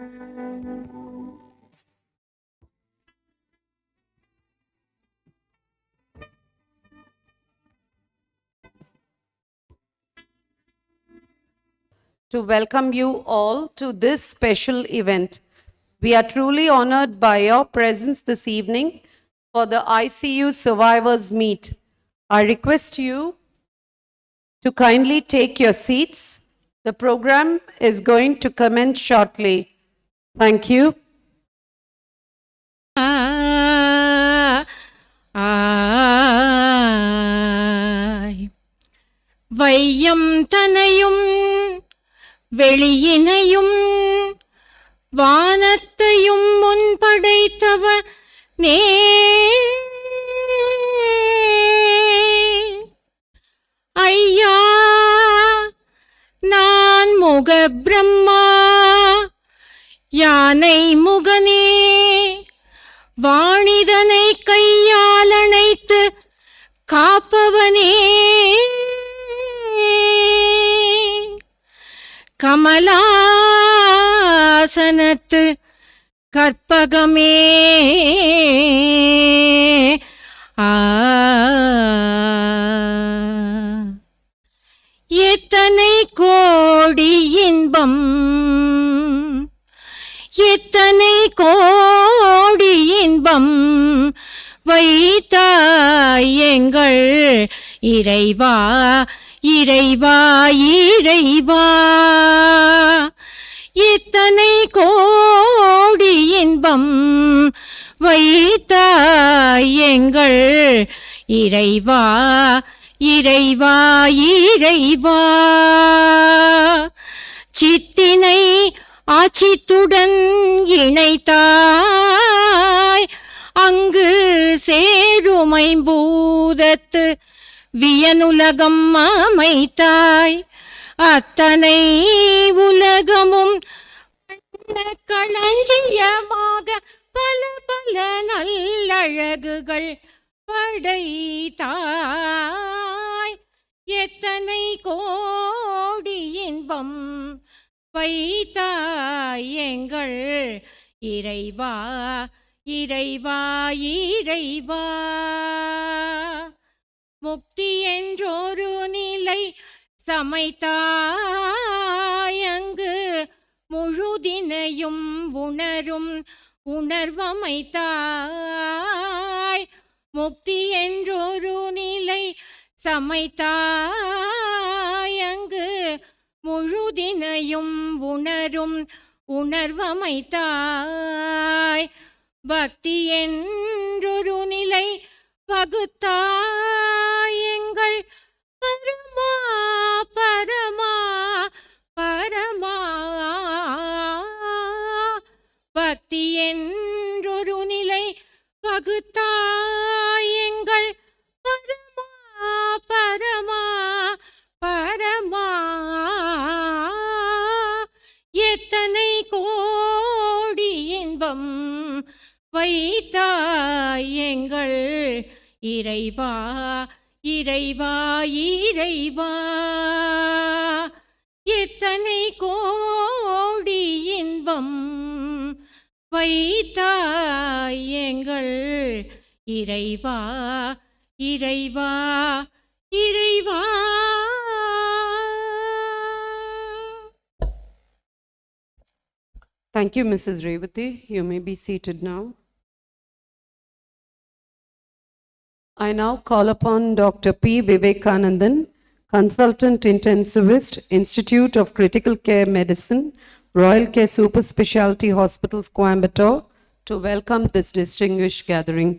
To welcome you all to this special event. We are truly honored by your presence this evening for the ICU Survivors Meet. I request you to kindly take your seats. The program is going to commence shortly. Thank you. வையம் தனையும் வெளியினையும் வானத்தையும் முன்படைத்தவர் நே ஐயா நான் முக பிரம்மா யானை முகனே வாணிதனை கையால் அணைத்து காப்பவனே கமலாசனத்து கற்பகமே எத்தனை கோடி இன்பம் எத்தனை கோடி இன்பம் வைத்தாய் எங்கள் இறைவா இறைவா இறைவா இத்தனை கோடி இன்பம் வைத்தாய் எங்கள் இறைவா இறைவா இறைவா சித்தினை ஆச்சித்துடன் இணைத்தாய் அங்கு சேருமைம்பூதத்து வியனுலகம் அமைத்தாய் அத்தனை உலகமும் களஞ்சியமாக பல பல நல்லழகுகள் படைத்தாய் எத்தனை கோடி இன்பம் வைத்தாய் எங்கள் இறைவா இறைவா இறைவா முக்தி என்றொரு நிலை சமைத்தாய் அங்கு முழுதினையும் உணரும் உணர்வமைத்தாய் முக்தி என்றொரு நிலை சமைத்தாய் அங்கு முழுதினையும் உணரும் உணர்வமைத்தாய் பக்தி என்றொரு நிலை வகுத்தாய் எங்கள் பரமா பரமா பரமா பக்தி என்றொரு நிலை வகுத்தாய் எங்கள் பரமா பரமா பரமா எத்தனை கோடி இன்பம் வைத்தாய் எங்கள் இறைவா இறைவா இறைவா எத்தனை கோடி இன்பம் வைத்தாய் எங்கள் இறைவா இறைவா இறைவா. Thank you, Mrs. Revati. You may be seated now. I now call upon Dr. P. Vivekanandan, Consultant Intensivist, Institute of Critical Care Medicine, Royal Care Super Specialty Hospitals, Coimbatore, to welcome this distinguished gathering.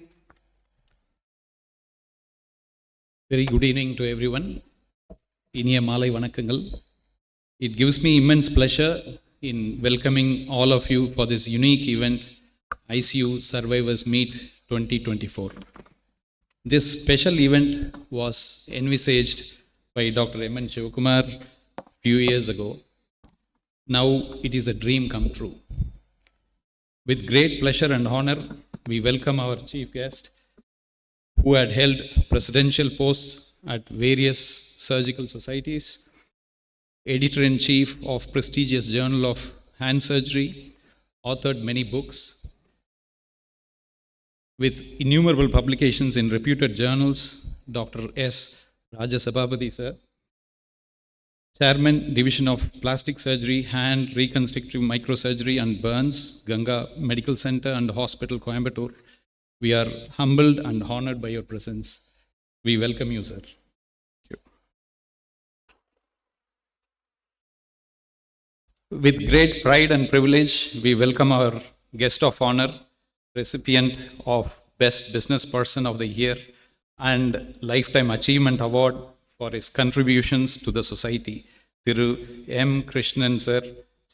Very good evening to everyone. Iniya Malai Vanakangal. It gives me immense pleasure in welcoming all of you for this unique event, ICU Survivors Meet 2024. This special event was envisaged by Dr. M.N. Shivakumar a few years ago. Now it is a dream come true. With great pleasure and honor, we welcome our chief guest, who had held presidential posts at various surgical societies, editor-in-chief of prestigious Journal of Hand Surgery, authored many books with innumerable publications in reputed journals. Dr. S. Rajasabapathy, sir, Chairman, Division of Plastic Surgery, Hand, Reconstructive Microsurgery and Burns, Ganga Medical Center and Hospital, Coimbatore. We are humbled and honored by your presence. We welcome you, sir. Thank you. With great pride and privilege, we welcome our guest of honor, recipient of Best Business Person of the Year and Lifetime Achievement Award for his contributions to the society, Thiru M. Krishnan, sir,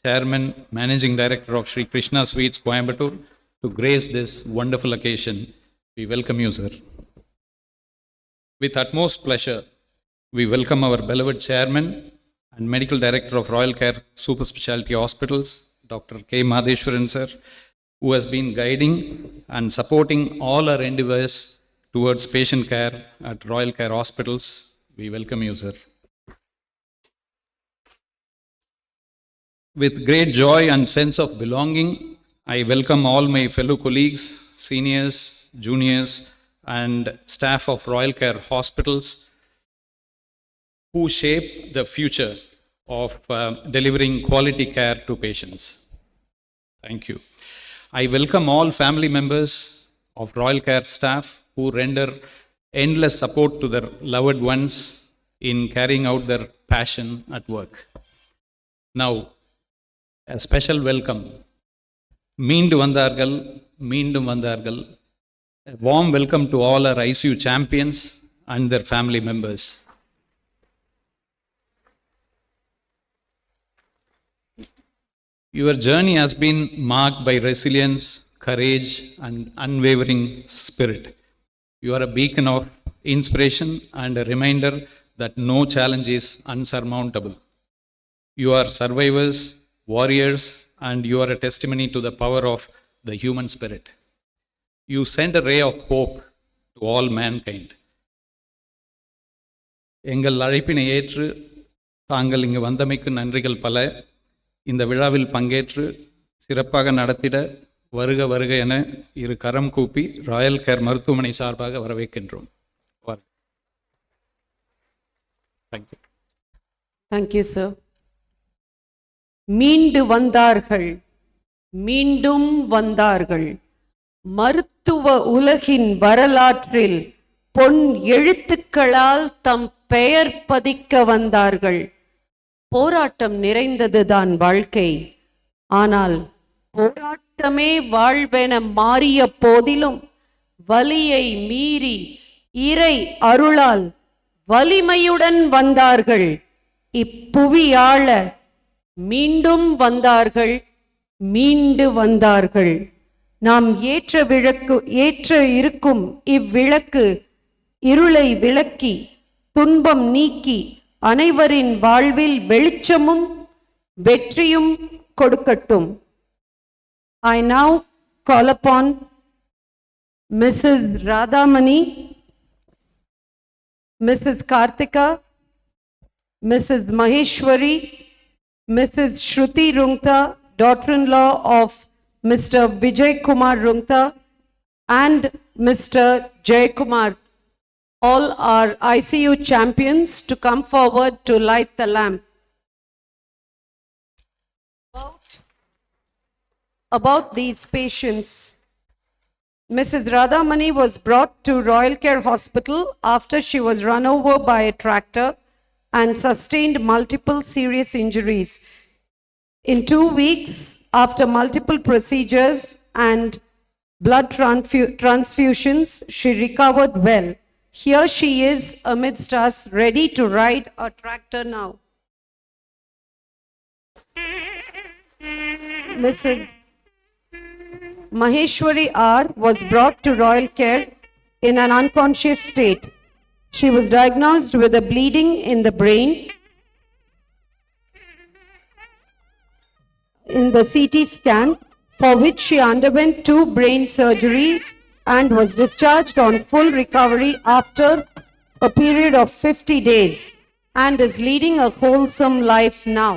Chairman, Managing Director of Sri Krishna Sweets, Coimbatore, to grace this wonderful occasion. We welcome you, sir. With utmost pleasure, we welcome our beloved Chairman and Medical Director of Royal Care Super Specialty Hospitals, Dr. K. Madheshwaran, sir, who has been guiding and supporting all our endeavors towards patient care at Royal Care Hospitals. We welcome you, sir. With great joy and sense of belonging, I welcome all my fellow colleagues, seniors, juniors, and staff of Royal Care Hospitals who shape the future of delivering quality care to patients. Thank you. I welcome all family members of Royal Care staff who render endless support to their loved ones in carrying out their passion at work. Now, a special welcome. Meendum vandargal. A warm welcome to all our ICU champions and their family members. Your journey has been marked by resilience, courage, and unwavering spirit. You are a beacon of inspiration and a reminder that no challenge is unsurmountable. You are survivors, warriors, and you are a testimony to the power of the human spirit. You send a ray of hope to all mankind. எங்கள் அழைப்பினை ஏற்று தாங்கள் இங்கு வந்தமைக்கு நன்றிகள் பல. இந்த விழாவில் பங்கேற்று சிறப்பாக நடத்திட வருக வருக என இரு கரம் கூப்பி ராயல் கேர் மருத்துவமனை சார்பாக வரவேற்கின்றோம். Thank you. Thank you, sir. மீண்டு வந்தார்கள், மீண்டும் வந்தார்கள். மருத்துவ உலகின் வரலாற்றில் பொன் எழுத்துக்களால் தம் பெயர் பதிக்க வந்தார்கள். போராட்டம் நிறைந்ததுதான் வாழ்க்கை. ஆனால் போராட்டமே வாழ்வென மாறிய போதிலும் வலியை மீறி இறை அருளால் வலிமையுடன் வந்தார்கள். இப்புவியாள மீண்டும் வந்தார்கள், மீண்டு வந்தார்கள். நாம் ஏற்ற இருக்கும் இவ்விளக்கு இருளை விளக்கி துன்பம் நீக்கி அனைவரின் வாழ்வில் வெளிச்சமும் வெற்றியும் கொடுக்கட்டும். I now call upon Mrs. Radhamani, Mrs. Karthika, Mrs. Maheshwari, Mrs. Shruti Rungta, daughter-in-law of Mr. Vijay Kumar Rungta, and Mr. Jay Kumar. All are ICU champions to come forward to light the lamp. About these patients, Mrs. Radhamani was brought to Royal Care Hospital after she was run over by a tractor and sustained multiple serious injuries. In 2 weeks, after multiple procedures and blood transfusions, she recovered well. Here she is amidst us, ready to ride a tractor now. Mrs. Maheshwari R. was brought to Royal Care in an unconscious state. She was diagnosed with a bleeding in the brain. In the CT scan, for which she underwent 2 brain surgeries and was discharged on full recovery after a period of 50 days and is leading a wholesome life now.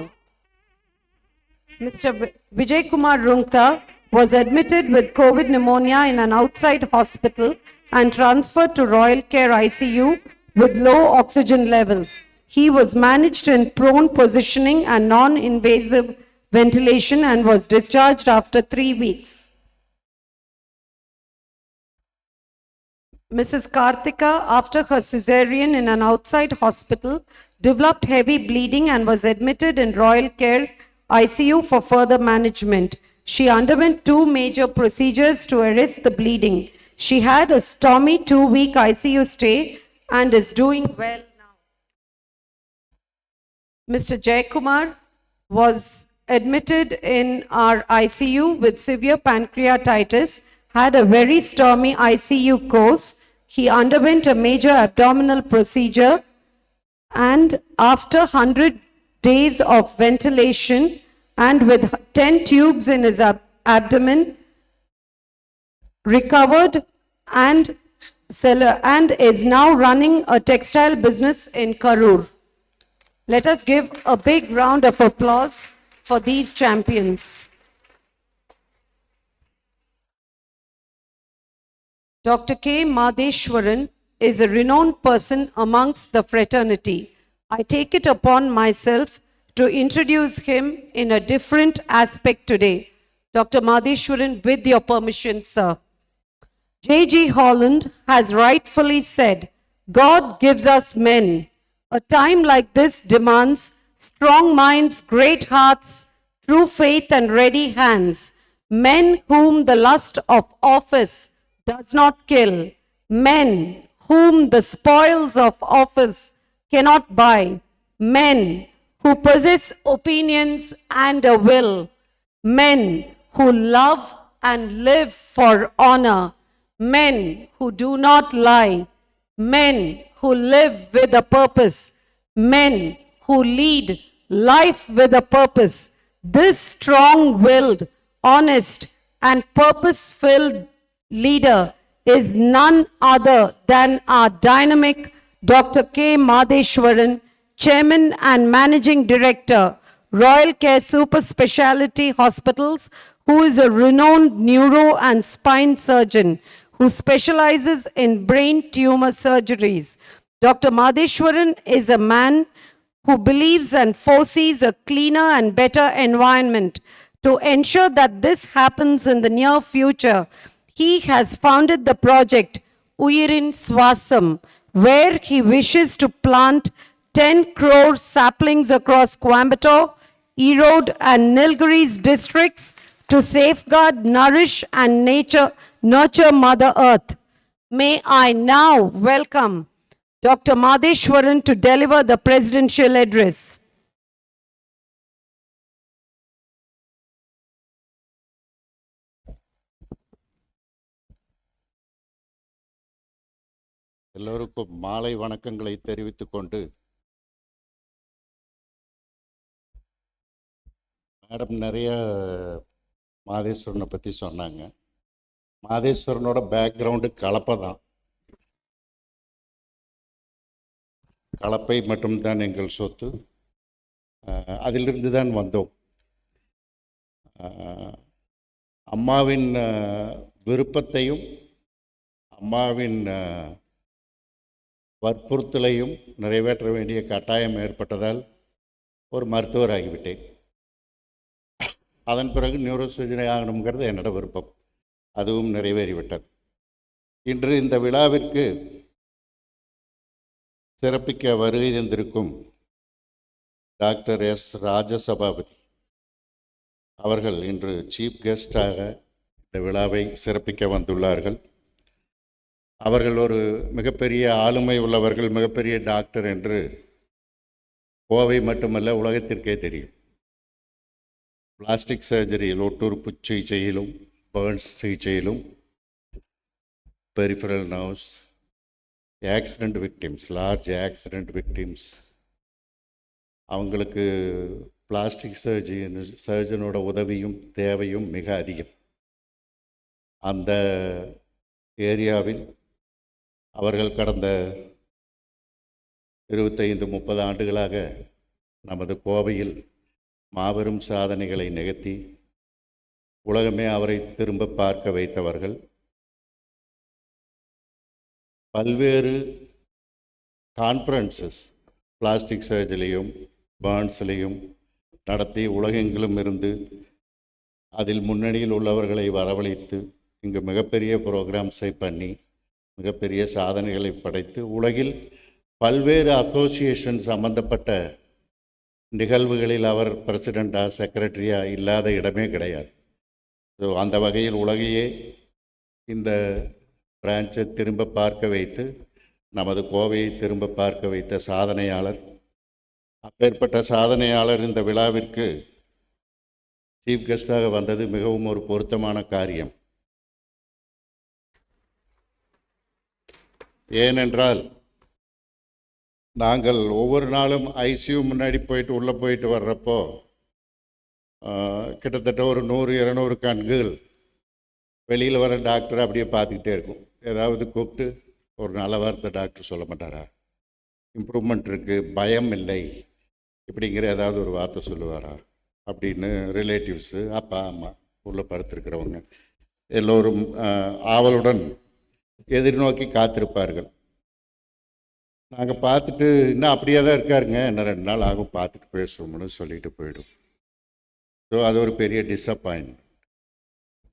Mr. Vijay Kumar Rungta was admitted with COVID pneumonia in an outside hospital and transferred to Royal Care ICU with low oxygen levels. He was managed in prone positioning and non-invasive ventilation and was discharged after 3 weeks. Mrs. Karthika, after her cesarean in an outside hospital, developed heavy bleeding and was admitted in Royal Care ICU for further management. She underwent 2 major procedures to arrest the bleeding. She had a stormy 2-week ICU stay and is doing well now. Mr. Jaykumar was admitted in our ICU with severe pancreatitis, had a very stormy ICU course. He underwent a major abdominal procedure and after 100 days of ventilation and with 10 tubes in his abdomen, recovered and is now running a textile business in Karur. Let us give a big round of applause for these champions. Dr. K. Madheshwaran is a renowned person amongst the fraternity. I take it upon myself to introduce him in a different aspect today. Dr. Madheshwaran, with your permission, sir. J.G. Holland has rightfully said, God gives us men. A time like this demands strong minds, great hearts, true faith and ready hands, men whom the lust of office does not kill, men whom the spoils of office cannot buy, men who possess opinions and a will, men who love and live for honor, men who do not lie, men who live with a purpose, men who lead life with a purpose. This strong-willed, honest, and purpose-filled leader is none other than our dynamic Dr. K. Madheshwaran, Chairman and Managing Director, Royal Care Super Speciality Hospitals, who is a renowned neuro and spine surgeon who specializes in brain tumor surgeries. Dr. Madheshwaran is a man who believes and foresees a cleaner and better environment. To ensure that this happens in the near future, he has founded the project Uyirin Swasam, where he wishes to plant 10 crore saplings across Coimbatore, Erode and Nilgiris districts to safeguard, nourish and nurture Mother Earth. May I now welcome Dr. Madheshwaran to deliver the presidential address. எல்லோருக்கும் மாலை வணக்கங்களை தெரிவித்துக் கொண்டு, madam நிறைய மாதேஸ்வரனை பற்றி சொன்னாங்க. மாதேஸ்வரனோட background கலப்பை தான். கலப்பை மட்டும்தான் எங்கள் சொத்து. அதிலிருந்து தான் வந்தோம். அம்மாவின் விருப்பத்தையும் அம்மாவின் வற்புறுத்தலையும் நிறைவேற்ற வேண்டிய கட்டாயம் ஏற்பட்டதால் ஒரு மருத்துவர் ஆகிவிட்டேன். அதன் பிறகு நியூரோ சர்ஜரி ஆகணுங்கிறது என்னோட விருப்பம். அதுவும் நிறைவேறிவிட்டது. இன்று இந்த விழாவிற்கு சிறப்பிக்க வருகை தந்திருக்கும் டாக்டர் எஸ் ராஜசபாபதி அவர்கள் இன்று சீஃப் கெஸ்டாக இந்த விழாவை சிறப்பிக்க வந்துள்ளார்கள். அவர்கள் ஒரு மிகப்பெரிய ஆளுமை உள்ளவர்கள், மிகப்பெரிய டாக்டர் என்று கோவை மட்டுமல்ல உலகத்திற்கே தெரியும். பிளாஸ்டிக் சர்ஜரியில், ஒட்டுறுப்பு சிகிச்சையிலும், பர்ன்ஸ் சிகிச்சையிலும், peripheral nerves, accident victims, large accident victims, அவங்களுக்கு பிளாஸ்டிக் சர்ஜனோட உதவியும் தேவையும் மிக அதிகம். அந்த ஏரியாவில் அவர்கள் கடந்த 25-30 ஆண்டுகளாக நமது கோவையில் மாபெரும் சாதனைகளை நிகழ்த்தி உலகமே அவரை திரும்ப பார்க்க வைத்தவர்கள். பல்வேறு கான்ஃபரன்சஸ் பிளாஸ்டிக் சர்ஜரிலையும் பர்ன்ஸ்லேயும் நடத்தி உலகெங்கிலும் இருந்து அதில் முன்னணியில் உள்ளவர்களை வரவழைத்து இங்கு மிகப்பெரிய ப்ரோக்ராம்ஸை பண்ணி மிகப்பெரிய சாதனைகளை படைத்து உலகில் பல்வேறு அசோசியேஷன் சம்பந்தப்பட்ட நிகழ்வுகளில் அவர் பிரசிடெண்ட்டாக செக்ரட்டரியாக இல்லாத இடமே கிடையாது. ஸோ அந்த வகையில் உலகையே இந்த பிரான்ச்சை திரும்ப பார்க்க வைத்து நமது கோவையை திரும்ப பார்க்க வைத்த சாதனையாளர். அப்பேற்பட்ட சாதனையாளர் இந்த விழாவிற்கு சீஃப் கெஸ்டாக வந்தது மிகவும் ஒரு பொருத்தமான காரியம். ஏனென்றால் நாங்கள் ஒவ்வொரு நாளும் ஐசியூ முன்னாடி போயிட்டு உள்ளே போயிட்டு வர்றப்போ கிட்டத்தட்ட ஒரு 100-200 கண்கள் வெளியில் வர டாக்டரை அப்படியே பார்த்துக்கிட்டே இருக்கும். ஏதாவது கூப்பிட்டு ஒரு நல்ல வார்த்தை டாக்டர் சொல்ல மாட்டாரா, இம்ப்ரூவ்மெண்ட் இருக்குது, பயம் இல்லை, இப்படிங்கிற ஏதாவது ஒரு வார்த்தை சொல்லுவாரா அப்படின்னு ரிலேட்டிவ்ஸு, அப்பா அம்மா, உள்ளே படுத்திருக்கிறவங்க எல்லோரும் ஆவலுடன் எதிர்நோக்கி காத்திருப்பார்கள். நாங்கள் பார்த்துட்டு இன்னும் அப்படியே தான் இருக்காருங்க, இன்னும் 2 நாள் ஆகும் பார்த்துட்டு பேசுவோம்னு சொல்லிட்டு போயிடும். ஸோ அது ஒரு பெரிய டிஸப்பாயின்மெண்ட்.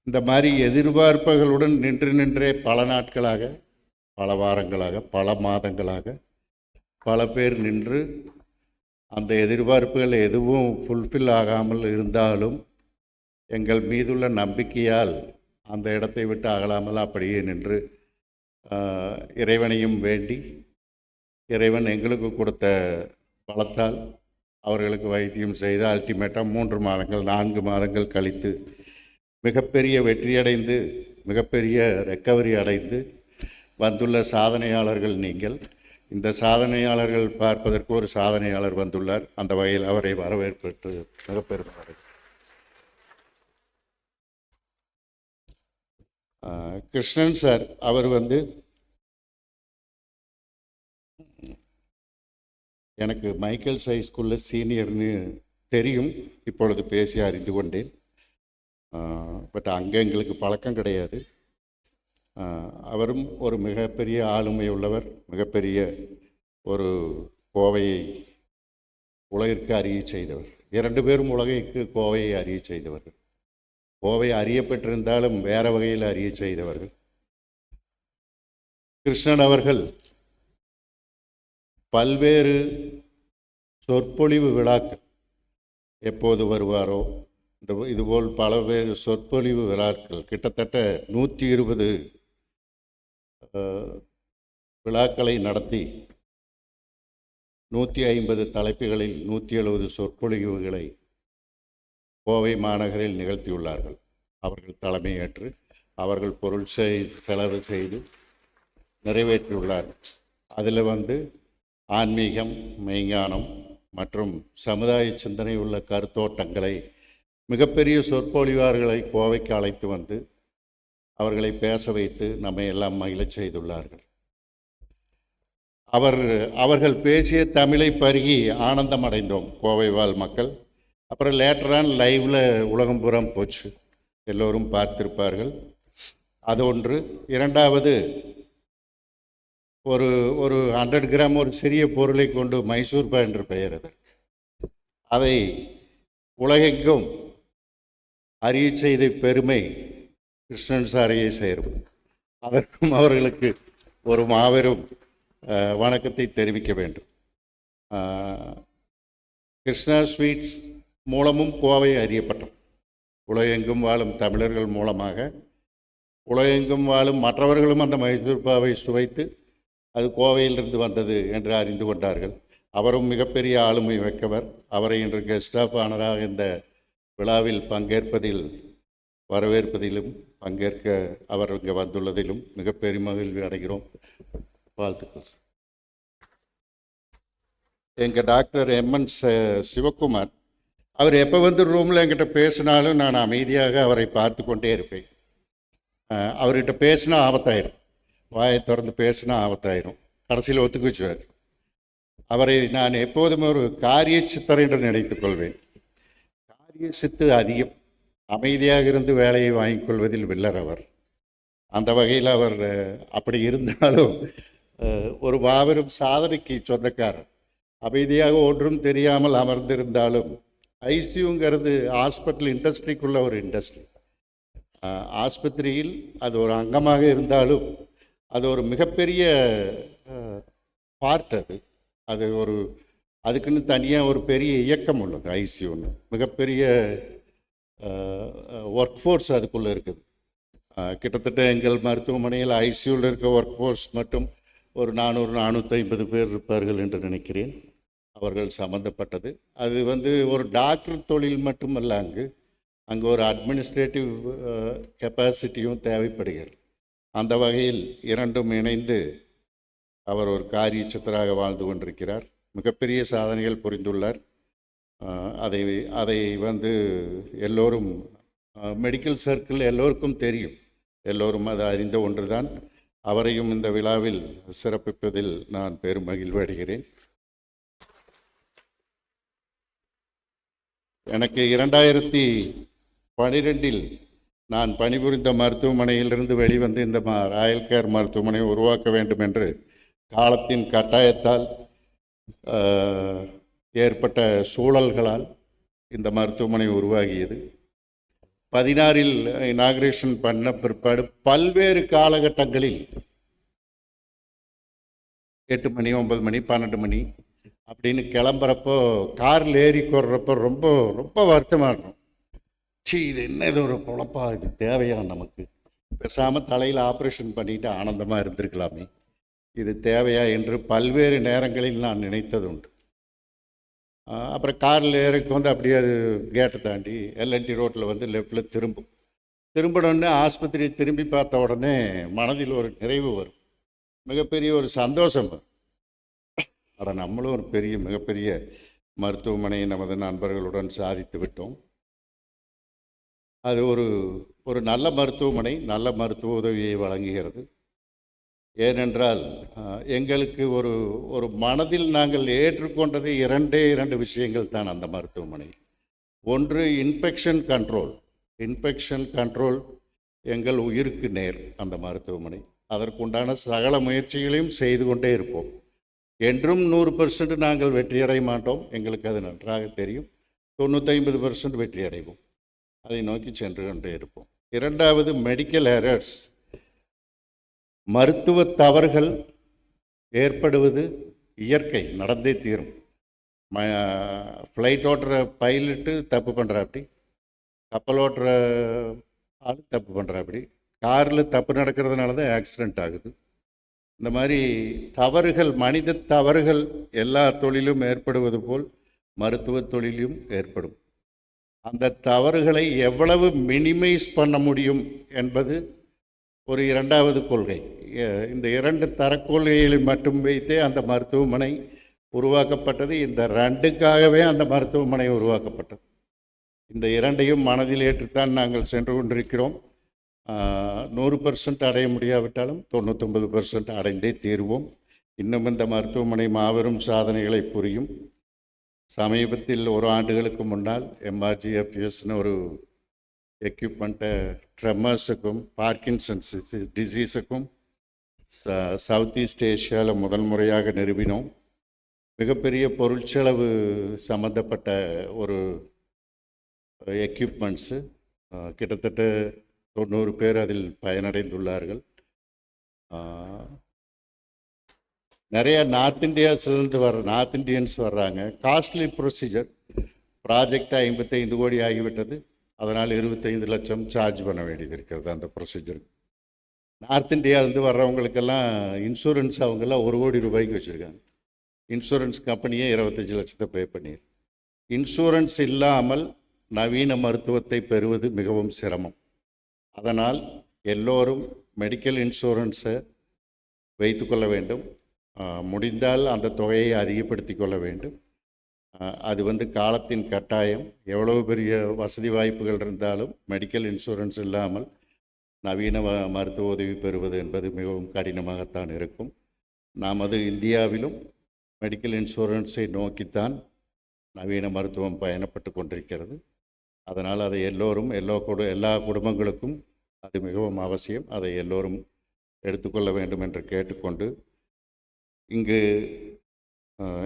இந்த மாதிரி எதிர்பார்ப்புகளுடன் நின்றே பல நாட்களாக, பல வாரங்களாக, பல மாதங்களாக பல பேர் நின்று அந்த எதிர்பார்ப்புகள் எதுவும் ஃபுல்ஃபில் ஆகாமல் இருந்தாலும் எங்கள் மீதுள்ள நம்பிக்கையால் அந்த இடத்தை விட்டு அகலாமல் அப்படியே நின்று இறைவனையும் வேண்டி இறைவன் எங்களுக்கு கொடுத்த பலத்தால் அவர்களுக்கு வைத்தியம் செய்து அல்டிமேட்டாக 3 மாதங்கள் 4 மாதங்கள் கழித்து மிகப்பெரிய வெற்றியடைந்து மிகப்பெரிய ரெக்கவரி அடைந்து வந்துள்ள சாதனையாளர்கள் நீங்கள். இந்த சாதனையாளர்கள் பார்ப்பதற்கு ஒரு சாதனையாளர் வந்துள்ளார். அந்த வகையில் அவரை வரவேற்பு மிகப்பெருமை. கிருஷ்ணன் சார் அவர் எனக்கு மைக்கேல்ஸ் ஹை ஸ்கூலில் சீனியர்னு தெரியும், இப்பொழுது பேசி அறிந்து கொண்டேன். பட் அங்கே எங்களுக்கு பழக்கம் கிடையாது. அவரும் ஒரு மிகப்பெரிய ஆளுமை உள்ளவர், மிகப்பெரிய ஒரு கோவையை உலகிற்கு அறிய செய்தவர். 2 பேரும் உலகிற்கு கோவையை அறிய செய்தவர்கள். கோவை அறியப்பட்டிருந்தாலும் வேறு வகையில் அறிய செய்தவர்கள். கிருஷ்ணன் அவர்கள் பல்வேறு சொற்பொழிவு விழாக்கள் எப்போது வருவாரோ இதுபோல் பல்வேறு சொற்பொழிவு விழாக்கள் கிட்டத்தட்ட 120 விழாக்களை நடத்தி 150 தலைப்புகளில் 170 சொற்பொழிவுகளை கோவை மாநகரில் நிகழ்த்தியுள்ளார்கள். அவர்கள் தலைமையேற்று அவர்கள் பொருள் செலவு செய்து நிறைவேற்றியுள்ளார்கள். அதில் ஆன்மீகம், மெய்ஞானம் மற்றும் சமுதாய சிந்தனை உள்ள கருத்தோட்டங்களை மிகப்பெரிய சொற்பொழிவார்களை கோவைக்கு அழைத்து அவர்களை பேச வைத்து நம்மை எல்லாம் மகிழச் செய்துள்ளார்கள். அவர்கள் பேசிய தமிழை பருகி ஆனந்தம் அடைந்தோம் கோவை வாழ் மக்கள். அப்புறம் லேட்டரான் லைவில் உலகம் புறம் போச்சு, எல்லோரும் பார்த்திருப்பார்கள். அது ஒன்று. இரண்டாவது, ஒரு 100 கிராம் ஒரு சிறிய பொருளை கொண்டு மைசூர் பா என்று பெயர் அதற்கு, அதை உலகெங்கும் அறிய செய்த பெருமை கிருஷ்ணன் சாரையே சேரும். அதற்கும் அவர்களுக்கு ஒரு மாபெரும் வணக்கத்தை தெரிவிக்க வேண்டும். கிருஷ்ணா ஸ்வீட்ஸ் மூலமும் கோவை அறியப்பட்டோம். உலகெங்கும் வாழும் தமிழர்கள் மூலமாக உலகெங்கும் வாழும் மற்றவர்களும் அந்த மைசூர் பாவை சுவைத்து அது கோவையிலிருந்து வந்தது என்று அறிந்து கொண்டார்கள். அவரும் மிகப்பெரிய ஆளுமை மிக்கவர். அவரை இன்று கெஸ்ட் ஆஃப் ஆனராக இந்த விழாவில் பங்கேற்பதில் வரவேற்பதிலும் பங்கேற்க அவர் இங்கே வந்துள்ளதிலும் மிகப்பெரிய மகிழ்வு அடைகிறோம். வாழ்த்துக்கள். எங்கள் டாக்டர் எம்என் சிவகுமார் அவர் எப்போ ரூமில் என்கிட்ட பேசினாலும் நான் அமைதியாக அவரை பார்த்து கொண்டே இருப்பேன். அவர்கிட்ட பேசினா ஆபத்தாயிரும், வாயை திறந்து பேசினா ஆபத்தாயிரும், கடைசியில் ஒத்துக்குச்சுவார். அவரை நான் எப்போதுமே ஒரு காரிய சித்தர் என்று நினைத்துக் கொள்வேன். காரிய சித்து அதிகம், அமைதியாக இருந்து வேலையை வாங்கிக் கொள்வதில் வில்லர் அவர். அந்த வகையில் அவர் அப்படி இருந்தாலும் ஒரு மாபெரும் சாதனைக்கு சொந்தக்காரர். அமைதியாக ஒன்றும் தெரியாமல் அமர்ந்திருந்தாலும் ஐசியூங்கிறது ஹாஸ்பிட்டல் இண்டஸ்ட்ரிக்குள்ள ஒரு இண்டஸ்ட்ரி. ஆஸ்பத்திரியில் அது ஒரு அங்கமாக இருந்தாலும் அது ஒரு மிகப்பெரிய பார்ட். அது ஒரு அதுக்குன்னு தனியாக ஒரு பெரிய இயக்கம் உள்ளது. ஐசியூன்னு மிகப்பெரிய ஒர்க் ஃபோர்ஸ் அதுக்குள்ளே இருக்குது. கிட்டத்தட்ட எங்கள் மருத்துவமனையில் ஐசியூவில் இருக்க ஒர்க் ஃபோர்ஸ் மட்டும் ஒரு 400-450 பேர் இருப்பார்கள் என்று நினைக்கிறேன். அவர்கள் சம்மந்தப்பட்டது. அது ஒரு டாக்டர் தொழில் மட்டுமல்ல, அங்கே ஒரு அட்மினிஸ்ட்ரேட்டிவ் கெப்பாசிட்டியும் தேவைப்படுகிறது. அந்த வகையில் இரண்டும் இணைந்து அவர் ஒரு காரியச்சத்தராக வாழ்ந்து கொண்டிருக்கிறார். மிகப்பெரிய சாதனைகள் புரிந்துள்ளார். அதை எல்லோரும் மெடிக்கல் சர்க்கிள் எல்லோருக்கும் தெரியும். எல்லோரும் அது அறிந்த ஒன்றுதான். அவரையும் இந்த விழாவில் சிறப்பிப்பதில் நான் பெரும் மகிழ்வு அடைகிறேன். எனக்கு 2012 நான் பணிபுரிந்த மருத்துவமனையிலிருந்து வெளிவந்து இந்த ராயல் கேர் மருத்துவமனையை உருவாக்க வேண்டும் என்று காலத்தின் கட்டாயத்தால் ஏற்பட்ட சூழல்களால் இந்த மருத்துவமனை உருவாகியது. 16 இனாகிரேஷன் பண்ண பிற்பாடு பல்வேறு காலகட்டங்களில் 8 மணி 9 மணி 12 மணி அப்படின்னு கிளம்புறப்போ காரில் ஏறி கொர்றப்போ ரொம்ப ரொம்ப வருத்தமாக இருக்கும். இது என்ன, இது ஒரு பொழப்பா, இது தேவையா நமக்கு? பேசாமல் தலையில் ஆப்ரேஷன் பண்ணிட்டு ஆனந்தமாக இருந்திருக்கலாமே, இது தேவையா என்று பல்வேறு நேரங்களில் நான் நினைத்தது உண்டு. அப்புறம் காரில் ஏறிக்கு அப்படியே அது கேட்டை தாண்டி எல்என்டி ரோட்டில் லெஃப்டில் திரும்பினோடனே ஆஸ்பத்திரியை திரும்பி பார்த்த உடனே மனதில் ஒரு நிறைவு வரும், மிகப்பெரிய ஒரு சந்தோஷம் வரும். ஆனால் நம்மளும் ஒரு மிகப்பெரிய மருத்துவமனையை நமது நண்பர்களுடன் சாதித்து விட்டோம். அது ஒரு நல்ல மருத்துவமனை, நல்ல மருத்துவ உதவியை வழங்குகிறது. ஏனென்றால் எங்களுக்கு ஒரு மனதில் நாங்கள் ஏற்றுக்கொண்டது 2 விஷயங்கள் தான் அந்த மருத்துவமனை. ஒன்று இன்ஃபெக்ஷன் கண்ட்ரோல் எங்கள் உயிருக்கு நேர் அந்த மருத்துவமனை. அதற்குண்டான சகல முயற்சிகளையும் செய்து கொண்டே இருப்போம். என்றும் 100% நாங்கள் வெற்றியடைய மாட்டோம், எங்களுக்கு அது நன்றாக தெரியும். 90-50% வெற்றி அடைவோம். அதை நோக்கி சென்று கொண்டே இருப்போம். 2வது மெடிக்கல் எரர்ஸ், மருத்துவ தவறுகள் ஏற்படுவது இயற்கை, நடந்தே தீரும். ஃப்ளைட் ஓட்டுற பைலட்டு தப்பு பண்ணுறாப்படி, கப்பல் ஓட்டுற ஆள் தப்பு பண்ணுறாப்படி, காரில் தப்பு நடக்கிறதுனால தான் ஆக்சிடெண்ட் ஆகுது. இந்த மாதிரி தவறுகள், மனித தவறுகள் எல்லா தொழிலும் ஏற்படுவது போல் மருத்துவ தொழிலும் ஏற்படும். அந்த தவறுகளை எவ்வளவு மினிமைஸ் பண்ண முடியும் என்பது ஒரு 2வது கொள்கை. இந்த 2 தரக்கொள்கைகளை மட்டும் வைத்தே அந்த மருத்துவமனை உருவாக்கப்பட்டது. இந்த 2க்காகவே அந்த மருத்துவமனை உருவாக்கப்பட்டது. இந்த 2ஐயும் மனதில் ஏற்றுத்தான் நாங்கள் சென்று கொண்டிருக்கிறோம். 100% அடைய முடியாவிட்டாலும் 99% அடைந்தே தீர்வோம். இன்னும் இந்த மருத்துவமனை மாபெரும் சாதனைகளை புரியும். சமீபத்தில் 1 ஆண்டுகளுக்கு முன்னால் எம்ஆர்ஜிஎஃப்எஸ்னு ஒரு எக்யூப்மெண்ட்டை ட்ரெமர்ஸுக்கும் பார்க்கின்சன்ஸ் டிசீஸுக்கும் சவுத் ஈஸ்ட் ஏஷியாவில் முதல் முறையாக நிறுவினோம். மிகப்பெரிய பொருட்செலவு சம்மந்தப்பட்ட ஒரு எக்யூப்மெண்ட்ஸு. கிட்டத்தட்ட 90 பேர் அதில் பயனடைந்துள்ளார்கள். நிறைய நார்த் இந்தியன்ஸ் வர்றாங்க. Costly procedure. ப்ராஜெக்ட் 55 கோடி ஆகிவிட்டது. அதனால் 25 லட்சம் சார்ஜ் பண்ண வேண்டியது இருக்கிறது அந்த ப்ரொசீஜருக்கு. நார்த் இந்தியாவிலேருந்து வர்றவங்களுக்கெல்லாம் இன்சூரன்ஸ் அவங்கெல்லாம் 1 கோடி ரூபாய்க்கு வச்சுருக்காங்க. இன்சூரன்ஸ் கம்பெனியே 25 லட்சத்தை பே பண்ணிடு. இன்சூரன்ஸ் இல்லாமல் நவீன மருத்துவத்தை பெறுவது மிகவும் சிரமம். அதனால் எல்லோரும் மெடிக்கல் இன்சூரன்ஸை வைத்து கொள்ள வேண்டும். முடிந்தால் அந்த தொகையை அதிகப்படுத்தி கொள்ள வேண்டும். அது காலத்தின் கட்டாயம். எவ்வளவு பெரிய வசதி வாய்ப்புகள் இருந்தாலும் மெடிக்கல் இன்சூரன்ஸ் இல்லாமல் நவீன மருத்துவ உதவி பெறுவது என்பது மிகவும் கடினமாகத்தான் இருக்கும். நமது இந்தியாவிலும் மெடிக்கல் இன்சூரன்ஸை நோக்கித்தான் நவீன மருத்துவம் பயணப்பட்டு கொண்டிருக்கிறது. அதனால் அதை எல்லோரும் எல்லா குடும்பங்களுக்கும் அது மிகவும் அவசியம். அதை எல்லோரும் எடுத்துக்கொள்ள வேண்டும் என்று கேட்டுக்கொண்டு, இங்கு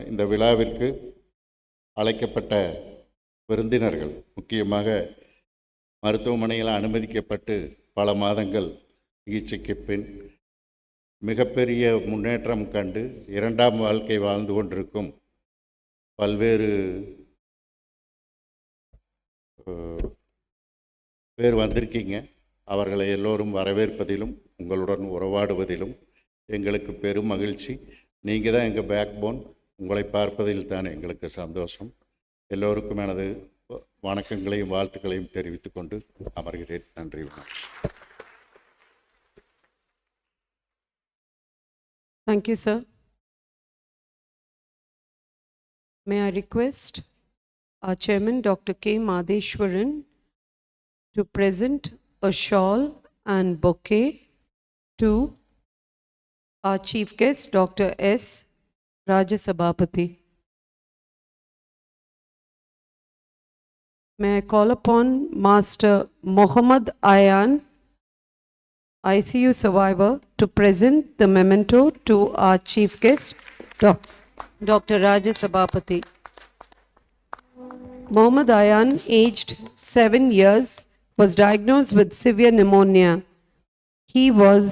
இந்த விழாவிற்கு அழைக்கப்பட்ட விருந்தினர்கள், முக்கியமாக மருத்துவமனையில் அனுமதிக்கப்பட்டு பல மாதங்கள் சிகிச்சைக்கு பின் மிகப்பெரிய முன்னேற்றம் கண்டு இரண்டாம் வாழ்க்கை வாழ்ந்து கொண்டிருக்கும் பல்வேறு பேர் வந்திருக்கீங்க. அவர்களை எல்லோரும் வரவேற்பதிலும் உங்களுடன் உறவாடுவதிலும் எங்களுக்கு பெரும் மகிழ்ச்சி. நீங்கள் தான் எங்கள் பேக் போன். உங்களை பார்ப்பதில் தான் எங்களுக்கு சந்தோஷம். எல்லோருக்கும் எனது வணக்கங்களையும் வாழ்த்துக்களையும் தெரிவித்துக் கொண்டு அமர்கிறேன். நன்றி. Thank you, sir. May I request our chairman, Dr. K. Madheshwaran, to present a shawl and bouquet to our chief guest, Dr. S. Rajasabapati. May I call upon Master Mohammad Ayan, ICU survivor, to present the memento to our chief guest, Dr. Rajasabapati. Mohammad Ayan, aged 7 years, was diagnosed with severe pneumonia. He was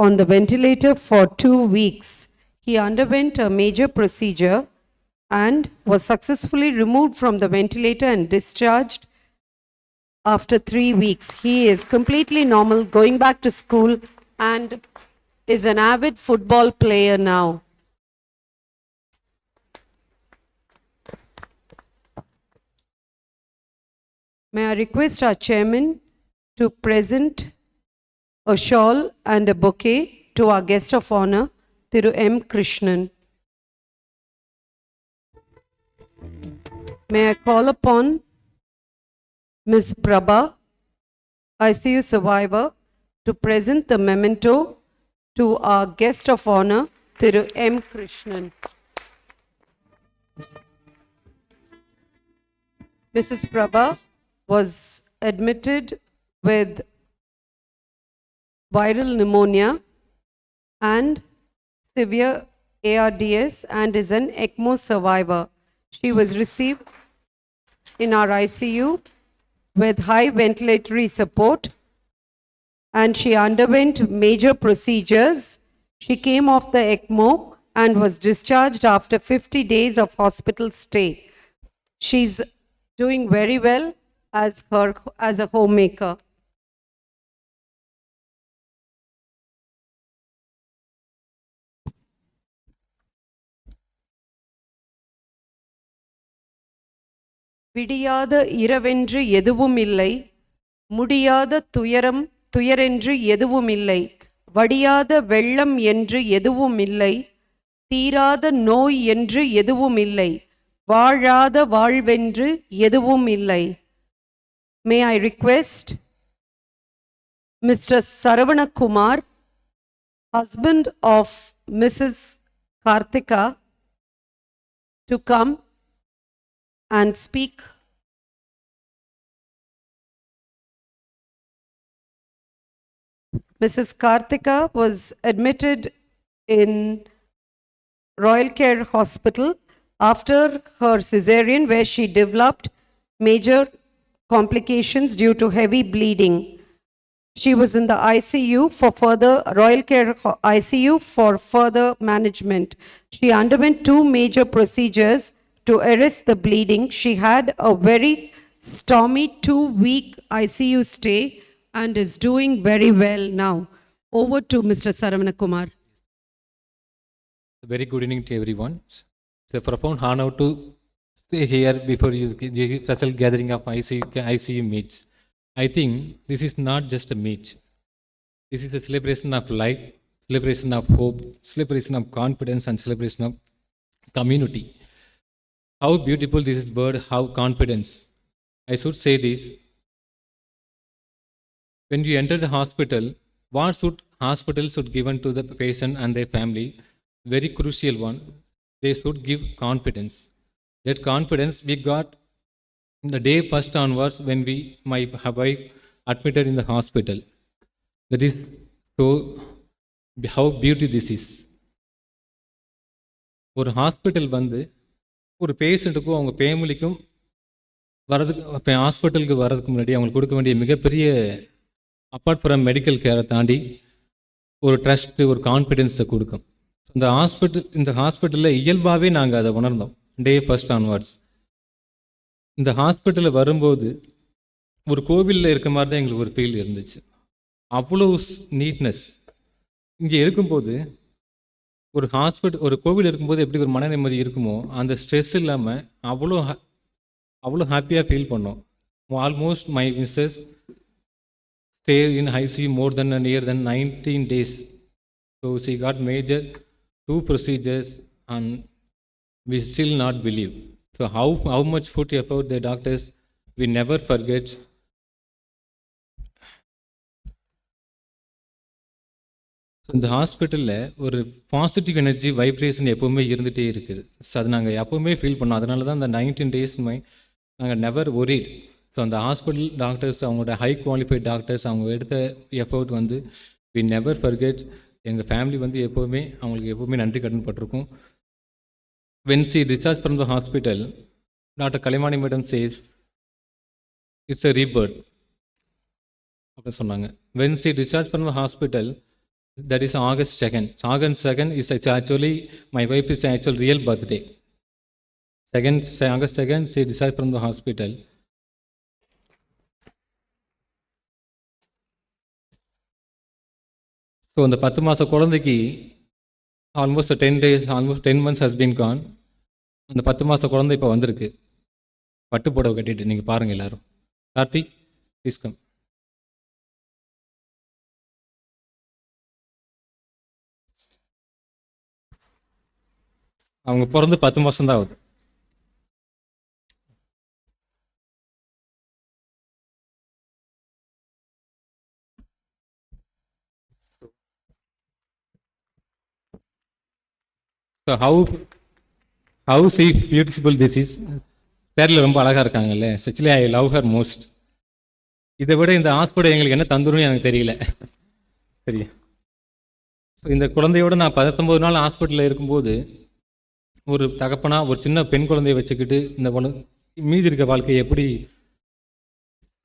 on the ventilator for 2 weeks. He underwent a major procedure and was successfully removed from the ventilator and discharged after 3 weeks. He is completely normal, going back to school, and is an avid football player now. May I request our chairman to present a shawl and a bouquet to our guest of honor, Thiru M. Krishnan. May I call upon Ms. Prabha, ICU survivor, to present the memento to our guest of honor, Thiru M. Krishnan. Mrs. Prabha was admitted with viral pneumonia and severe ARDS and is an ECMO survivor. She was received in our ICU with high ventilatory support, and she underwent major procedures. She came off the ECMO and was discharged after 50 days of hospital stay. She's doing very well as a homemaker. விடியாத இரவென்று எதுவுமில்லை, முடியாத துயரென்று எதுவுமில்லை, வடியாத வெள்ளம் என்று எதுவுமில்லை, தீராத நோய் என்று எதுவுமில்லை, வாழாத வாழ்வென்று எதுவுமில்லை. May I request Mr. Saravana Kumar, husband of Mrs. Karthika, to come and speak. Mrs. Karthika was admitted in Royal Care Hospital after her cesarean, where she developed major complications due to heavy bleeding. She was in the ICU for further Royal Care ICU for further management. She underwent 2 major procedures to arrest the bleeding. She had a very stormy 2-week ICU stay and is doing very well now. Over to Mr. Saravana Kumar. Very good evening to everyone. It's a profound honor to stay here before you special gathering of ICU meets. I think this is not just a meet. This is a celebration of life, celebration of hope, celebration of confidence, and celebration of community. How beautiful this is word, how confidence. I should say this. When you enter the hospital, what should hospital should given to the patient and their family? Very crucial one. They should give confidence. That confidence we got The day first onwards, when my wife admitted in the hospital, that is so how beauty this is. ஒரு hospital வந்து ஒரு பேஷண்ட்டுக்கும் அவங்க ஃபேமிலிக்கும் வரதுக்கு இப்போ ஹாஸ்பிட்டலுக்கு வர்றதுக்கு முன்னாடி அவங்களுக்கு கொடுக்க வேண்டிய மிகப்பெரிய அப்பார்ட் ஃப்ரம் மெடிக்கல் கேரை தாண்டி ஒரு ட்ரஸ்ட்டு, ஒரு கான்ஃபிடென்ஸை கொடுக்கும். இந்த ஹாஸ்பிட்டலில் இயல்பாகவே நாங்கள் அதை உணர்ந்தோம் டே ஃபர்ஸ்ட் ஆன்வர்ட்ஸ். இந்த ஹாஸ்பிட்டலில் வரும்போது ஒரு கோவிலில் இருக்க மாதிரி தான் எங்களுக்கு ஒரு ஃபீல் இருந்துச்சு. அவ்வளோ நீட்னஸ். இங்கே இருக்கும்போது ஒரு கோவில் இருக்கும்போது எப்படி ஒரு மன நிம்மதி இருக்குமோ அந்த ஸ்ட்ரெஸ் இல்லாமல் அவ்வளோ ஹாப்பியாக ஃபீல் பண்ணோம். Almost my missus stay in ICU more than near than 19 days. So she got major 2 procedures and we still not believe. So how much put effort the doctors, we never forget. So இந்த ஹாஸ்பிட்டலில் ஒரு positive energy vibration எப்போவுமே இருந்துகிட்டே இருக்குது. So அது நாங்கள் எப்போவுமே feel பண்ணோம். அதனால தான் அந்த 19 days நாங்கள் நெவர் ஒரிட். ஸோ அந்த ஹாஸ்பிட்டல் டாக்டர்ஸ், அவங்களோட ஹை குவாலிஃபைட் டாக்டர்ஸ், அவங்க எடுத்த எஃபோர்ட் வந்து வி நெவர் ஃபர்கெட். எங்கள் ஃபேமிலி வந்து அவங்களுக்கு எப்போவுமே நன்றி கடன் பட்டிருக்கோம். When she discharged from the hospital, Dr. Kalimani madam says, it's a rebirth. அப்படி சொன்னாங்க. When she discharged from the hospital, that is August 2nd. August 2nd is actually, my wife is actual real birthday. August 2nd, she discharged from the hospital. So அந்த 10 மாத குழந்தைக்கு almost 10 days, almost 10 months has been gone. அந்த 10 மாத குழந்தை இப்போ வந்திருக்கு பட்டு புடவை கட்டிட்டு. நீங்கள் பாருங்கள் எல்லாரும். Karthik please come. அவங்க பிறந்து 10 மாதம் தான் ஆகுது. So how C beautiful this is. பேரில் ரொம்ப அழகாக இருக்காங்கல்ல. Actually I love her most. இதை விட இந்த ஹாஸ்பிட்டல் எங்களுக்கு என்ன தந்துருன்னு எனக்கு தெரியல. சரியா. ஸோ இந்த குழந்தையோடு நான் 19 நாள் ஹாஸ்பிட்டலில் இருக்கும்போது ஒரு தகப்பனாக ஒரு சின்ன பெண் குழந்தையை வச்சுக்கிட்டு இந்த மீதி இருக்க வாழ்க்கையை எப்படி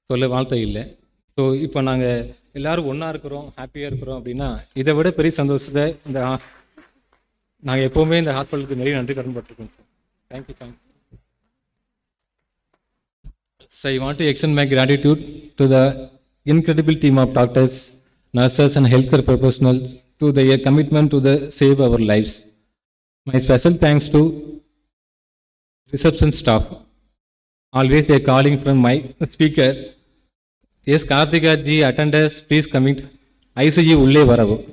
சொல்ல வார்த்தை இல்லை. ஸோ இப்போ நாங்கள் எல்லோரும் ஒன்றா இருக்கிறோம், ஹாப்பியாக இருக்கிறோம் அப்படின்னா இதை விட பெரிய சந்தோஷத்தை நாங்கள் எப்போவுமே இந்த ஹாஸ்பிட்டலுக்கு நிறைய நன்றி கடன் பட்டிருக்கோம். Thank you. So I want to extend my gratitude to the incredible team of doctors, nurses and healthcare professionals to their commitment to save our lives. My special thanks to reception staff. Always they calling from my speaker. Yes, Karthika ji, attenders, please commit. ICU உள்ளே வரவும்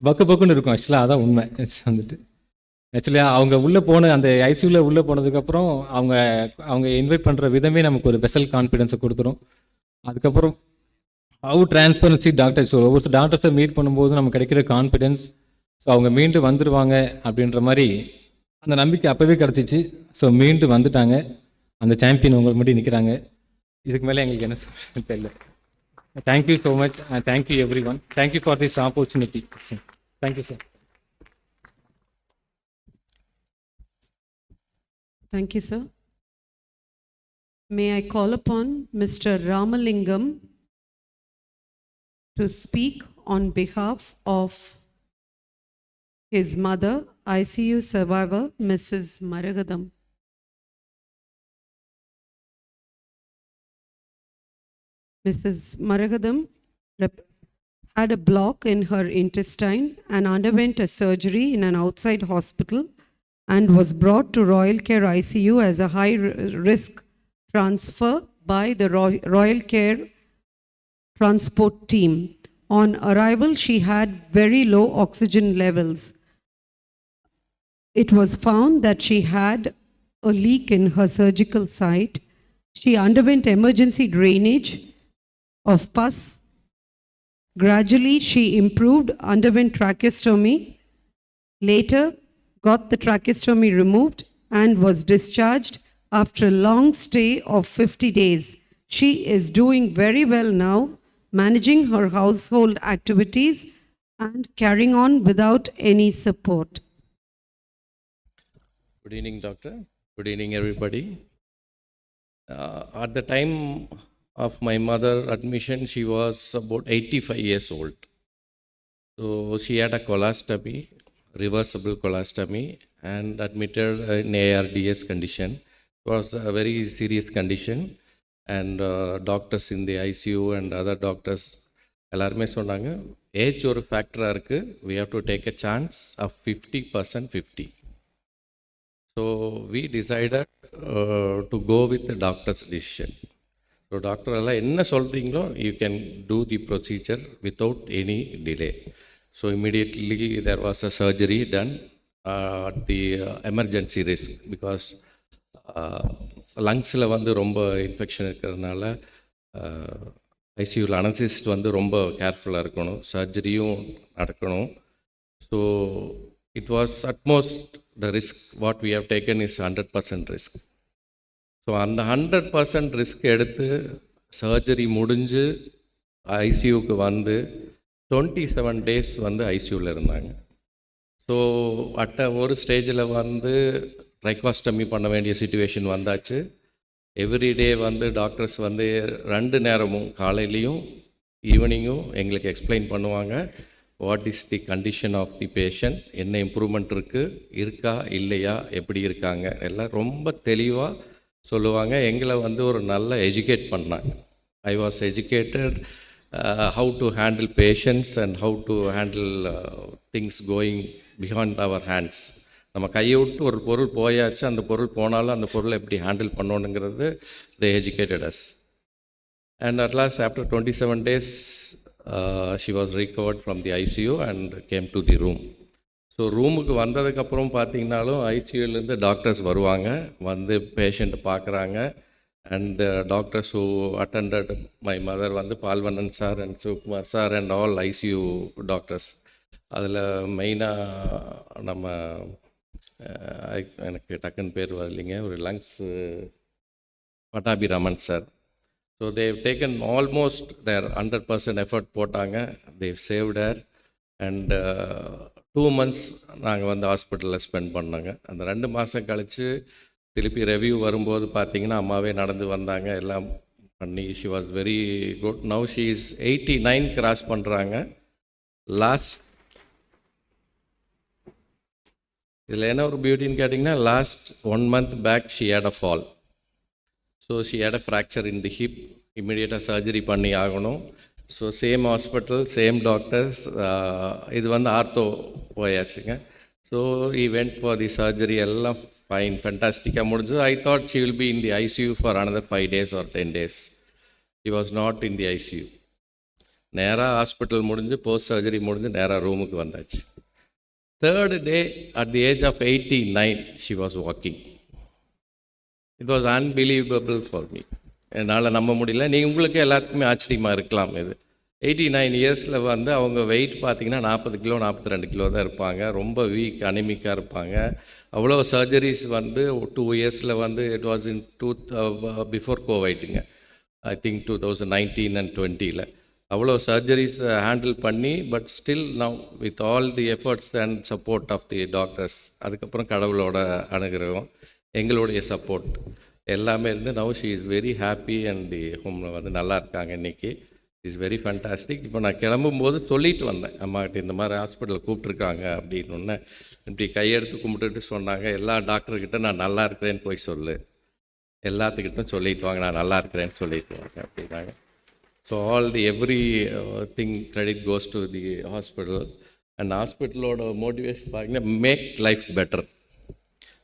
பக்குன்னு இருக்கும். ஆக்சுவலாக அதான் உண்மை. வந்துட்டு actually அவங்க அந்த ஐசியூவில் உள்ளே போனதுக்கப்புறம் அவங்க இன்வைட் பண்ணுற விதமே நமக்கு ஒரு ஸ்பெஷல் கான்ஃபிடென்ஸை கொடுத்துரும். அதுக்கப்புறம் ஹவு டிரான்ஸ்பரன்சி டாக்டர்ஸ், ஒவ்வொரு டாக்டர்ஸை மீட் பண்ணும்போது நமக்கு கிடைக்கிற கான்ஃபிடென்ஸ், ஸோ அவங்க மீண்டும் வந்துடுவாங்க அப்படின்ற மாதிரி அந்த நம்பிக்கை அப்போவே கிடச்சிச்சு. ஸோ மீண்டும் வந்துட்டாங்க. அந்த சாம்பியன் உங்களுக்கு மட்டும் நிற்கிறாங்க. இதுக்கு மேலே எங்களுக்கு என்ன சொல்ல தெரியல. Thank you so much. Thank you every one. Thank you for this opportunity. Thank you sir. Thank you, sir. May I call upon Mr. Ramalingam to speak on behalf of his mother, ICU survivor, Mrs. Maragadam. Mrs. Maragadam had a block in her intestine and underwent a surgery in an outside hospital and was brought to Royal Care ICU as a high-risk transfer by the Royal Care transport team. On arrival, she had very low oxygen levels. It was found that she had a leak in her surgical site. She underwent emergency drainage of pus. Gradually, she improved, underwent tracheostomy. Later, got the tracheostomy removed and was discharged after a long stay of 50 days. She is doing very well now, managing her household activities and carrying on without any support. Good evening, doctor. Good evening, everybody. At the time of my mother admission, she was about 85 years old. So she had a colostomy, reversible colostomy, and admitted in ARDS condition. It was a very serious condition, and doctors in the ICU and other doctors எல்லாருமே சொன்னாங்க age ஒரு ஃபேக்டராக இருக்குது, we have to take a chance of 50% 50. So we decided to go with the doctor's decision. So doctor எல்லாம் என்ன சொல்கிறீங்களோ you can do the procedure without any delay. So immediately there was a surgery done at the emergency risk because லங்ஸில் வந்து ரொம்ப infection இருக்கிறதுனால ஐசியூவில் அனசிஸ்ட் வந்து ரொம்ப கேர்ஃபுல்லாக இருக்கணும், சர்ஜரியும் நடக்கணும். So it was utmost the risk what we have taken is 100% risk. So அந்த 100% ரிஸ்க் எடுத்து சர்ஜரி முடிஞ்சு ஐசியூவுக்கு வந்து 27 டேஸ் வந்து ஐசியூவில் இருந்தாங்க. ஸோ ஒரு ஸ்டேஜில் வந்து ட்ரைகாஸ்டமி பண்ண வேண்டிய சுச்சுவேஷன் வந்தாச்சு. எவ்ரிடே வந்து டாக்டர்ஸ் வந்து 2 நேரமும் காலையிலையும் ஈவினிங்கும் எங்களுக்கு எக்ஸ்பிளைன் பண்ணுவாங்க what is the condition of the patient, என்ன இம்ப்ரூவ்மெண்ட் இருக்கா இல்லையா, எப்படி இருக்காங்க, எல்லாம் ரொம்ப தெளிவாக சொல்லுவாங்க. எங்களை வந்து ஒரு நல்ல எஜுகேட் பண்ணாங்க. I was educated how to handle patients and how to handle things going behind our hands. நம்ம கையை விட்டு ஒரு பொருள் போயாச்சு, அந்த பொருள் போனாலும் அந்த பொருளை எப்படி ஹேண்டில் பண்ணணுங்கிறது they educated us. And at last after 27 days she was recovered from the ICU and came to the room. So ரூமுக்கு வந்ததுக்கப்புறம் பார்த்தீங்கன்னாலும் ஐசியூலேருந்து டாக்டர்ஸ் வருவாங்க, வந்து பேஷண்ட்டை பார்க்குறாங்க. And doctors who attended my mother வந்து Palvannan sir and Sivakumar sir and all ICU doctors. அதில் மெயினாக நம்ம எனக்கு டக்குன்னு பேர் வரலைங்க, ஒரு lungs Pattabiraman sir. So they've taken almost their 100% effort போட்டாங்க. Dev saved her. And 2 months நாங்கள் வந்து ஹாஸ்பிட்டலில் ஸ்பெண்ட் பண்ணோங்க. அந்த 2 மாதம் கழித்து திருப்பி ரெவ்யூ வரும்போது பார்த்தீங்கன்னா அம்மாவே நடந்து வந்தாங்க, எல்லாம் பண்ணி she was very good. Now she is 89 cross பண்ணுறாங்க. லாஸ்ட் இதில் என்ன ஒரு பியூட்டின்னு கேட்டிங்கன்னா last 1 month back she had a fall. So she had a fracture in the hip. இம்மிடியேட்டாக சர்ஜரி பண்ணி ஆகணும். So same hospital, same doctors. இது வந்து ஆர்த்தோ போயாச்சுங்க. So he went for the surgery, எல்லாம் ஃபைன் ஃபென்டாஸ்டிக்காக முடிஞ்சு. I thought she will be in the ICU for another 5 days or 10 days. She was not in the ICU. நேராக hospital முடிஞ்சு post surgery முடிஞ்சு நேராக ரூமுக்கு வந்தாச்சு. 3rd day at the age of 89 she was walking. It was unbelievable for me. என்னால் நம்ப முடியல. உங்களுக்கு எல்லாத்துக்குமே ஆச்சரியமாக இருக்கலாம். இது 89 இயர்ஸில் வந்து அவங்க வெயிட் பார்த்திங்கன்னா 40 கிலோ 42 கிலோ தான் இருப்பாங்க. ரொம்ப வீக் அனிமிக்காக இருப்பாங்க. அவ்வளோ சர்ஜரிஸ் வந்து 2 இயர்ஸில் வந்து இட் வாஸ் இன் பிஃபோர் கோவிட்டுங்க, ஐ திங்க் 2019 and 20 அவ்வளோ சர்ஜரிஸ் ஹேண்டில் பண்ணி, but still now with all the efforts and support of the doctors, அதுக்கப்புறம் கடவுளோட அனுகிரகம், எங்களுடைய சப்போர்ட் எல்லாமே இருந்து now she is very happy and the ஹோமில் வந்து நல்லா இருக்காங்க. இன்றைக்கி இஸ் வெரி ஃபேண்டாஸ்டிக். இப்போ நான் கிளம்பும்போது சொல்லிட்டு வந்தேன் அம்மாக்கிட்ட, இந்த மாதிரி ஹாஸ்பிட்டலில் கூப்பிட்ருக்காங்க அப்படின்னு. ஒன்று இப்படி கையெடுத்து கும்பிட்டுட்டு சொன்னாங்க, எல்லா டாக்டர்கிட்ட நான் நல்லா இருக்கிறேன்னு போய் சொல்லு, எல்லாத்துக்கிட்டும் சொல்லிட்டு வாங்க, நான் நல்லா இருக்கிறேன்னு சொல்லிட்டு வாங்க அப்படின்னாங்க. So all the every thing credit goes to the hospital. And ஹாஸ்பிட்டலோட மோட்டிவேஷன் பார்த்தீங்கன்னா மேக் லைஃப் பெட்டர்.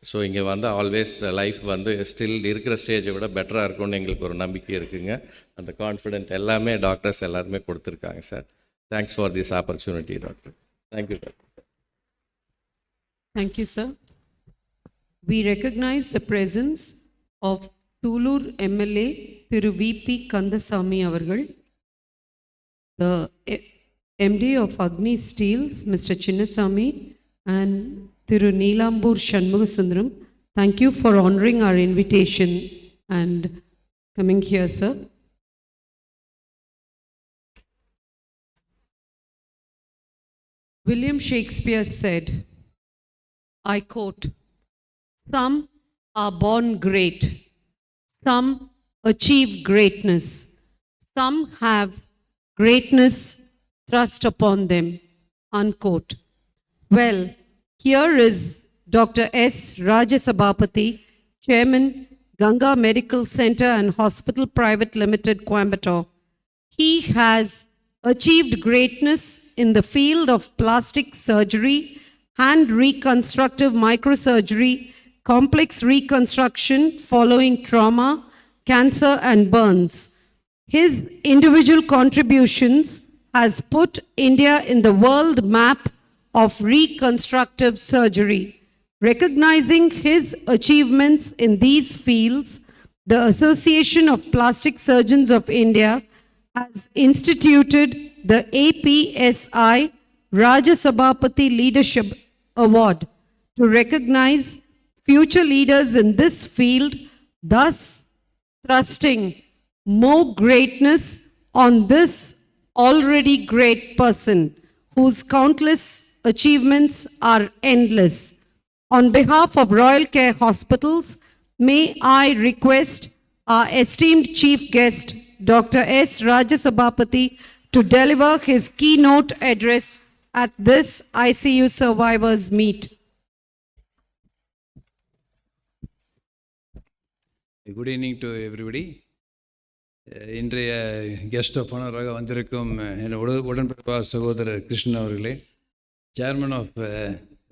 ஸோ இங்கே வந்து ஆல்வேஸ் லைஃப் வந்து ஸ்டில் இருக்கிற ஸ்டேஜை விட பெட்டராக இருக்கும்னு எங்களுக்கு ஒரு நம்பிக்கை இருக்குங்க. அந்த கான்ஃபிடென்ட் எல்லாமே டாக்டர்ஸ் எல்லாருமே கொடுத்துருக்காங்க sir. Thanks for this opportunity doctor. Thank you doctor. Thank you, sir. We recognize the presence of Tulur MLA Thiru VP Kandasamy avargal, the MD of Agni Steels Mr. Chinnasamy, and Thiru Neelambur Shanmugasundaram, Thank you for honoring our invitation and coming here, sir. William Shakespeare said, I quote, "Some are born great, some achieve greatness, some have greatness thrust upon them," unquote. Well, here is Dr. S. Rajasabapathy, Chairman, Ganga Medical Center and Hospital Private Limited, Coimbatore. He has achieved greatness in the field of plastic surgery, hand reconstructive microsurgery, complex reconstruction following trauma, cancer and burns. His individual contributions has put India in the world map of reconstructive surgery. Recognizing his achievements in these fields, the Association of Plastic Surgeons of India has instituted the APSI Rajasabapathy Leadership Award to recognize future leaders in this field, thus thrusting more greatness on this already great person whose countless achievements are endless. On behalf of Royal Care Hospitals, may I request our esteemed chief guest, Dr. S. Rajasabapathy, to deliver his keynote address at this ICU Survivors Meet. Good evening to everybody. இன்றைய guest of ஆனராக வந்திருக்கும் என் உடன்பிறப்பா சகோதரர் கிருஷ்ணன் அவர்களே, chairman of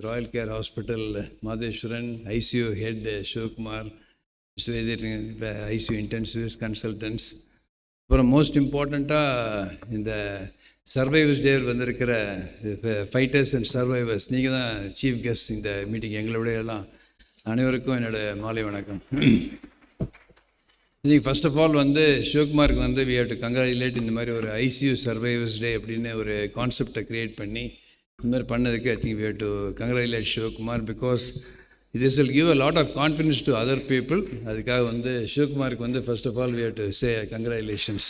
Royal Care Hospital Madheswaran, ICU head Sivakumar, ICU intensivists consultants, அப்புறம் most இம்பார்ட்டண்ட்டாக இந்த சர்வைவர்ஸ் டே வந்திருக்கிற ஃபைட்டர்ஸ் அண்ட் சர்வைவர்ஸ், நீங்கள் தான் சீஃப் கெஸ்ட் இந்த மீட்டிங், எங்களோட எல்லாம் அனைவருக்கும் என்னோடய மாலை வணக்கம். இன்றைக்கி ஃபர்ஸ்ட் ஆஃப் ஆல் வந்து சிவகுமாருக்கு வந்து வி ஹேவ் டு கங்க்ராச்சுலேட். இந்த மாதிரி ஒரு ஐசியூ சர்வைவர்ஸ் டே அப்படின்னு ஒரு கான்செப்டை க்ரியேட் பண்ணி இந்த மாதிரி பண்ணதுக்கு I think we have to congratulate Sivakumar, because this will give a lot of confidence to other people. அதுக்காக வந்து சிவகுமாருக்கு வந்து first of all we have to say congratulations.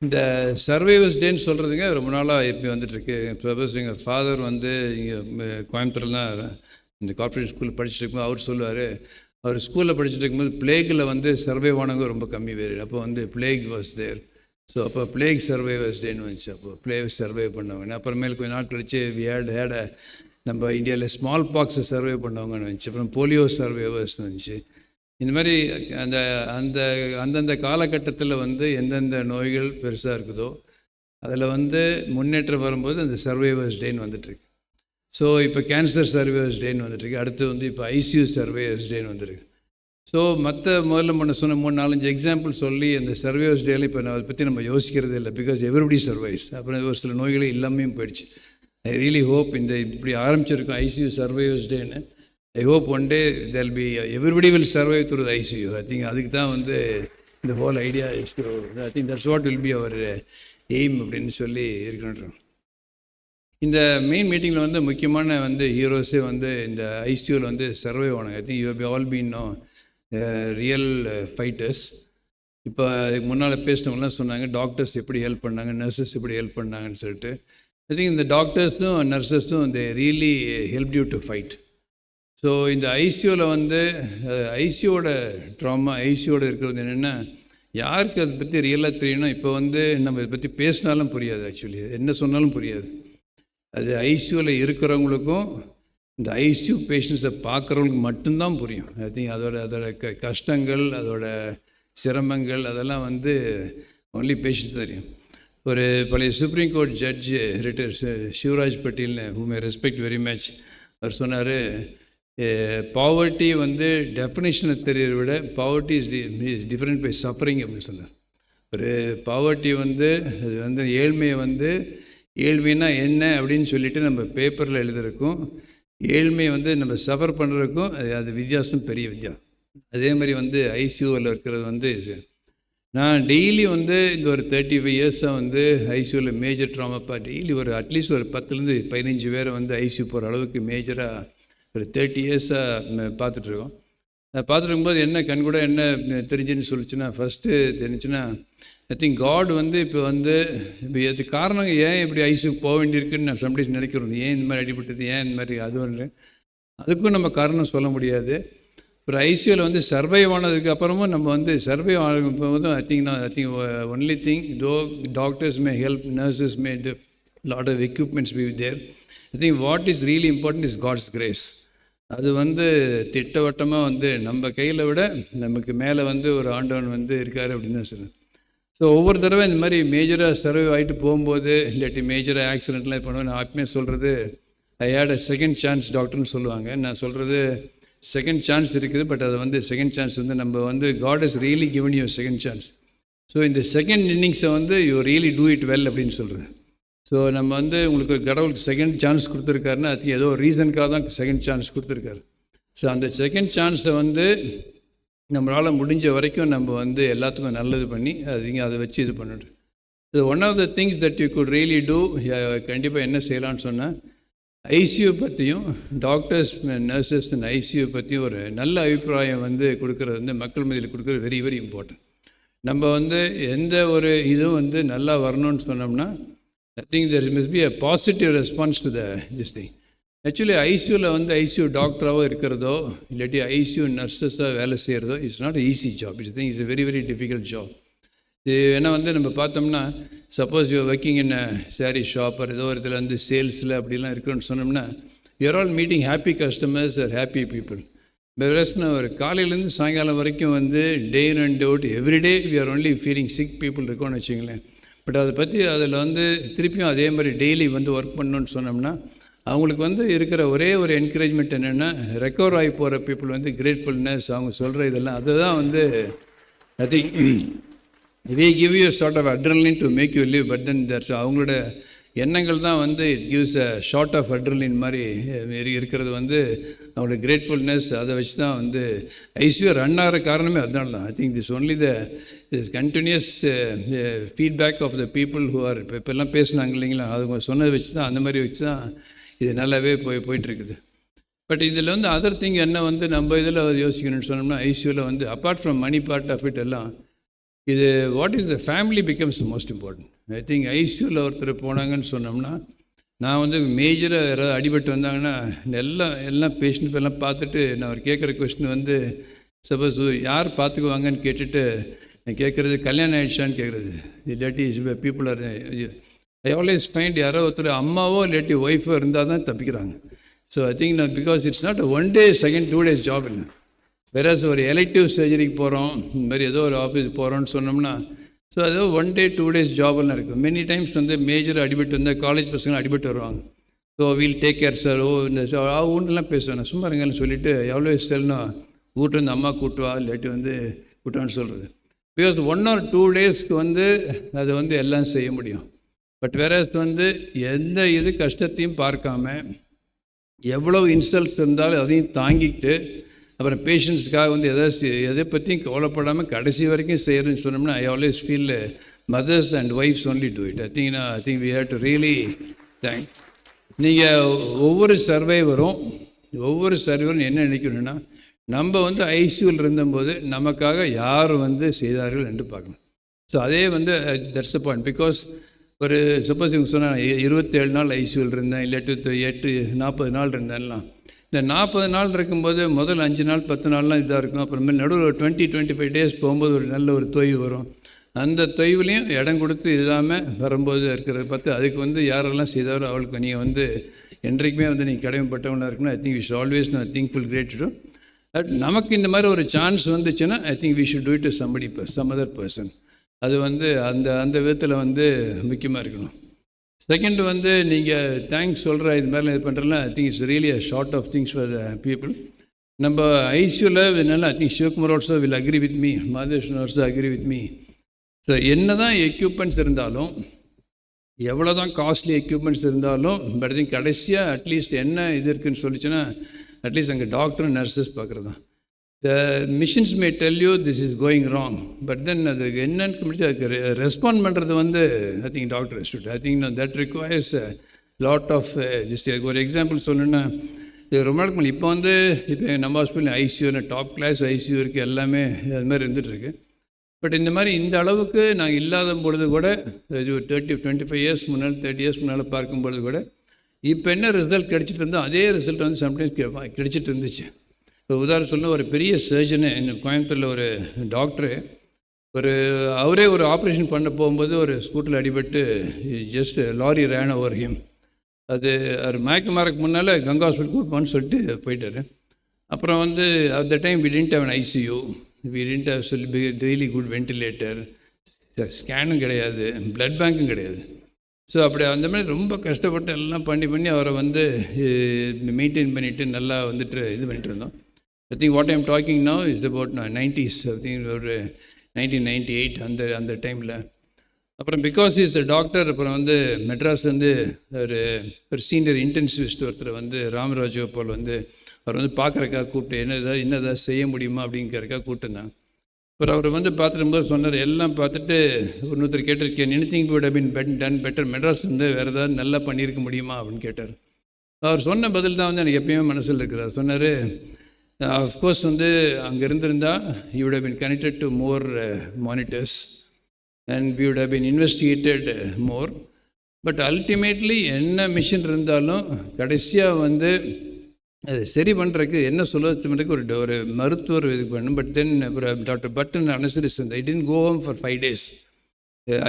இந்த சர்வைவர்ஸ் டேன்னு சொல்கிறதுங்க ரொம்ப நாளாக இப்போ வந்துட்டுருக்கு. சப்போஸ் எங்கள் ஃபாதர் வந்து இங்கே கோயம்புத்தூரில் தான் இந்த கார்ப்பரேட் ஸ்கூலில் படிச்சுட்டு இருக்கும்போது அவர் சொல்லுவார், அவர் ஸ்கூலில் படிச்சுட்டு இருக்கும்போது பிளேகில் வந்து சர்வைவ் ஆனவங்க ரொம்ப கம்மி பேர். அப்போ வந்து பிளேக் வாஸ் தேர். ஸோ அப்போ பிளேக் சர்வைவர்ஸ் டேன்னு வந்துச்சு. அப்போ பிளேக் சர்வை பண்ணவங்க. அப்புறமேல் கொஞ்சம் நாள் கழிச்சு வி ஹேட் நம்ம இந்தியாவில் ஸ்மால் பாக்ஸை சர்வே பண்ணவங்கன்னு வந்துச்சு. அப்புறம் போலியோ சர்வைவர்ஸ் வந்துச்சு. இந்த மாதிரி அந்தந்த காலகட்டத்தில் வந்து எந்தெந்த நோய்கள் பெருசாக இருக்குதோ அதில் வந்து முன்னேற்றம் வரும்போது அந்த சர்வைவர்ஸ் டேன்னு வந்துட்டுருக்கு. ஸோ இப்போ கேன்சர் சர்வைவர்ஸ் டேன்னு வந்துட்டுருக்கு. அடுத்து வந்து இப்போ ஐசியூ சர்வைவர்ஸ் டேன்னு வந்துருக்கு. ஸோ முதல்ல சொன்ன 3-4 எக்ஸாம்பிள் சொல்லி அந்த சர்வைவர்ஸ் டேல இப்போ அதை பற்றி நம்ம யோசிக்கிறதே இல்லை. Because everybody survives. அப்புறம் ஒரு சில நோய்களே இல்லாமையும் போயிடுச்சு. ஐ ரியலி ஹோப் இந்த இப்படி ஆரம்பிச்சிருக்கோம் ஐசியூ சர்வைவர்ஸ் டேன்னு. I hope one day there'll be everybody will survive through the ICU. I think அதுக்கு தான் வந்து இந்த whole idea is to, I think that's what will be our aim அப்படின்னு சொல்லி இருக்கணும். இந்த மெயின் மீட்டிங்கில் வந்து முக்கியமான வந்து ஹீரோஸே வந்து இந்த ஐசியூவில் வந்து சர்வை ஆனாங்க. I think you have all been no real fighters. இப்போ அதுக்கு முன்னால் பேசினவங்கலாம் சொன்னாங்க டாக்டர்ஸ் எப்படி ஹெல்ப் பண்ணாங்க, நர்சஸ் எப்படி ஹெல்ப் பண்ணாங்கன்னு சொல்லிட்டு. ஐ திங்க் இந்த டாக்டர்ஸும் நர்சஸும் they really help you to fight. So இந்த ஐசியூவில் வந்து ஐசியூவோட ட்ராமா, ஐசியூவோட இருக்கிறது என்னென்னா, யாருக்கு அதை பற்றி ரியலாக தெரியணும். இப்போ வந்து நம்ம இதை பற்றி பேசினாலும் புரியாது, ஆக்சுவலி என்ன சொன்னாலும் புரியாது. அது ஐசியூவில் இருக்கிறவங்களுக்கும் இந்த ஐசியூ பேஷண்ட்ஸை பார்க்குறவங்களுக்கு மட்டும்தான் புரியும். ஐ திங்க் அதோட கஷ்டங்கள், அதோட சிரமங்கள் அதெல்லாம் வந்து ஒன்லி பேஷண்ட்ஸ் தெரியும். ஒரு பழைய supreme court judge retire Sivraj பட்டேல்னு, whom I respect very much, அவர் சொன்னார், பாவர்ட்டி வந்து டெஃபினேஷனை தெரியறத விட poverty is different by suffering அப்படின்னு சொன்னார். ஒரு பாவர்ட்டி வந்து அது வந்து ஏழ்மையை வந்து ஏழ்மைன்னா என்ன அப்படின்னு சொல்லிட்டு நம்ம பேப்பரில் எழுதுறதுக்கும், ஏழ்மையை வந்து நம்ம சஃபர் பண்ணுறதுக்கும் அது வித்தியாசம், பெரிய வித்தியாசம். அதே மாதிரி வந்து ஐசியூவில் இருக்கிறது வந்து நான் டெய்லி வந்து இந்த ஒரு 35 இயர்ஸாக வந்து ஐசியூவில் மேஜர் ட்ராமாப்பா டெய்லி ஒரு அட்லீஸ்ட் ஒரு 10-15 பேரை வந்து ஐசியூ போகிற அளவுக்கு மேஜராக ஒரு 30 இயர்ஸாக பார்த்துட்ருக்கோம். பார்த்துட்டு இருக்கும்போது என்ன கண் கூட என்ன தெரிஞ்சுன்னு சொல்லிச்சுன்னா, ஃபஸ்ட்டு தெரிஞ்சுன்னா, ஐ திங்க் காட் வந்து இப்போ அது காரணம் ஏன் இப்படி ஐசியூக்கு போக வேண்டியிருக்குன்னு நான் சம்டைம்ஸ் நினைக்கிறோம். ஏன் இந்த மாதிரி அடிபட்டது, ஏன் இந்த மாதிரி அது ஒன்று, அதுக்கும் நம்ம காரணம் சொல்ல முடியாது. ஒரு ஐசியூவில் சர்வைவ் ஆனதுக்கு அப்புறமும் நம்ம சர்வைவ் ஆகும்போதும் I think only thing though doctors may help, nurses may do lot of equipments be there. I think what is really important is God's grace. அது திட்டவட்டமாக நம்ம கையில் விட நமக்கு மேலே ஒரு ஆண்டவன் இருக்கார் அப்படின்னு தான் சொல்லுவேன். ஸோ ஒவ்வொரு தடவை இந்த மாதிரி மேஜராக சர்வை ஆகிட்டு போகும்போது இல்லாட்டி மேஜராக ஆக்சிடெண்ட்லாம் பண்ணுவேன். நான் எப்பவுமே சொல்கிறது I had a second chance டாக்டர்னு சொல்லுவாங்க. நான் சொல்கிறது செகண்ட் சான்ஸ் இருக்குது, பட் அது செகண்ட் சான்ஸ் நம்ம God is really given you second chance. So இந்த செகண்ட் இன்னிங்ஸை you really do it well அப்படின்னு சொல்கிறேன். ஸோ நம்ம உங்களுக்கு ஒரு கடவுளுக்கு செகண்ட் சான்ஸ் கொடுத்துருக்காருன்னா அது ஏதோ ரீசனுக்காக தான் செகண்ட் சான்ஸ் கொடுத்துருக்காரு. ஸோ அந்த செகண்ட் சான்ஸை நம்மளால் முடிஞ்ச வரைக்கும் நம்ம எல்லாத்துக்கும் நல்லது பண்ணி அதை வச்சு இது பண்ணிட்டு. So one of the things that you could really do, கண்டிப்பாக என்ன செய்யலான்னு சொன்னால், ஐசியூ பற்றியும் டாக்டர்ஸ் நர்சஸ் அண்ட் ஐசியூ பற்றியும் ஒரு நல்ல அபிப்பிராயம் கொடுக்குறது மக்கள் மத்தியில் கொடுக்குறது வெரி வெரி இம்பார்ட்டன்ட். நம்ம எந்த ஒரு இதுவும் நல்லா வரணும்னு சொன்னோம்னா I think there must be a positive response to this thing. Actually, ஐசியூவில் ஐசியூ டாக்டராகவோ இருக்கிறதோ இல்லாட்டி ஐசியூ நர்சஸாக வேலை செய்கிறதோ it's not easy job. It's a very very difficult job. இது ஏன்னா நம்ம பார்த்தோம்னா, suppose you working in sari shop ஏதோ ஒரு இதில் சேல்ஸில் அப்படிலாம் இருக்குன்னு சொன்னோம்னா, you're all meeting happy customers are happy people. நான் ஒரு காலையிலேருந்து சாயங்காலம் வரைக்கும் day in and out everyday we are only feeling sick people இருக்கோன்னு வச்சுங்களேன். பட் அதை பற்றி அதில் திருப்பியும் அதே மாதிரி டெய்லி ஒர்க் பண்ணணுன்னு சொன்னோம்னா, அவங்களுக்கு இருக்கிற ஒரே ஒரு என்கரேஜ்மெண்ட் என்னென்னா, ரெக்கவர் ஆகி போகிற பீப்புள் கிரேட்ஃபுல்னஸ், அவங்க சொல்கிற இதெல்லாம் அதுதான் I think we give you a sort of adrenaline to make you live, but then that's அவங்களோட எண்ணங்கள் தான் it gives a shot of adrenaline மாதிரி இருக்கிறது அவங்களோட கிரேட்ஃபுல்னஸ். அதை வச்சு தான் ஐசியூ ரன் ஆகிற காரணமே அதனால தான். I think this only the continuous feedback of the people who are இப்போல்லாம் பேசுனாங்க இல்லைங்களா, அவங்க சொன்னதை வச்சு தான், அந்த மாதிரி வச்சு தான் இது நல்லாவே போயிட்டுருக்குது. பட் இதில் அதர் திங் என்ன நம்ம இதில் யோசிக்கணும்னு சொன்னோம்னா, ஐசியூவில் apart from money part of it எல்லாம் இது what is the family becomes the most important. I think ஐசியூவில் ஒருத்தர் போனாங்கன்னு சொன்னோம்னா, நான் மேஜராக யாராவது அடிபட்டு வந்தாங்கன்னா எல்லாம் பேஷண்ட் எல்லாம் பார்த்துட்டு நான் அவர் கேட்குற கொஸ்டின் சப்போஸ் யார் பார்த்துக்குவாங்கன்னு கேட்டுட்டு நான் கேட்குறது கல்யாணம் ஆகிடுச்சான்னு கேட்குறது. இல்லாட்டி people are I always find யாரோ ஒருத்தர் அம்மாவோ இல்லாட்டி ஒய்ஃபோ இருந்தால் தான் தப்பிக்கிறாங்க. ஸோ ஐ திங்க் நான் because it's not one day second 2 days job இல்லை. வேறாஸ் ஒரு எலெக்டிவ் சர்ஜரிக்கு போகிறோம், இந்த மாதிரி ஏதோ ஒரு ஆஃபீஸ் போகிறோன்னு சொன்னோம்னா, ஸோ அது 1 day 2 days ஜாப்லாம் இருக்கும். மெனி டைம்ஸ் மேஜர் அடிபட்டு வந்தால் காலேஜ் பசங்க அடிபட்டு வருவாங்க. So wheel take care sir, இந்த ஊன்லாம் பேசுவேன், சும்மா இருங்கன்னு சொல்லிவிட்டு எவ்வளோ செல்லணும் வீட்டிலேருந்து அம்மா கூட்டுவா இல்லாட்டி கூட்டுவான்னு சொல்கிறது. பிகாஸ் 1 or 2 daysக்கு அது எல்லாம் செய்ய முடியும். பட் வேறாஸ் எந்த இது கஷ்டத்தையும் பார்க்காம எவ்வளோ இன்சல்ட்ஸ் இருந்தாலும் அதையும் தாங்கிக்கிட்டு அப்புறம் பேஷண்ட்ஸுக்காக எதை பற்றியும் கவலைப்படாமல் கடைசி வரைக்கும் செய்கிறேன்னு சொன்னோம்னா, I always feel mothers and wives only do it. I think we have to really thank. நீங்கள் ஒவ்வொரு சர்வைவரும் என்ன நினைக்கணும்னா, நம்ம ஐசியூவில் இருந்தபோது நமக்காக யார் செய்தார்கள் என்று பார்க்கணும். ஸோ அதே தட்ஸ் த பாயிண்ட். பிகாஸ் ஒரு சப்போஸ் இவங்க சொன்னால் 27 நாள் ஐசியூவில் இருந்தேன், இல்லாட்டி 40 நாள் இருந்தேன்லாம். இந்த 40 நாள் இருக்கும்போது முதல் 5 நாள் 10 நாள்லாம் இதாக இருக்கும். அப்புறமேல் நடுவில் ஒரு 20-25 days போகும்போது ஒரு நல்ல ஒரு தொய்வு வரும். அந்த தொய்வுலையும் இடம் கொடுத்து இல்லாமல் வரும்போது இருக்கிறத பார்த்து அதுக்கு யாரெல்லாம் செய்தாரோ அவளுக்கு நீங்கள் என்றைக்குமே நீங்கள் கடமைப்பட்டவங்களாக இருக்கணும். I think we should always நான் திங்க்ஃபுல் கிரேட்டடும். நமக்கு இந்த மாதிரி ஒரு சான்ஸ் வந்துச்சுன்னா I think we should do it to somebody some other person. அது அந்த விதத்தில் முக்கியமாக இருக்கணும். செகண்ட் நீங்கள் தேங்க்ஸ் சொல்கிற இது மாதிரிலாம் இது பண்ணுறதுலாம் I think it's really a short of things for the people. நம்ம ஐசியூவில் என்னென்னா I think Sivakumar also will agree with me, Madheshwaran also agree with me. So என்ன தான் எக்யூப்மெண்ட்ஸ் இருந்தாலும், எவ்வளோ தான் காஸ்ட்லி எக்யூப்மெண்ட்ஸ் இருந்தாலும், பட் திங்க் கடைசியாக அட்லீஸ்ட் என்ன இது இருக்குதுன்னு சொல்லிச்சுன்னா அட்லீஸ்ட் அங்கே டாக்டர் நர்சஸ் பார்க்குறது தான். The machines may tell you this is going wrong, but then அது என்னன்னு முடிச்சு அதுக்கு ரெஸ்பாண்ட் பண்ணுறது I think doctor stood. I think that requires lot of this. ஒரு எக்ஸாம்பிள் சொல்லணுன்னா, இது ரொம்ப நாளுக்கு முன்னாடி. இப்போ வந்து இப்போ நம்ம hospital ICU top class ICU இருக்குது, எல்லாமே அது மாதிரி இருந்துகிட்ருக்கு. பட் இந்த மாதிரி இந்த அளவுக்கு நாங்கள் இல்லாத பொழுது கூட இது ஒரு 25 இயர்ஸ் முன்னால் 30 இயர்ஸ் முன்னால் பார்க்கும்பொழுது கூட இப்போ என்ன ரிசல்ட் கிடச்சிட்டு இருந்தோ அதே ரிசல்ட் வந்து சம்டைம்ஸ் கிடச்சிட்டு இருந்துச்சு. இப்போ உதாரணம் சொன்ன ஒரு பெரிய சர்ஜனு கோயம்புத்தூரில் ஒரு டாக்டரு அவரே ஒரு ஆப்ரேஷன் பண்ண போகும்போது ஒரு ஸ்கூட்டரில் அடிபட்டு ஜஸ்ட் லாரி ரேன் ஓவர் ஹிம். அது அவர் மயக்கமாரக்கு முன்னால் கங்கா ஹாஸ்பிட்டல் கூப்பிட்டு சொல்லிட்டு போயிட்டார். அப்புறம் வந்து at the time we didn't have an ICU, we didn't have really good ventilator, ஸ்கேனும் கிடையாது, பிளட் பேங்க்கும் கிடையாது. ஸோ அப்படி அந்த மாதிரி ரொம்ப கஷ்டப்பட்டு எல்லாம் பண்ணி அவரை வந்து மெயின்டைன் பண்ணிவிட்டு நல்லா வந்துட்டு இது பண்ணிட்டு இருந்தோம். ஐ think what I'm talking now is about 90s, I think ஒரு 1998 அந்த டைமில். அப்புறம் பிகாஸ் இஸ் டாக்டர், அப்புறம் வந்து மெட்ராஸ்லேருந்து ஒரு சீனியர் இன்டென்சிவிஸ்ட் ஒருத்தர் வந்து ராமராஜகோபால் வந்து அவர் வந்து பார்க்குறக்காக கூப்பிட்டு என்னதான் செய்ய முடியுமா அப்படிங்கிறக்காக கூப்பிட்டுருந்தாங்க. அப்புறம் அவர் வந்து பார்த்துருக்கும்போது சொன்னார், எல்லாம் பார்த்துட்டு இன்னொருத்தர் கேட்டிருக்கேன், anything would have been done better, Madras வந்து வேறு ஏதாவது நல்லா பண்ணியிருக்க முடியுமா அப்படின்னு கேட்டார். அவர் சொன்ன பதில் தான் வந்து எனக்கு எப்பயுமே மனசில் இருக்கிறார். சொன்னார், அஃப்கோர்ஸ் வந்து அங்கே இருந்திருந்தால் you would have been connected to more monitors and we would have been investigated more. But ultimately என்ன மிஷின் இருந்தாலும் கடைசியாக வந்து அது சரி பண்ணுறதுக்கு என்ன சொல்லுறதுக்கு ஒரு மருத்துவர் இது பண்ணும். பட் தென் டாக்டர் பட்டன் anaesthesia I didn't go home for 5 days,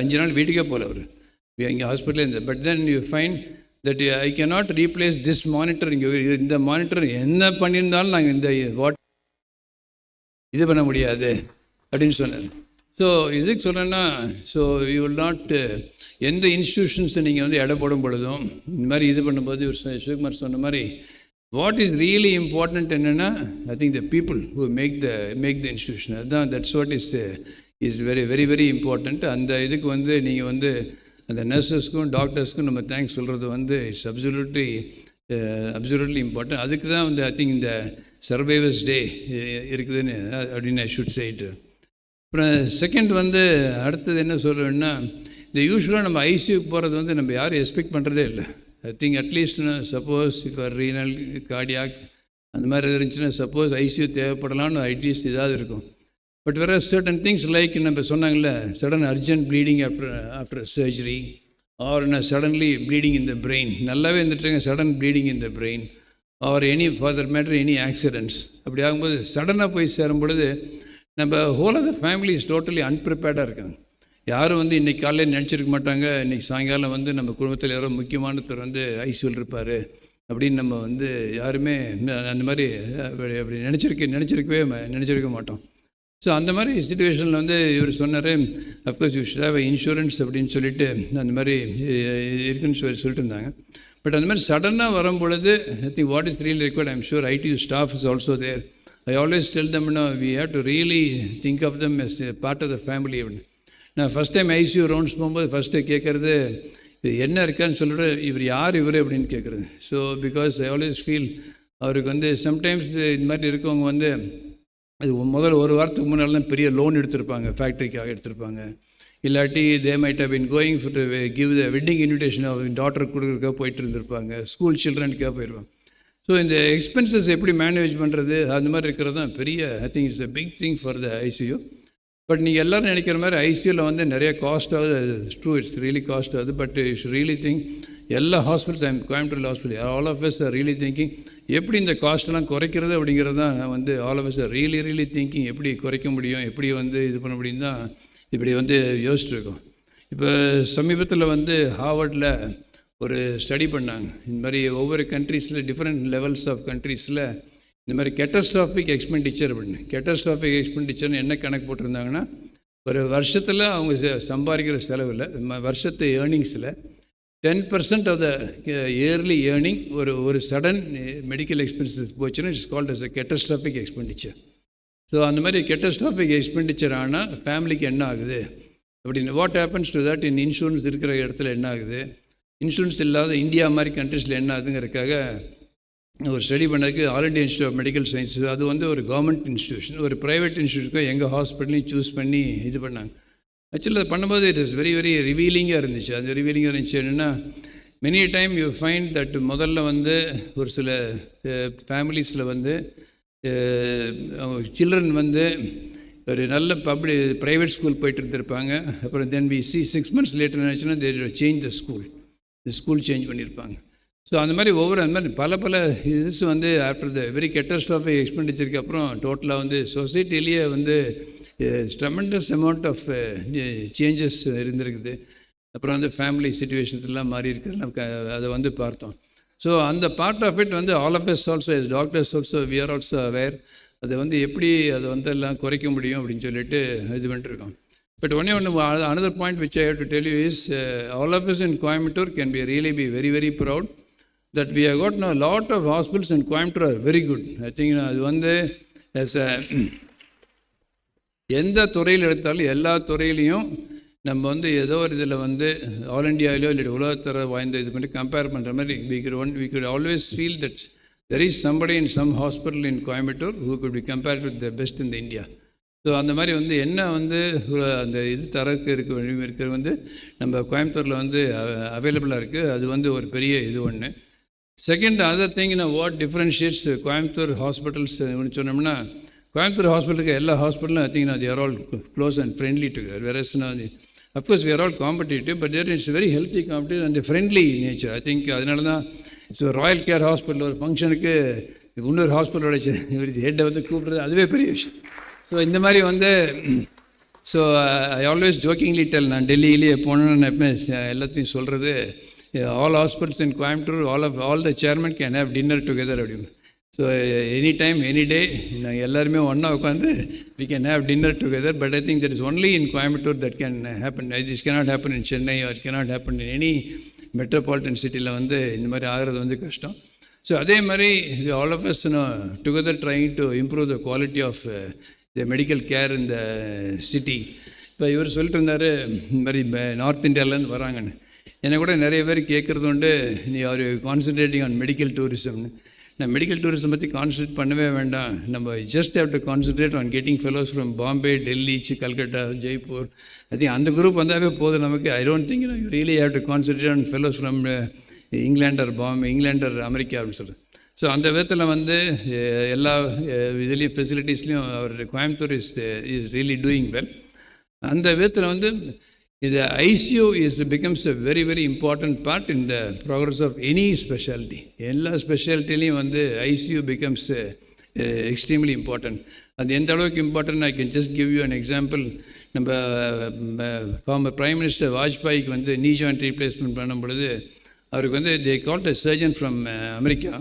5 நாள் வீட்டுக்கே போகல அவர், இங்கே ஹாஸ்பிட்டலே இருந்தேன். But then you find that I cannot replace this monitor. இங்கே இந்த மானிட்டர் என்ன பண்ணியிருந்தாலும் நாங்கள் இந்த இது பண்ண முடியாது அப்படின்னு சொன்னார். ஸோ இதுக்கு சொல்கிறேன்னா, ஸோ யூ வில் நாட் எந்த இன்ஸ்டிடியூஷன்ஸை நீங்கள் வந்து எடை போடும் பொழுதும் இந்த மாதிரி இது பண்ணும்போது இவர் சிவகுமார் சொன்ன மாதிரி வாட் இஸ் ரியலி இம்பார்ட்டண்ட் என்னென்னா, I think the people who make the institution, அதுதான் that's what is very very very important. அந்த இதுக்கு வந்து நீங்கள் வந்து அந்த நர்சஸ்க்கும் டாக்டர்ஸ்க்கும் நம்ம தேங்க்ஸ் சொல்கிறது வந்து இட்ஸ் அப்சல்யூட்லி இம்பார்ட்டன்ட். அதுக்கு தான் வந்து ஐ திங்க் இந்த சர்வைவர்ஸ் டே இருக்குதுன்னு அப்படின்னு ஐ ஷுட் சைட்டு. அப்புறம் செகண்ட் வந்து அடுத்தது என்ன சொல்லுவேன்னா, இந்த யூஸ்வலாக நம்ம ஐசியூக்கு போகிறது வந்து நம்ம யாரும் எக்ஸ்பெக்ட் பண்ணுறதே இல்லை. ஐ திங்க் அட்லீஸ்ட் சப்போஸ் இப்போ ரீனல் கார்டியாக் அந்த மாதிரி இருந்துச்சுன்னா சப்போஸ் ஐசியூ தேவைப்படலான்னு அட்லீஸ்ட் இதாவது இருக்கும். பட் வேறு சர்டன் திங்ஸ் லைக் நம்ம சொன்னாங்கல்ல, sudden urgent bleeding after surgery or suddenly bleeding in the brain, நல்லாவே இருந்துட்டுங்க sudden bleeding in the brain or for that matter any accidents. அப்படி ஆகும்போது சடனாக போய் சேரும் பொழுது நம்ம whole of the family is totally அன்ப்ரிப்பேர்டாக இருக்காங்க. யாரும் வந்து இன்றைக்கி காலையில் நினச்சிருக்க மாட்டாங்க, இன்றைக்கி சாயங்காலம் வந்து நம்ம குடும்பத்தில் யாரோ முக்கியமானத்தர் வந்து ஐசியூவில் இருப்பார் அப்படின்னு நம்ம வந்து யாருமே அந்த மாதிரி அப்படி நினச்சிருக்கவே மாட்டோம். ஸோ அந்த மாதிரி சுச்சுவேஷனில் வந்து இவர் சொன்னார், of course you should have insurance அப்படின்னு சொல்லிட்டு அந்த மாதிரி இருக்குன்னு சொல்லிட்டு இருந்தாங்க. பட் அந்த மாதிரி சடனாக வரும் பொழுது I think what is really required, I'm sure IT staff is also there. I always tell them, we have to really think of them as a part of the family. நான் first time ICU rounds போகும்போது first கேட்குறது என்ன இருக்கான்னு சொல்லிட்டு இவர் யார் அப்படின்னு கேட்குறது. So because I always feel அவருக்கு வந்து சம்டைம்ஸ் இந்த மாதிரி இருக்கவங்க வந்து அது முதல்ல ஒரு வாரத்துக்கு முன்னால் தான் பெரிய லோன் எடுத்திருப்பாங்க, ஃபேக்ட்ரிக்காக எடுத்திருப்பாங்க, இல்லாட்டி they might have been going to give the wedding invitation டாட்டருக்கு கொடுக்குறதுக்காக போயிட்டு இருந்திருப்பாங்க, ஸ்கூல் சில்ட்ரனுக்காக போயிடுவாங்க. ஸோ இந்த எக்ஸ்பென்சஸ் எப்படி மேனேஜ் பண்ணுறது அந்த மாதிரி இருக்கிறது தான் பெரிய I think it's a big thing for the ICU. But நீங்கள் எல்லோரும் நினைக்கிற மாதிரி ஐசியூவில் வந்து நிறைய காஸ்ட் ஆகுது, ட்ரூ இட்ஸ் ரியலி காஸ்ட் ஆகுது. பட் இட்ஸ் ரியலி திங்க் எல்லா hospitals Coimbatore hospital all of us are really thinking எப்படி இந்த காஸ்ட்டெல்லாம் குறைக்கிறது அப்படிங்கிறது தான் நான் வந்து all of us are really thinking எப்படி குறைக்க முடியும், எப்படி வந்து இது பண்ண முடியும் தான் இப்படி வந்து யோசிச்சுருக்கோம். இப்போ சமீபத்தில் வந்து ஹார்வர்டில் ஒரு ஸ்டடி பண்ணாங்க. இந்த மாதிரி ஒவ்வொரு கண்ட்ரீஸில் டிஃப்ரெண்ட் லெவல்ஸ் ஆஃப் கண்ட்ரீஸில் இந்த மாதிரி கேட்டஸ்ட்ராஃபிக் எக்ஸ்பெண்டிச்சர் அப்படின்னு கேட்டஸ்ட்ராஃபிக் எக்ஸ்பெண்டிச்சர்னு என்ன கணக்கு போட்டிருந்தாங்கன்னா, ஒரு வருஷத்தில் அவங்க சம்பாதிக்கிற செலவில் வருஷத்து ஏர்னிங்ஸில் 10% ஆஃப் த இயர்லி ஏர்னிங் ஒரு சடன் மெடிக்கல் எக்ஸ்பென்சஸ் போச்சுன்னா it's called as a catastrophic expenditure. So அந்த மாதிரி கேட்டஸ்ட்ராஃபிக் எக்ஸ்பெண்டிச்சர் ஆனால் ஃபேமிலிக்கு என்ன ஆகுது அப்படின்னு, what happens to that in insurance இருக்கிற இடத்துல என்ன ஆகுது, இன்சூரன்ஸ் இல்லாத இந்தியா மாதிரி கண்ட்ரீஸில் என்ன ஆகுதுங்கிறதுக்காக ஒரு ஸ்டடி பண்ணதுக்கு all India institute of medical sciences, அது வந்து ஒரு கவர்மெண்ட் இன்ஸ்டியூஷன், ஒரு ப்ரைவேட் இன்ஸ்டியூட்டுக்கோ எங்கள் ஹாஸ்பிட்டலையும் சூஸ் பண்ணி இது பண்ணாங்க. ஆக்சுவலி அது பண்ணும்போது இட் இஸ் வெரி வெரி ரிவீலிங்காக இருந்துச்சு. அது ரிவீலிங்காக இருந்துச்சு என்னென்னா, many time you find that முதல்ல வந்து ஒரு சில ஃபேமிலிஸில் வந்து சில்ட்ரன் வந்து ஒரு நல்ல ப்ரைவேட் ஸ்கூல் போயிட்டு இருந்திருப்பாங்க. அப்புறம் then we see 6 months later நினச்சுன்னா they change the school change பண்ணியிருப்பாங்க. ஸோ அந்த மாதிரி அந்த மாதிரி பல இது வந்து ஆஃப்டர் த வெரி கேட்டஸ்ட்ராஃபிக் எக்ஸ்பெண்டிச்சருக்கு அப்புறம் டோட்டலாக வந்து சொசைட்டிலேயே வந்து ட்ரெமெண்டஸ் அமௌண்ட் ஆஃப் சேஞ்சஸ் இருந்திருக்குது. அப்புறம் வந்து ஃபேமிலி சுச்சுவேஷன்ஸ்லாம் மாறி இருக்குது, நமக்கு அதை வந்து பார்த்தோம். ஸோ அந்த பார்ட் ஆஃப் இட் வந்து all of us also us doctors also we are also aware அதை வந்து எப்படி அதை வந்து எல்லாம் குறைக்க முடியும் அப்படின்னு சொல்லிட்டு இது பண்ணிட்டுருக்கோம். பட் ஒன்று another point which I have to tell you is all of us in Coimbatore can really be very, very proud that we have got now a lot of hospitals in Coimbatore are very good. I think அது வந்து as a எந்த துறையில் எடுத்தாலும் எல்லா துறையிலையும் நம்ம வந்து ஏதோ ஒரு இதில் வந்து ஆல் இண்டியாவிலோ இல்லை உலகத்தர வாய்ந்த இது பண்ணி கம்பேர் பண்ணுற மாதிரி we could always feel that there is somebody in some hospital in Coimbatore who could be compared with the best in the India. So அந்த மாதிரி வந்து என்ன வந்து அந்த இது தரக்கு இருக்கிற வந்து நம்ம கோயம்புத்தூரில் வந்து அவைலபிளாக இருக்குது. அது வந்து ஒரு பெரிய இது ஒன்று. Second other thing what differentiates Coimbatore hospitals சொன்னோம்னா, கோயம்புத்தூர் ஹாஸ்பிட்டலுக்கு எல்லா ஹாஸ்பிட்டலும் I think they are all close and friendly together. Whereas of course we are all competitive, but there is very healthy competition and friendly nature. I think அதனால தான் so Royal Care hospital ஒரு ஃபங்க்ஷனுக்கு இன்னொரு ஹாஸ்பிட்டலோட ஹெட்டை வந்து கூப்பிட்றது அதுவே பெரிய விஷயம். So இந்த மாதிரி வந்து so I always jokingly tell, நான் டெல்லியிலேயே போனேன்னு எப்பவுமே எல்லாத்தையும் சொல்கிறது, all hospitals in Coimbatore all the chairman can have dinner together அப்படின்னு. So any time any day நாங்கள் எல்லாருமே ஒன்றா உட்காந்து we can have dinner together. But I think that is only in Coimbatore that can happen. This cannot happen in Chennai or cannot happen in any metropolitan சிட்டியில் வந்து இந்த மாதிரி ஆகிறது வந்து கஷ்டம். ஸோ அதே மாதிரி all of us together trying to improve the quality of the medical care இந்த சிட்டி. இப்போ இவர் சொல்லிட்டு இருந்தார் இந்த மாதிரி நார்த் இந்தியாவிலேருந்து வராங்கன்னு. என்னை கூட நிறைய பேர் கேட்குறது உண்டு, நீ அவர் கான்சன்ட்ரேட்டிங் ஆன் மெடிக்கல் டூரிசம்னு. நான் மெடிக்கல் டூரிசம் பற்றி கான்சன்ட்ரேட் பண்ணவே வேண்டாம், நம்ம just have to concentrate on getting fellows from Bombay, Delhi, Calcutta, Jaipur. I think அந்த குரூப் வந்தாவே போதும் நமக்கு. I don't think you really have to concentrate on fellows from England or America அப்படின்னு சொல்கிறேன். ஸோ அந்த விதத்தில் வந்து எல்லா இதுலேயும் ஃபெசிலிட்டிஸ்லேயும் அவர் Coimbatore is really doing well. அந்த விதத்தில் வந்து இது ICU becomes a very, very important part in the progress of any specialty. எல்லா ஸ்பெஷாலிட்டிலையும் வந்து ஐசியூ பிகம்ஸ் எக்ஸ்ட்ரீம்லி இம்பார்ட்டன்ட். அது எந்த அளவுக்கு important, I can just give you an example. நம்ம ஃபார்மர் பிரைம் மினிஸ்டர் வாஜ்பாய்க்கு வந்து நீ ஜாயிண்ட் ரீப்ளேஸ்மெண்ட் பண்ணும் பொழுது அவருக்கு வந்து தே called a surgeon from America.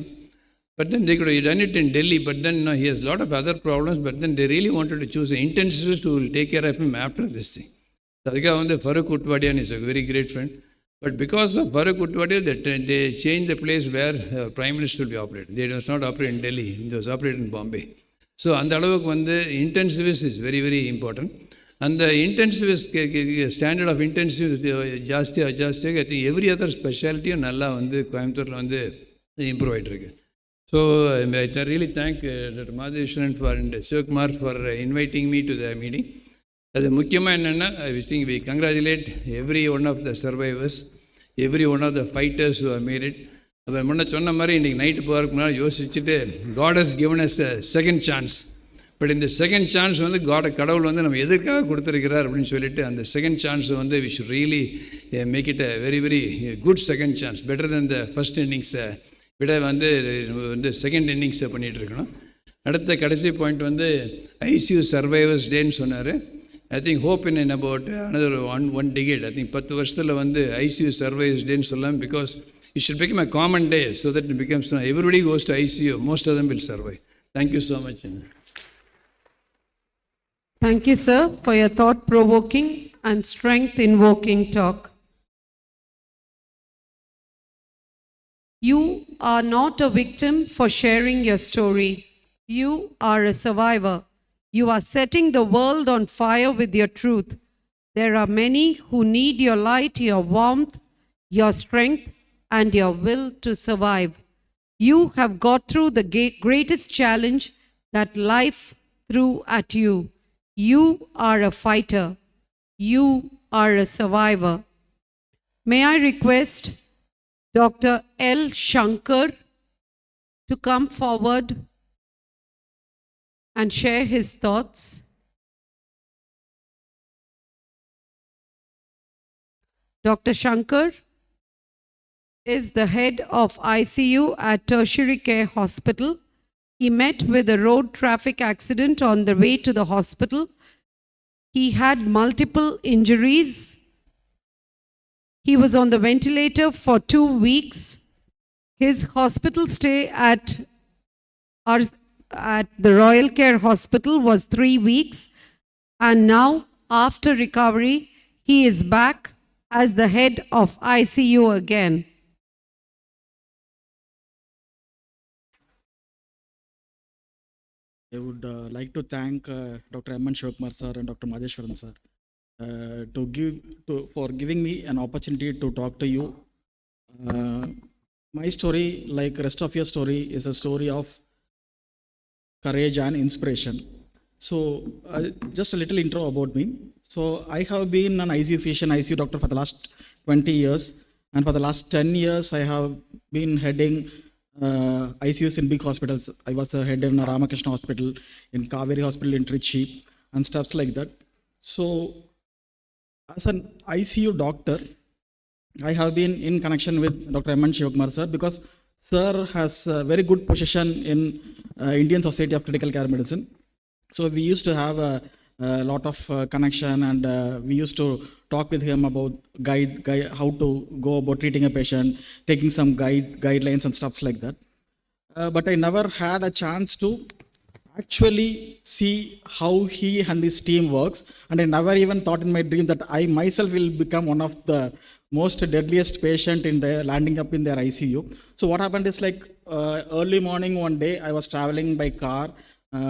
But then they could have done it in Delhi, but then he has a lot of other problems, but then they really wanted to choose an intensivist who will take care of him after this thing. அதுக்காக வந்து Farokh Udwadia is a very great friend. But because of Farooq Utwadi, they changed the place where Prime Minister will be operated. They was not operated in Delhi, it was operated in Bombay. So அந்த அளவுக்கு வந்து intensivist is very, very important. அந்த intensivist standard of intensivist ஜாஸ்தியாக I think every other specialtyயும் நல்லா வந்து கோயம்புத்தூரில் வந்து improve ஆகிட்டுருக்கு. So I really thank Dr. Madheshwaran and Sivakumar for inviting me to the meeting. அது முக்கியமாக என்னென்னா I think we congratulate every one of the survivors, every one of the fighters who have made it. அப்போ முன்ன சொன்ன மாதிரி இன்றைக்கி night போகிறதுக்கு முன்னாடி யோசிச்சுட்டு God has given us a second chance. But இந்த செகண்ட் சான்ஸ் வந்து கடவுள் வந்து நம்ம எதுக்காக கொடுத்துருக்கிறார் அப்படின்னு சொல்லிட்டு அந்த செகண்ட் சான்ஸ் வந்து we should really make it a very, very good second chance, better than the first innings-ஐ விட வந்து செகண்ட் இன்னிங்ஸை பண்ணிகிட்டு இருக்கணும். அடுத்த கடைசி பாயிண்ட் வந்து ஐசியூ சர்வைவர்ஸ் டேன்னு சொன்னார். I think hope in about another one decade, I think 10 வருஷத்தில் வந்து ஐசியூ சர்வைவர்ஸ் டேன்னு சொல்லலாம். Because it should become a common day so that it becomes everybody goes to ICU, most of them will survive. Thank you so much. Thank you, sir, for your thought-provoking and strength-invoking talk. You are not a victim for sharing your story. You are a survivor. You are setting the world on fire with your truth. There are many who need your light, your warmth, your strength, and your will to survive. You have got through the greatest challenge that life threw at you. You are a fighter. You are a survivor. May I request Dr. L. Shankar to come forward and share his thoughts. Dr. Shankar is the head of ICU at Tertiary Care Hospital. He met with a road traffic accident on the way to the hospital. He had multiple injuries. He was on the ventilator for 2 weeks. His hospital stay at the Royal Care Hospital was 3 weeks. And now, after recovery, he is back as the head of ICU again. I would like to thank Dr. M. N. Shivakumar sir and Dr. Madheshwaran sir for giving me an opportunity to talk to you. My story, like rest of your story, is a story of courage and inspiration. So just a little intro about me. So I have been an ICU physician, ICU doctor for the last 20 years. And for the last 10 years, I have been heading ICUs in big hospitals. I was the head in Ramakrishna Hospital, in Kaveri Hospital in Trichy, and stuff like that. So as an ICU doctor, I have been in connection with Dr. M. N. Shivakumar sir because sir has a very good position in Indian Society of Critical Care Medicine. So we used to have a lot of connection, and we used to talk with him about guide how to go about treating a patient, taking some guidelines and stuff like that. But I never had a chance to actually see how he and his team works, and I never even thought in my dream that I myself will become one of the most deadliest patient in their landing up in their ICU. So what happened is like early morning one day I was traveling by car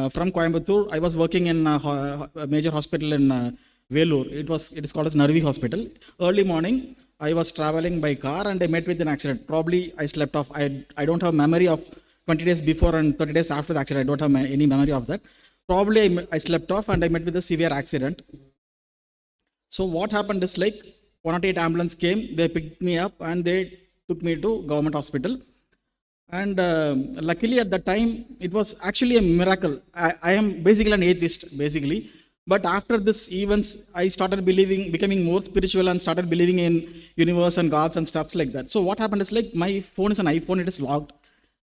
from Coimbatore. I was working in a major hospital in Vellore. It is called as Narvi Hospital. Early morning I was traveling by car and I met with an accident. Probably I slept off. I don't have memory of 20 days before and 30 days after the accident. I don't have any memory of that. Probably I slept off and I met with a severe accident. So what happened is like 108 ambulance came, they picked me up and they took me to government hospital. And luckily at the time, it was actually a miracle. I am basically an atheist, basically. But after this events, I started becoming more spiritual and started believing in universe and gods and stuff like that. So what happened is like my phone is an iPhone, it is locked.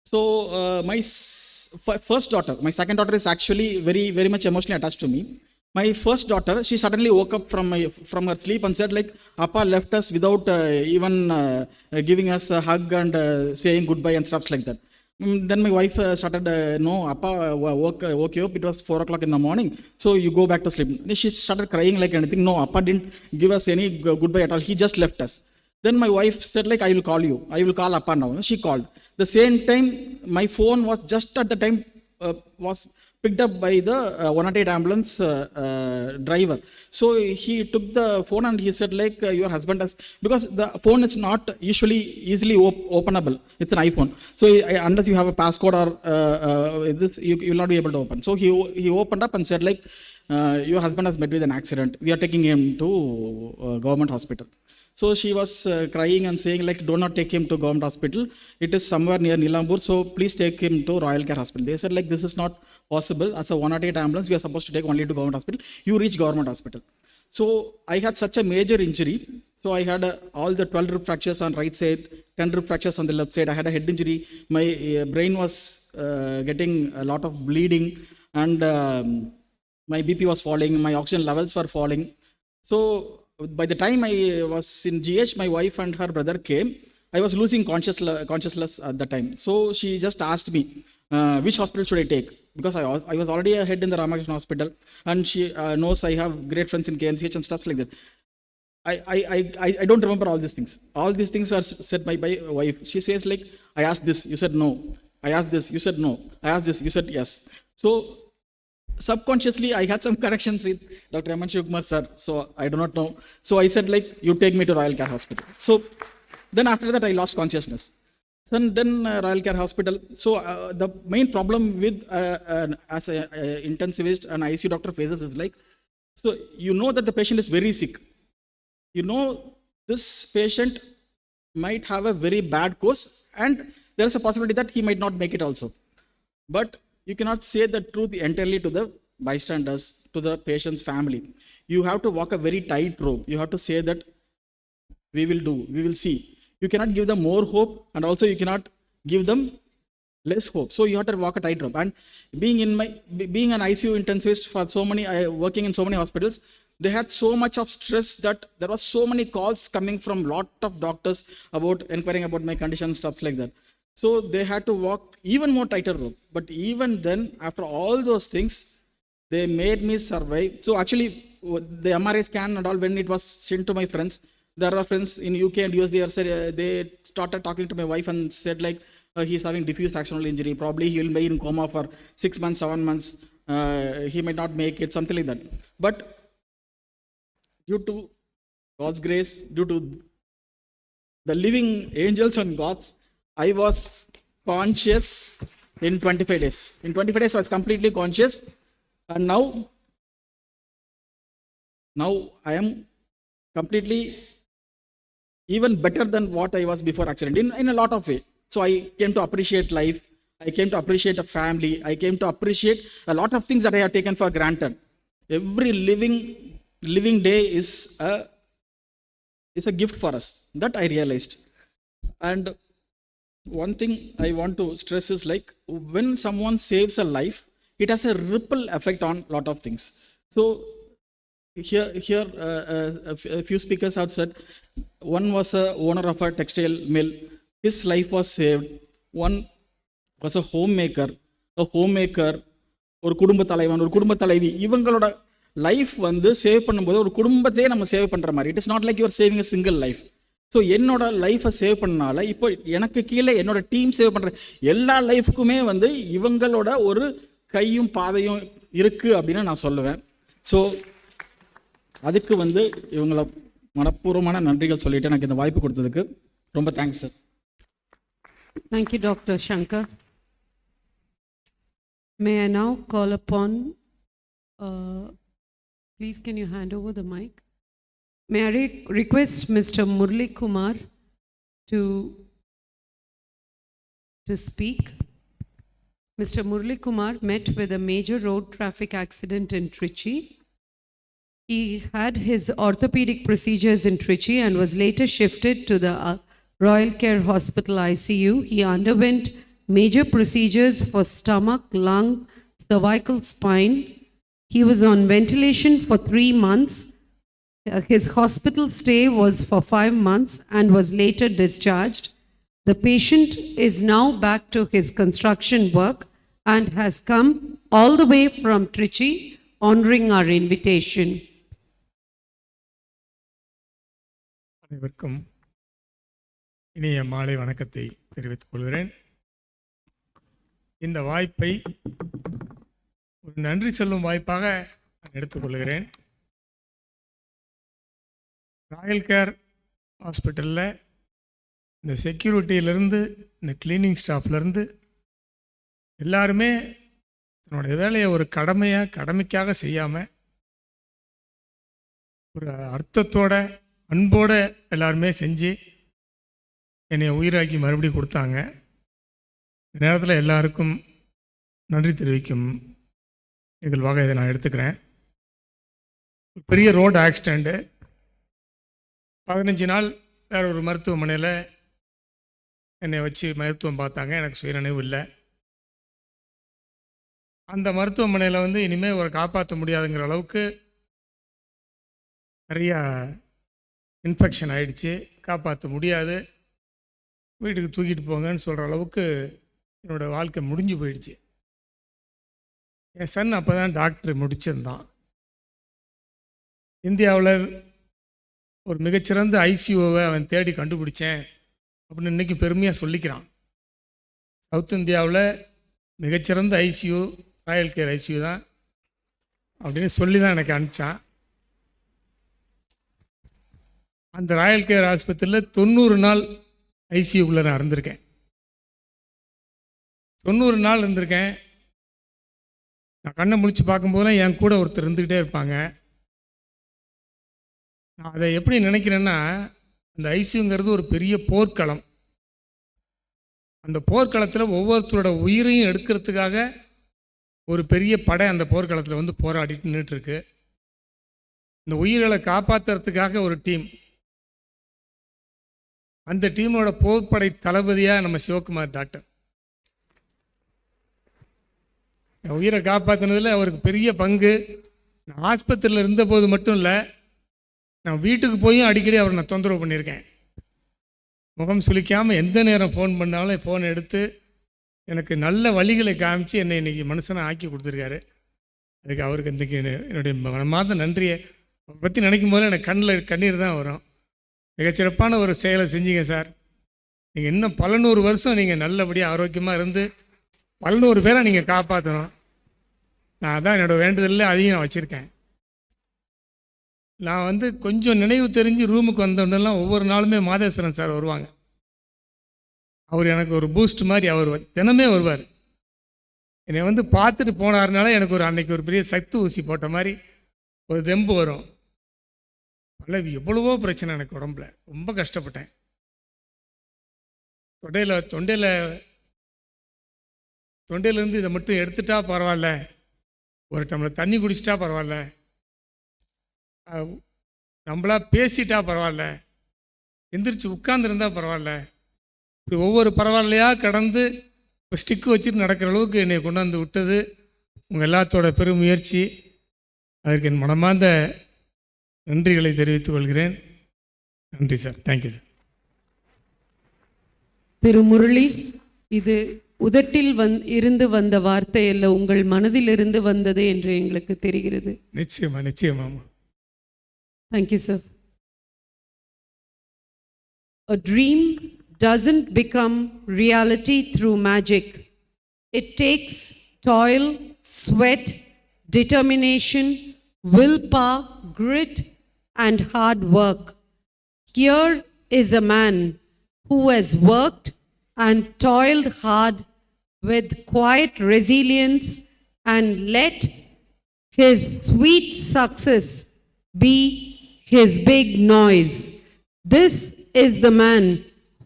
So my first daughter, my second daughter is actually very, very much emotionally attached to me. My first daughter, she suddenly woke up from her sleep and said like, Appa left us without even giving us a hug and saying goodbye and stuff like that. Then my wife started, no, Appa woke you up, it was 4 o'clock in the morning, so you go back to sleep. She started crying like anything. No, Appa didn't give us any goodbye at all, he just left us. Then my wife said like, I will call you, I will call Appa now. She called. The same time, my phone was just at the time, was picked up by the 108 ambulance driver. So he took the phone and he said like, your husband has, because the phone is not usually easily openable, it's an iPhone. So unless you have a passcode or this, you will not be able to open. So he opened up and said like, your husband has met with an accident, we are taking him to government hospital. So she was crying and saying like, do not take him to government hospital, it is somewhere near Nilambur, so please take him to Royal Care Hospital. They said like, this is not possible. As a 108 ambulance, we are supposed to take only to government hospital. You reach government hospital. So I had such a major injury. So I had all the 12 rib fractures on right side, 10 rib fractures on the left side. I had a head injury. My brain was getting a lot of bleeding, and my BP was falling. My oxygen levels were falling. So by the time I was in GH, my wife and her brother came. I was losing consciousness at the time. So she just asked me, which hospital should I take? Because I was already a head in the Ramakrishna Hospital, and she knows I have great friends in KMCH and stuff like that. I don't remember all these things. All these things were said by my wife. She says like, I asked this, you said no. I asked this, you said no. I asked this, you said yes. So subconsciously, I had some connections with Dr. M. N. Shivakumar sir. So I do not know. So I said like, you take me to Royal Care Hospital. So then after that, I lost consciousness. Then Royal Care Hospital. So the main problem with as an intensivist and ICU doctor faces is like, so you know that the patient is very sick. You know this patient might have a very bad course, and there is a possibility that he might not make it also. But you cannot say the truth entirely to the bystanders, to the patient's family. You have to walk a very tight rope. You have to say that we will do, we will see. You cannot give them more hope, and also you cannot give them less hope. So you have to walk a tight rope. And being an ICU intensivist for so many, working in so many hospitals, they had so much of stress that there was so many calls coming from lot of doctors about inquiring about my condition, stuff like that. So they had to walk even more tighter rope. But even then, after all those things, they made me survive. So actually, the MRI scan and all, when it was sent to my friends, there are friends in UK and US, they started talking to my wife and said like, he's having diffuse axonal injury. Probably he will be in coma for 6 months, 7 months. He might not make it, something like that. But due to God's grace, due to the living angels and gods, I was conscious in 25 days. In 25 days, I was completely conscious. And now I am completely even better than what I was before accident in a lot of ways. So I came to appreciate life. I came to appreciate a family. I came to appreciate a lot of things that I have taken for granted. Every living day is a gift for us. That I realized. And one thing I want to stress is like, when someone saves a life, it has a ripple effect on a lot of things. So here a few speakers have said, one was a owner of a textile mill. His life was saved. One was a homemaker. ஒரு குடும்ப தலைவன், ஒரு குடும்ப தலைவி, இவங்களோட life வந்து save பண்ணும்போது ஒரு குடும்பத்தையே நம்ம சேவ் பண்ணுற மாதிரி. It is not like you're saving a single life. So என்னோட லைஃப்பை சேவ் பண்ணனால இப்போ எனக்கு கீழே என்னோட டீம் சேவ் பண்ணுற எல்லா லைஃப்க்குமே வந்து இவங்களோட ஒரு கையும் பாதையும் இருக்குது அப்படின்னு நான் சொல்லுவேன். ஸோ அதுக்கு வந்து இவங்களை மனப்பூர்வமான நன்றிகள் சொல்லிட்டு எனக்கு இந்த வாய்ப்பு கொடுத்ததுக்கு ரொம்ப thanks sir. Thank you, Dr. Shankar. May I now call upon, please can you hand over the mic? May I request Mr. Murli Kumar to speak? Mr. Murli Kumar met with a major road traffic accident in Trichy. He had his orthopedic procedures in Trichy and was later shifted to the Royal Care Hospital ICU. He underwent major procedures for stomach, lung, cervical spine. He was on ventilation for 3 months. His hospital stay was for 5 months and was later discharged. The patient is now back to his construction work and has come all the way from Trichy, honoring our invitation. அனைவருக்கும் இனிய மாலை வணக்கத்தை தெரிவித்துக் கொள்கிறேன். இந்த வாய்ப்பை ஒரு நன்றி சொல்லும் வாய்ப்பாக நான் எடுத்துக்கொள்கிறேன். ராயல் கேர் ஹாஸ்பிட்டலில் இந்த செக்யூரிட்டியிலேருந்து இந்த கிளீனிங் ஸ்டாஃப்லேருந்து எல்லாருமே தன்னுடைய வேலையை ஒரு கடமைக்காக செய்யாமல் ஒரு அர்த்தத்தோட அன்போடு எல்லாருமே செஞ்சு என்னை உயிராக்கி மறுபடியும் கொடுத்தாங்க. இந்த நேரத்தில் எல்லாருக்கும் நன்றி தெரிவிக்கும் நிகழ்வாக இதை நான் எடுத்துக்கிறேன். ஒரு பெரிய ரோடு ஆக்சிடெண்ட்டு, 15 நாள் வேற ஒரு மருத்துவமனையில் என்னை வச்சு மருத்துவம் பார்த்தாங்க. எனக்கு சுயநினைவு இல்லை. அந்த மருத்துவமனையில் வந்து இனிமேல் ஒரு காப்பாற்ற முடியாதுங்கிற அளவுக்கு நிறையா இன்ஃபெக்ஷன் ஆகிடுச்சு. காப்பாற்ற முடியாது, வீட்டுக்கு தூக்கிட்டு போங்கன்னு சொல்கிற அளவுக்கு என்னோடய வாழ்க்கை முடிஞ்சு போயிடுச்சு. என் சன் அப்போ தான் டாக்டர் முடிச்சிருந்தான். இந்தியாவில் ஒரு மிகச்சிறந்த ஐசியூவை அவன் தேடி கண்டுபிடிச்சேன் அப்படின்னு இன்றைக்கி பெருமையாக சொல்லிக்கிறான். சவுத் இந்தியாவில் மிகச்சிறந்த ஐசியூ ராயல் கேர் ஐசியூ தான் அப்படின்னு சொல்லி தான் எனக்கு அனுப்பிச்சான். அந்த ராயல் கேர் ஆஸ்பத்திரியில் 90 நாள் ஐசியூக்குள்ளே நான் இருந்திருக்கேன். 90 நாள் இருந்திருக்கேன். நான் கண்ணை முழிச்சு பார்க்கும்போதெல்லாம் என் கூட ஒருத்தர் இருந்துக்கிட்டே இருப்பாங்க. நான் அதை எப்படி நினைக்கிறேன்னா, அந்த ஐசியூங்கிறது ஒரு பெரிய போர்க்களம். அந்த போர்க்களத்தில் ஒவ்வொருத்தரோட உயிரையும் எடுக்கிறதுக்காக ஒரு பெரிய படை அந்த போர்க்களத்தில் வந்து போராடிட்டு நின்றுட்டுருக்கு. இந்த உயிர்களை காப்பாற்றுறதுக்காக ஒரு டீம், அந்த டீமோட போர்ப்படை தளபதியாக நம்ம சிவகுமார் டாக்டர். என் உயிரை காப்பாற்றினதில் அவருக்கு பெரிய பங்கு. நான் ஆஸ்பத்திரியில் இருந்தபோது மட்டும் இல்லை, நான் வீட்டுக்கு போயும் அடிக்கடி அவரை நான் தொந்தரவு பண்ணியிருக்கேன். முகம் சுளிக்காமல் எந்த நேரம் ஃபோன் பண்ணாலும் ஃபோன் எடுத்து எனக்கு நல்ல வழிகளை காமிச்சு என்னை இன்றைக்கி மனுஷனை ஆக்கி கொடுத்துருக்காரு. அதுக்கு அவருக்கு இன்றைக்கி என்னுடைய மனமார்ந்த நன்றியை அவரை பற்றி நினைக்கும் போது எனக்கு கண்ணீர் தான் வரும். மிகச்சிறப்பான ஒரு செயலை செஞ்சீங்க சார். நீங்கள் இன்னும் பல 100 வருஷம் நீங்கள் நல்லபடியாக ஆரோக்கியமாக இருந்து 100 பேரை நீங்கள் காப்பாற்றணும். நான் அதான் என்னோடய வேண்டுதலில் அதையும் நான் வச்சுருக்கேன். நான் வந்து கொஞ்சம் நினைவு தெரிஞ்சு ரூமுக்கு வந்தோன்னெல்லாம் ஒவ்வொரு நாளுமே மாதேஸ்வரன் சார் வருவாங்க. அவர் எனக்கு ஒரு பூஸ்ட் மாதிரி அவர் தினமே வருவார். என்னை வந்து பார்த்துட்டு போனாருனால எனக்கு அன்னைக்கு ஒரு பெரிய சக்தி ஊசி போட்ட மாதிரி ஒரு தெம்பு வரும். எவ்வளவோ பிரச்சனை எனக்கு உடம்புல, ரொம்ப கஷ்டப்பட்டேன். தொண்டையிலேருந்து இதை மட்டும் எடுத்துட்டா பரவாயில்ல, ஒரு டம்ளர் தண்ணி குடிச்சிட்டா பரவாயில்ல, நம்மளா பேசிட்டா பரவாயில்ல, எந்திரிச்சு உட்கார்ந்துருந்தா பரவாயில்ல, இப்படி ஒவ்வொரு பரவாயில்லையாக கடந்து இப்போ ஸ்டிக்கு வச்சுட்டு நடக்கிற அளவுக்கு என்னை கொண்டாந்து விட்டது உங்கள் எல்லாத்தோட பெருமுயற்சி. அதற்கு என் மனமார்ந்த நன்றிகளை தெரிவித்துக் கொள்கிறேன். நன்றி சார். Thank you sir. திரு முரளி, இது உதட்டில் இருந்து வந்த வார்த்தை அல்ல, உங்கள் மனதில் இருந்து வந்தது என்று எங்களுக்கு தெரிகிறது. நிச்சயமா. Thank you, sir. A dream doesn't become reality through magic. It takes toil, sweat, determination, willpower, grit, and hard work. Here is a man who has worked and toiled hard with quiet resilience and let his sweet success be his big noise. This is the man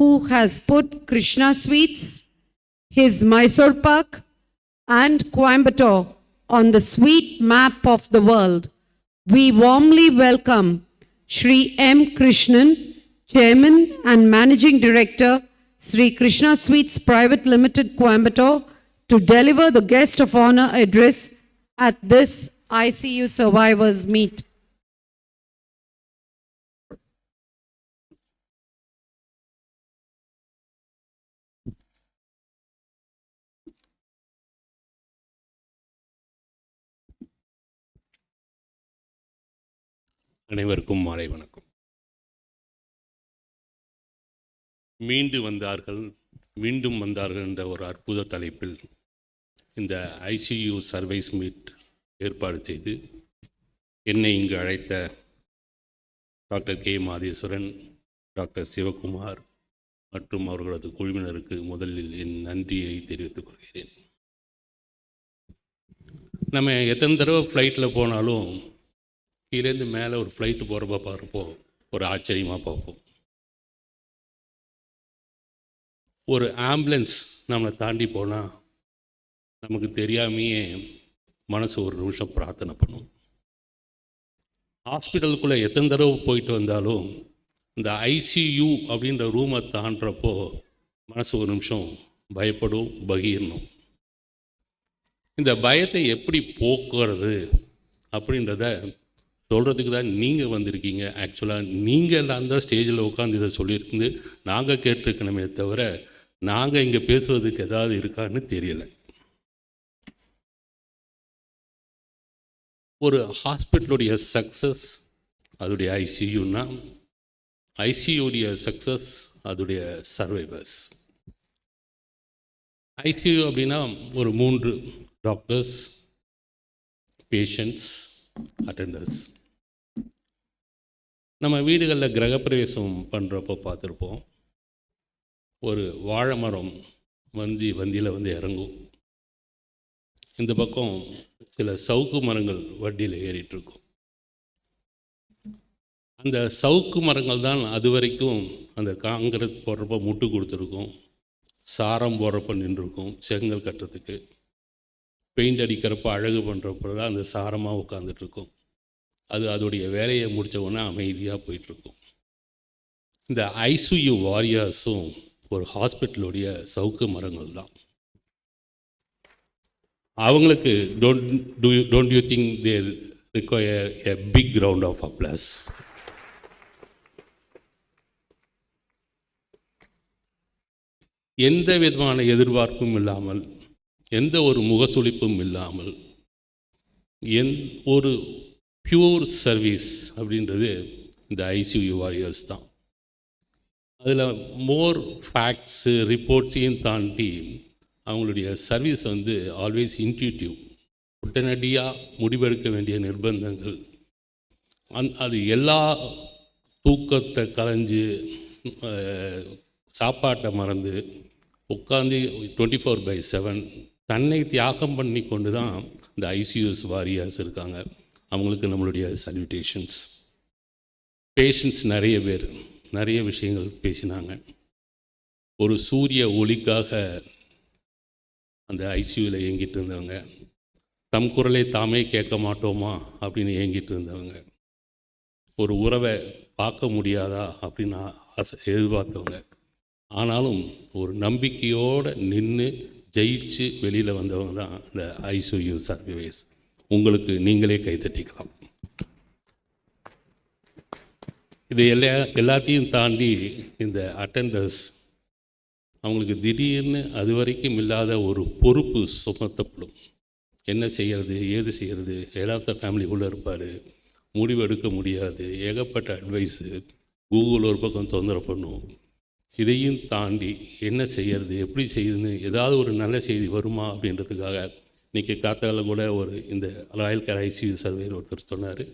who has put Krishna Sweets, his Mysore Pak, and Coimbatore on the sweet map of the world. We warmly welcome Shri M. Krishnan, Chairman and Managing Director, Sri Krishna Sweets Private Limited, Coimbatore, to deliver the guest of honor address at this ICU Survivors Meet. அனைவருக்கும் மாலை வணக்கம். மீண்டும் வந்தார்கள் என்ற ஒரு அற்புத தலைப்பில் இந்த ஐசியூ சர்வைஸ் மீட் ஏற்பாடு செய்து என்னை இங்கு அழைத்த doctor K Madheswaran, doctor Sivakumar மற்றும் அவர்களது குழுவினருக்கு முதலில் என் நன்றியை தெரிவித்துக் கொள்கிறேன். நம்ம எத்தனை தடவை ஃப்ளைட்டில் போனாலும் கீழேருந்து மேலே ஒரு ஃப்ளைட்டு போகிறப்ப பார்ப்போ ஒரு ஆச்சரியமாக பார்ப்போம். ஒரு ஆம்புலன்ஸ் நம்மளை தாண்டி போனால் நமக்கு தெரியாமையே மனசு ஒரு நிமிஷம் பிரார்த்தனை பண்ணும். ஹாஸ்பிட்டலுக்குள்ளே எத்தனை தடவை போயிட்டு வந்தாலும் இந்த ஐசியூ அப்படின்ற ரூமை தாண்டுறப்போ மனசு ஒரு நிமிஷம் பயப்படும், பகீரணும். இந்த பயத்தை எப்படி போக்குறது அப்படின்றத சொல்கிறதுக்கு தான் நீங்கள் வந்திருக்கீங்க. ஆக்சுவலாக நீங்கள் எல்லாம் தான் ஸ்டேஜில் உட்காந்து இதை சொல்லியிருந்து நாங்கள் கேட்டிருக்கணுமே தவிர நாங்கள் இங்கே பேசுவதுக்கு ஏதாவது இருக்கான்னு தெரியலை. ஒரு ஹாஸ்பிட்டலுடைய சக்ஸஸ் அதோடைய ஐசியூன்னா, ஐசியூடைய சக்ஸஸ் அதோடைய சர்வைவர்ஸ். ஐசியூ அப்படின்னா ஒரு 3 டாக்டர்ஸ், பேஷண்ட்ஸ், அட்டெண்டர்ஸ். நம்ம வீடுகளில் கிரகப்பிரவேசம் பண்ணுறப்போ பார்த்துருப்போம், ஒரு வாழை மரம் வந்தியில் வந்து இறங்கும். இந்த பக்கம் சில சவுக்கு மரங்கள் வண்டியில் ஏறிட்டுருக்கும். அந்த சவுக்கு மரங்கள் தான் அது வரைக்கும் அந்த காங்கிரட் போடுறப்ப முட்டு கொடுத்துருக்கும், சாரம் போடுறப்ப நின்றுருக்கும், செங்கல் கட்டுறதுக்கு பெயிண்ட் அடிக்கிறப்ப அழகு பண்ணுறப்ப தான் அந்த சாரமாக உட்காந்துட்ருக்கும். அது அதோடைய வேலையை முடித்த உடனே அமைதியாக போயிட்டுருக்கும். இந்த ஐசியூ வாரியர்ஸும் ஒரு ஹாஸ்பிட்டலுடைய சவுக்கு மரங்கள் தான். அவங்களுக்கு don't you think there require a big round of applause. எந்த விதமான எதிர்பார்ப்பும் இல்லாமல், எந்த ஒரு முகசுளிப்பும் இல்லாமல், ஒரு பியூர் சர்வீஸ் அப்படின்றது இந்த ஐசியூ வாரியர்ஸ் தான். அதில் மோர் ஃபேக்ட்ஸு ரிப்போர்ட்ஸையும் தாண்டி அவங்களுடைய சர்வீஸ் வந்து ஆல்வேஸ் இன்ட்யூட்டிவ். உடனடியாக முடிவெடுக்க வேண்டிய நிர்பந்தங்கள், அது எல்லா தூக்கத்தை கலைஞ்சு சாப்பாட்டை மறந்து உட்காந்து 24/7 தன்னை தியாகம் பண்ணி கொண்டு தான் இந்த ஐசியூஎஸ் வாரியர்ஸ் இருக்காங்க. அவங்களுக்கு நம்மளுடைய சல்யூட்டேஷன்ஸ். பேஷண்ட்ஸ் நிறைய பேர் நிறைய விஷயங்கள் பேசினாங்க. ஒரு சூரிய ஒளிக்காக அந்த ஐசியூவில் இயங்கிட்டு இருந்தவங்க, தம் குரலை தாமே கேட்க மாட்டோமா அப்படின்னு ஏங்கிட்டு இருந்தவங்க, ஒரு உறவை பார்க்க முடியாதா அப்படின்னு எதிர்பார்த்தவங்க, ஆனாலும் ஒரு நம்பிக்கையோடு நின்று ஜெயிச்சு வெளியில் வந்தவங்க தான் இந்த ஐசியூ சர்வீஸ். உங்களுக்கு நீங்களே கைத்தட்டிக்கலாம். இது எல்லாத்தையும் தாண்டி இந்த அட்டெண்டர்ஸ், அவங்களுக்கு திடீர்னு அது வரைக்கும் இல்லாத ஒரு பொறுப்பு சுமத்தப்படும். என்ன செய்கிறது, ஏது செய்கிறது, ஹெட் ஆஃப் த ஃபேமிலி உள்ளே இருப்பார், முடிவு எடுக்க முடியாது, ஏகப்பட்ட அட்வைஸு, கூகுள் ஒரு பக்கம் தொந்தரவு பண்ணும். இதையும் தாண்டி என்ன செய்கிறது, எப்படி செய்யுதுன்னு ஏதாவது ஒரு நல்ல செய்தி வருமா அப்படின்றதுக்காக இன்றைக்கி காத்தால கூட இந்த ராயல் கேர் ஐசியூ சர்வேர் ஒருத்தர் சொன்னார்,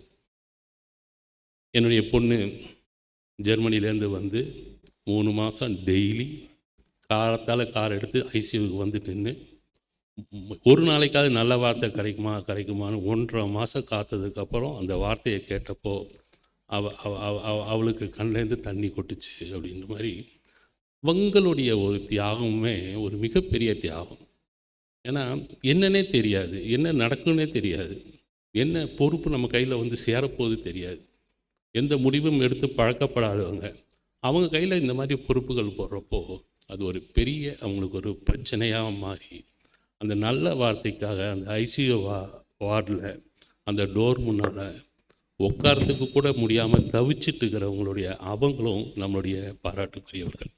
என்னுடைய பொண்ணு ஜெர்மனிலேருந்து வந்து 3 மாதம் டெய்லி கார் எடுத்து ஐசியூவுக்கு வந்து நின்று ஒரு நாளைக்காவது நல்ல வார்த்தை கிடைக்குமான்னு 1.5 மாதம் காத்ததுக்கப்புறம் அந்த வார்த்தையை கேட்டப்போ அவளுக்கு கண்ணிலேருந்து தண்ணி கொட்டுச்சு அப்படின்ற மாதிரி. அவங்களுடைய ஒரு தியாகமே ஒரு மிகப்பெரிய தியாகம். ஏன்னா என்னன்னே தெரியாது, என்ன நடக்குன்னே தெரியாது, என்ன பொறுப்பு நம்ம கையில் வந்து சேரப்போது தெரியாது. எந்த முடிவும் எடுத்து பழக்கப்படாதவங்க அவங்க கையில் இந்த மாதிரி பொறுப்புகள் போடுறப்போ அது ஒரு பெரிய அவங்களுக்கு ஒரு பிரச்சனையாக மாறி, அந்த நல்ல வார்த்தைக்காக அந்த ஐசியூ வார்டில் அந்த டோர் முன்னால் உட்காரத்துக்கு கூட முடியாமல் தவிச்சிட்டு இருக்கிறவங்களுடைய அவங்களும் நம்மளுடைய பாராட்டுக்குரியவர்கள்.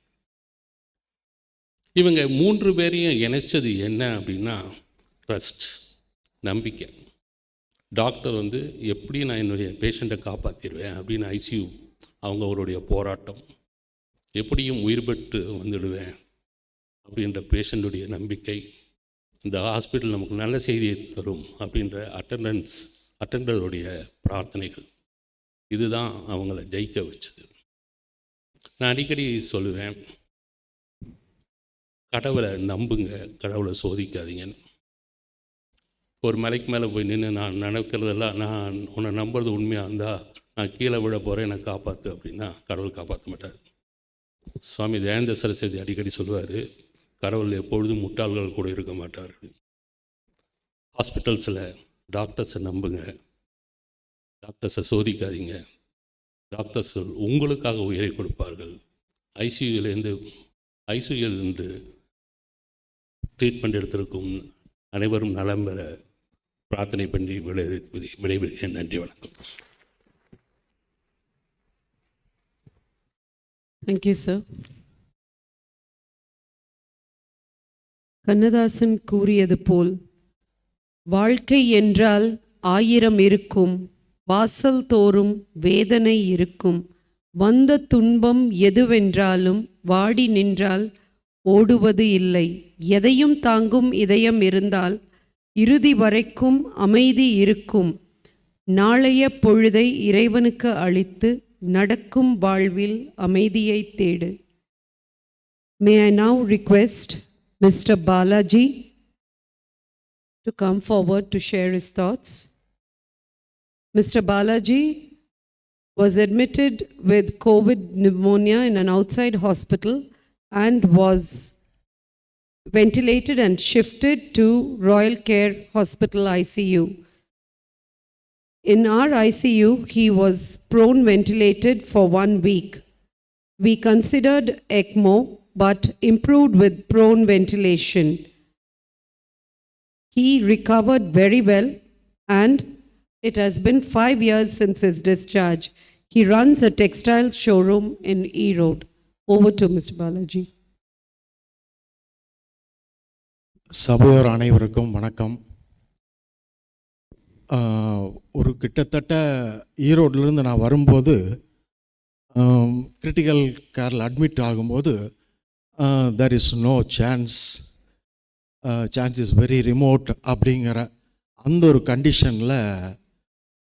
இவங்க 3 பேரையும் இணைச்சது என்ன அப்படின்னா ட்ரஸ்ட், நம்பிக்கை. டாக்டர் வந்து எப்படி நான் என்னுடைய பேஷண்ட்டை காப்பாற்றிடுவேன் அப்படின்னு ஐசியூ அவங்களுடைய போராட்டம், எப்படியும் உயிர் பெற்று வந்துடுவேன் அப்படின்ற பேஷண்ட்டுடைய நம்பிக்கை, இந்த ஹாஸ்பிட்டல் நமக்கு நல்ல செய்தியை தரும் அப்படின்ற அட்டெண்டருடைய பிரார்த்தனைகள், இதுதான் அவங்கள ஜெயிக்க வச்சது. நான் அடிக்கடி சொல்லுவேன், கடவுளை நம்புங்க, கடவுளை சோதிக்காதீங்கன்னு. ஒரு மலைக்கு மேலே போய் நின்று நான் நினைக்கிறதெல்லாம், நான் உன்னை நம்புறது உண்மையாக இருந்தால் நான் கீழே விழ போகிறேன், என்னை காப்பாற்று அப்படின்னா கடவுள் காப்பாற்ற மாட்டார். சுவாமி தயானந்த சரஸ்வதி அடிக்கடி சொல்லுவார், கடவுள் எப்பொழுதும் முட்டாள்கள் கூட இருக்க மாட்டார். ஹாஸ்பிட்டல்ஸில் டாக்டர்ஸை நம்புங்க, டாக்டர்ஸை சோதிக்காதீங்க, டாக்டர்ஸ் உங்களுக்காக உயிரை கொடுப்பார்கள். ஐசியூவில் என்று ட்ரீட்மெண்ட் எடுத்திருக்கும் அனைவரும் நலம் பெற பிரார்த்தனை பண்ணி விடைபெறுகிறேன். நன்றி, வணக்கம். Thank you, sir. கண்ணதாசன் கூறியது போல், வாழ்க்கை என்றால் 1000 இருக்கும், வாசல் தோறும் வேதனை இருக்கும், வந்த துன்பம் எதுவென்றாலும் வாடி நின்றால் ஓடுவது இல்லை, எதையும் தாங்கும் இதயம் இருந்தால் இறுதி வரைக்கும் அமைதி இருக்கும், நாளைய பொழுதை இறைவனுக்கு அளித்து நடக்கும் வாழ்வில் அமைதியை தேடு. May I now request Mr. Balaji to come forward to share his thoughts. Mr. Balaji was admitted with COVID pneumonia in an outside hospital and was ventilated and shifted to Royal Care Hospital ICU. In our ICU, he was prone ventilated for 1 week. We considered ECMO but improved with prone ventilation. He recovered very well, and it has been 5 years since his discharge. He runs a textile showroom in E Road. Over to Mr. Balaji. சபையோர் அனைவருக்கும் வணக்கம். ஒரு கிட்டத்தட்ட ஈரோட்டிலிருந்து நான் வரும்போது critical கேரில் admit ஆகும்போது there is no chance is very remote அப்படிங்கிற அந்த ஒரு கண்டிஷனில்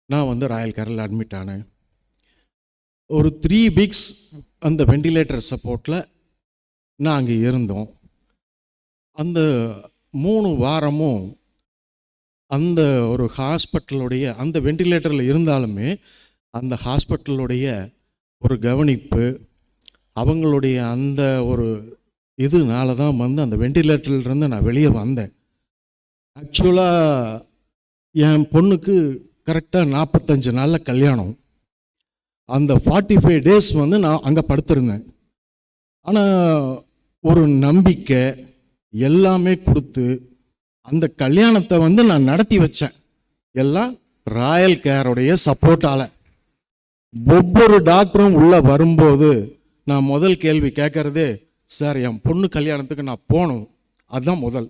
நான் வந்து ராயல் கேரில் அட்மிட் ஆனேன். ஒரு 3 வீக்ஸ் அந்த வெண்டிலேட்டர் சப்போர்ட்டில் நான் அங்கே இருந்தோம். அந்த 3 வாரமும் அந்த ஒரு ஹாஸ்பிட்டலுடைய அந்த வெண்டிலேட்டரில் இருந்தாலுமே அந்த ஹாஸ்பிட்டலுடைய ஒரு கவனிப்பு, அவங்களுடைய அந்த ஒரு இதனால தான் வந்து அந்த வெண்டிலேட்டர்லேருந்து நான் வெளியே வந்தேன். ஆக்சுவலாக என் பொண்ணுக்கு கரெக்டாக 45 நாளில் கல்யாணம். அந்த 45 டேஸ் வந்து நான் அங்கே படுத்திருந்தேன். ஆனால் ஒரு நம்பிக்கை எல்லாமே கொடுத்து அந்த கல்யாணத்தை வந்து நான் நடத்தி வச்சேன். எல்லாம் ராயல் கேருடைய சப்போர்ட்டால். ஒவ்வொரு டாக்டரும் உள்ளே வரும்போது நான் முதல் கேள்வி கேட்கறதே, சார் என் பொண்ணு கல்யாணத்துக்கு நான் போகணும். அதுதான் முதல்.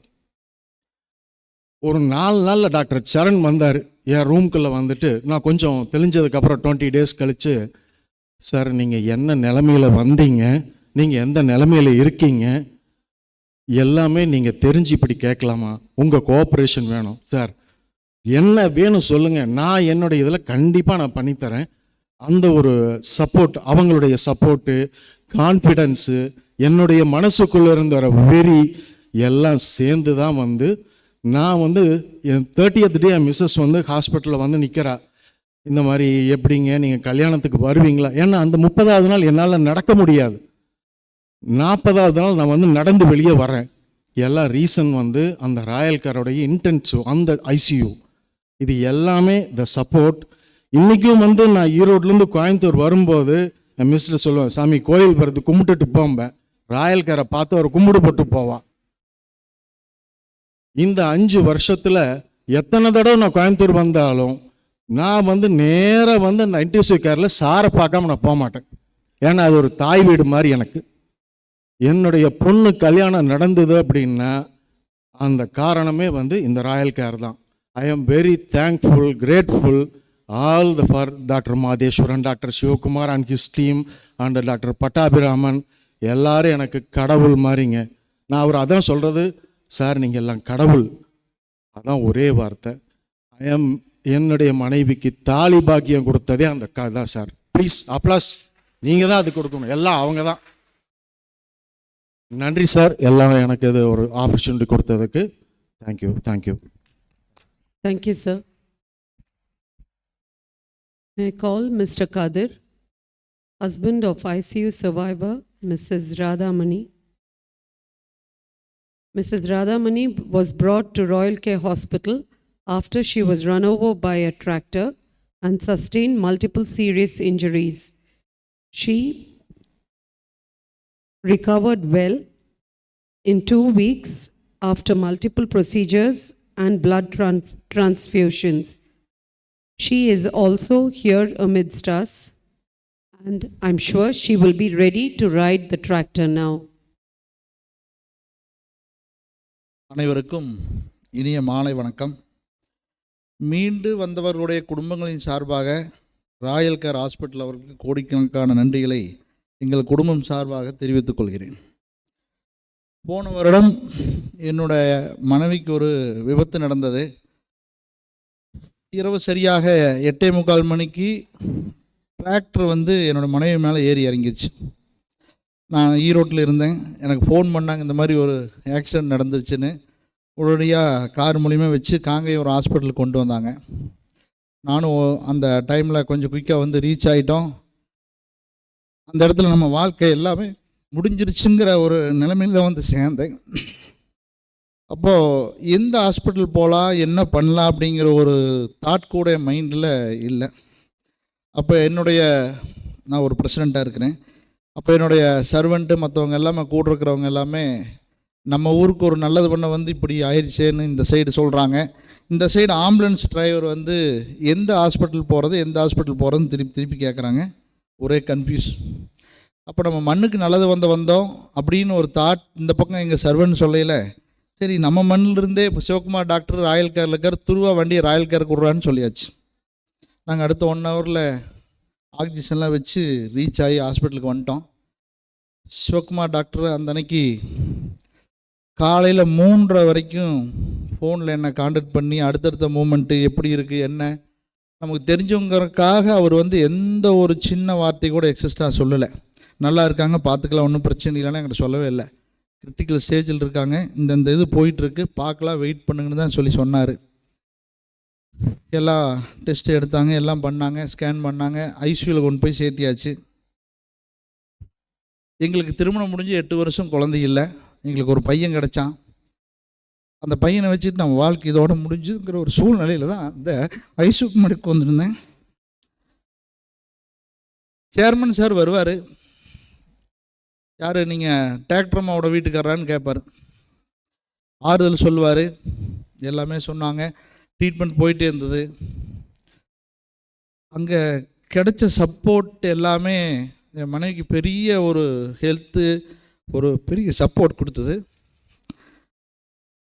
ஒரு 4 நாளில் டாக்டர் சரண் வந்தார் என் ரூம்குள்ளே வந்துட்டு. நான் கொஞ்சம் தெளிஞ்சதுக்கப்புறம் 20 டேஸ் கழித்து, சார் நீங்கள் என்ன நிலைமையில் வந்தீங்க, நீங்கள் எந்த நிலைமையில் இருக்கீங்க, எல்லாமே நீங்கள் தெரிஞ்சு இப்படி கேட்கலாமா, உங்கள் கோஆப்ரேஷன் வேணும் சார், என்ன வேணும் சொல்லுங்கள், நான் என்னுடைய இதில் கண்டிப்பாக நான் பண்ணித்தரேன். அந்த ஒரு சப்போர்ட், அவங்களுடைய சப்போர்ட்டு, கான்ஃபிடென்ஸு, என்னுடைய மனசுக்குள்ளே இருந்த வெறி எல்லாம் சேர்ந்து தான் வந்து நான் வந்து என் 30th டே என் மிஸ்ஸஸ் வந்து ஹாஸ்பிட்டலில் வந்து நிற்கிறா. இந்த மாதிரி எப்படிங்க நீங்கள் கல்யாணத்துக்கு வருவீங்களா? ஏன்னா அந்த 30வது நாள் என்னால் நடக்க முடியாது. 40வது நாள் நான் வந்து நடந்து வெளியே வரேன். எல்லாம் ரீசன் வந்து அந்த ராயல் கேரோடைய இன்டென்சிவ், அந்த ஐசியூ, இது எல்லாமே த சப்போர்ட். இன்றைக்கும் வந்து நான் ஈரோட்லேருந்து கோயம்புத்தூர் வரும்போது என் மிஸ்டர் சொல்லுவேன், சாமி கோயில் வருது கும்பிட்டுட்டு போம்பேன். ராயல் கேரை பார்த்து அவர் கும்பிடு போட்டு போவான். இந்த 5 வருஷத்தில் எத்தனை தடவை நான் கோயம்புத்தூர் வந்தாலும் நான் வந்து நேராக வந்து அந்த இன்டென்சிவ் கேரில் சாரை பார்க்காம நான் போக மாட்டேன். ஏன்னா அது ஒரு தாய் வீடு மாதிரி எனக்கு. என்னுடைய பொண்ணு கல்யாணம் நடந்தது அப்படின்னா அந்த காரணமே வந்து இந்த ராயல் கேர் தான். I am very thankful, grateful all the for doctor Madheswaran, doctor Sivakumar and his team and doctor Pattabiraman. எல்லாரும் எனக்கு கடவுள் மாதிரிங்க. நான் அவர் அதான் சொல்கிறது, சார் நீங்கள் எல்லாம் கடவுள், அதான் ஒரே வார்த்தை. ஐ ஆம் என்னுடைய மனைவிக்கு தாலி பாக்கியம் கொடுத்ததே அந்த தான் சார். ப்ளீஸ் அப்ளாஸ், நீங்கள் தான் அது கொடுக்கணும், எல்லாம் அவங்க தான். நன்றி சார், எல்லாம் எனக்கு இது ஒரு ஆப்பர்ச்சுனிட்டி கொடுத்ததுக்கு. Thank you. Thank you, sir. May I call Mr. Kadir, husband of ICU survivor Mrs. Radhamani. Mrs. Radhamani was brought to Royal Care Hospital after she was run over by a tractor and sustained multiple serious injuries. She recovered well in 2 weeks after multiple procedures and blood transfusions. She is also here amidst us, and I'm sure she will be ready to ride the tractor now. அனைவருக்கும் இனிய மாலை வணக்கம். மீண்டு வந்தவர்களுடைய குடும்பங்களின் சார்பாக Royal Care hospital அவர்களுக்கு கோடிக்கணக்கான நன்றிகளை எங்கள் குடும்பம் சார்பாக தெரிவித்துக் கொள்கிறேன். போன வருடம் என்னுடைய மனைவிக்கு ஒரு விபத்து நடந்தது. இரவு சரியாக 8:45 மணிக்கு டிராக்டர் வந்து என்னோடய மனைவி மேலே ஏறி இறங்கிடுச்சு. நான் ஈரோட்டில் இருந்தேன். எனக்கு ஃபோன் பண்ணாங்க, இந்த மாதிரி ஒரு ஆக்சிடெண்ட் நடந்துச்சுன்னு. உடனடியாக கார் மூலிமா வச்சு காங்கேயம் ஒரு ஹாஸ்பிட்டலுக்கு கொண்டு வந்தாங்க. நானும் அந்த டைமில் கொஞ்சம் குயிக்காக வந்து ரீச் ஆகிட்டோம். அந்த இடத்துல நம்ம வாழ்க்கை எல்லாமே முடிஞ்சிருச்சுங்கிற ஒரு நிலைமையில் வந்து சேர்ந்தேன். அப்போது எந்த ஹாஸ்பிட்டல் போகலாம், என்ன பண்ணலாம் அப்படிங்கிற ஒரு தாட் கூட என் மைண்டில் இல்லை. அப்போ நான் ஒரு பிரசிடெண்ட்டாக இருக்கிறேன். அப்போ என்னுடைய சர்வெண்ட்டு மற்றவங்க எல்லாமே கூட இருக்கிறவங்க எல்லாமே நம்ம ஊருக்கு ஒரு நல்லது பண்ண வந்து இப்படி ஆயிடுச்சேன்னு இந்த சைடு சொல்கிறாங்க. இந்த சைடு ஆம்புலன்ஸ் டிரைவர் வந்து எந்த ஹாஸ்பிட்டல் போகிறதுன்னு திருப்பி கேட்குறாங்க. ஒரே கன்ஃபியூஸ். அப்போ நம்ம மண்ணுக்கு நல்லது வந்தோம் அப்படின்னு ஒரு தாட் இந்த பக்கம் எங்கள் சர்வெண்ட் சொல்லையில், சரி நம்ம மண்ணிலிருந்தே இப்போ சிவகுமார் டாக்டர் ராயல் கேரில் இருக்கார், துருவா வண்டியை ராயல் கேருக்கு விட்றான்னு சொல்லியாச்சு. நாங்கள் அடுத்த 1 ஹவரில் ஆக்சிஜன்லாம் வச்சு ரீச் ஆகி ஹாஸ்பிட்டலுக்கு வந்துட்டோம். சிவகுமார் டாக்டர் அந்த அன்னைக்கு காலையில் 3:30 வரைக்கும் ஃபோனில் என்னை கான்டாக்ட் பண்ணி அடுத்தடுத்த மூமெண்ட்டு எப்படி இருக்குது என்ன நமக்கு தெரிஞ்சவங்கிறதுக்காக அவர் வந்து எந்த ஒரு சின்ன வார்த்தை கூட எக்ஸஸ்ட்ராக சொல்லலை. நல்லா இருக்காங்க, பார்த்துக்கலாம், ஒன்றும் பிரச்சனை இல்லைன்னு என்கிட்ட சொல்லவே இல்லை. கிரிட்டிக்கல் ஸ்டேஜில் இருக்காங்க, இந்த இது போயிட்டுருக்கு, பார்க்கலாம், வெயிட் பண்ணுங்கன்னு தான் சொன்னார். எல்லாம் டெஸ்ட்டு எடுத்தாங்க, எல்லாம் பண்ணாங்க, ஸ்கேன் பண்ணாங்க, ஐசியூவில் கொண்டு போய் சேர்த்தியாச்சு. எங்களுக்கு திருமணம் முடிஞ்சு 8 வருஷம் குழந்தை இல்லை. எங்களுக்கு ஒரு பையன் கிடச்சான். அந்த பையனை வச்சுட்டு நம்ம வாழ்க்கை இதோட முடிஞ்சுங்கிற ஒரு சூழ்நிலையில் தான் இந்த ஐசியூக்கு முன்னாடி வந்திருந்தேன். சேர்மன் சார் வருவார். யார் நீங்கள் டிராக்டர்மாவோட வீட்டுக்காரரான்னு கேட்பார். ஆறுதல் சொல்லுவார். எல்லாமே சொன்னாங்க. ட்ரீட்மெண்ட் போயிட்டே இருந்தது. அங்கே கிடைச்ச சப்போர்ட் எல்லாமே என் மனைவிக்கு பெரிய ஒரு ஹெல்த்து, ஒரு பெரிய சப்போர்ட் கொடுத்தது.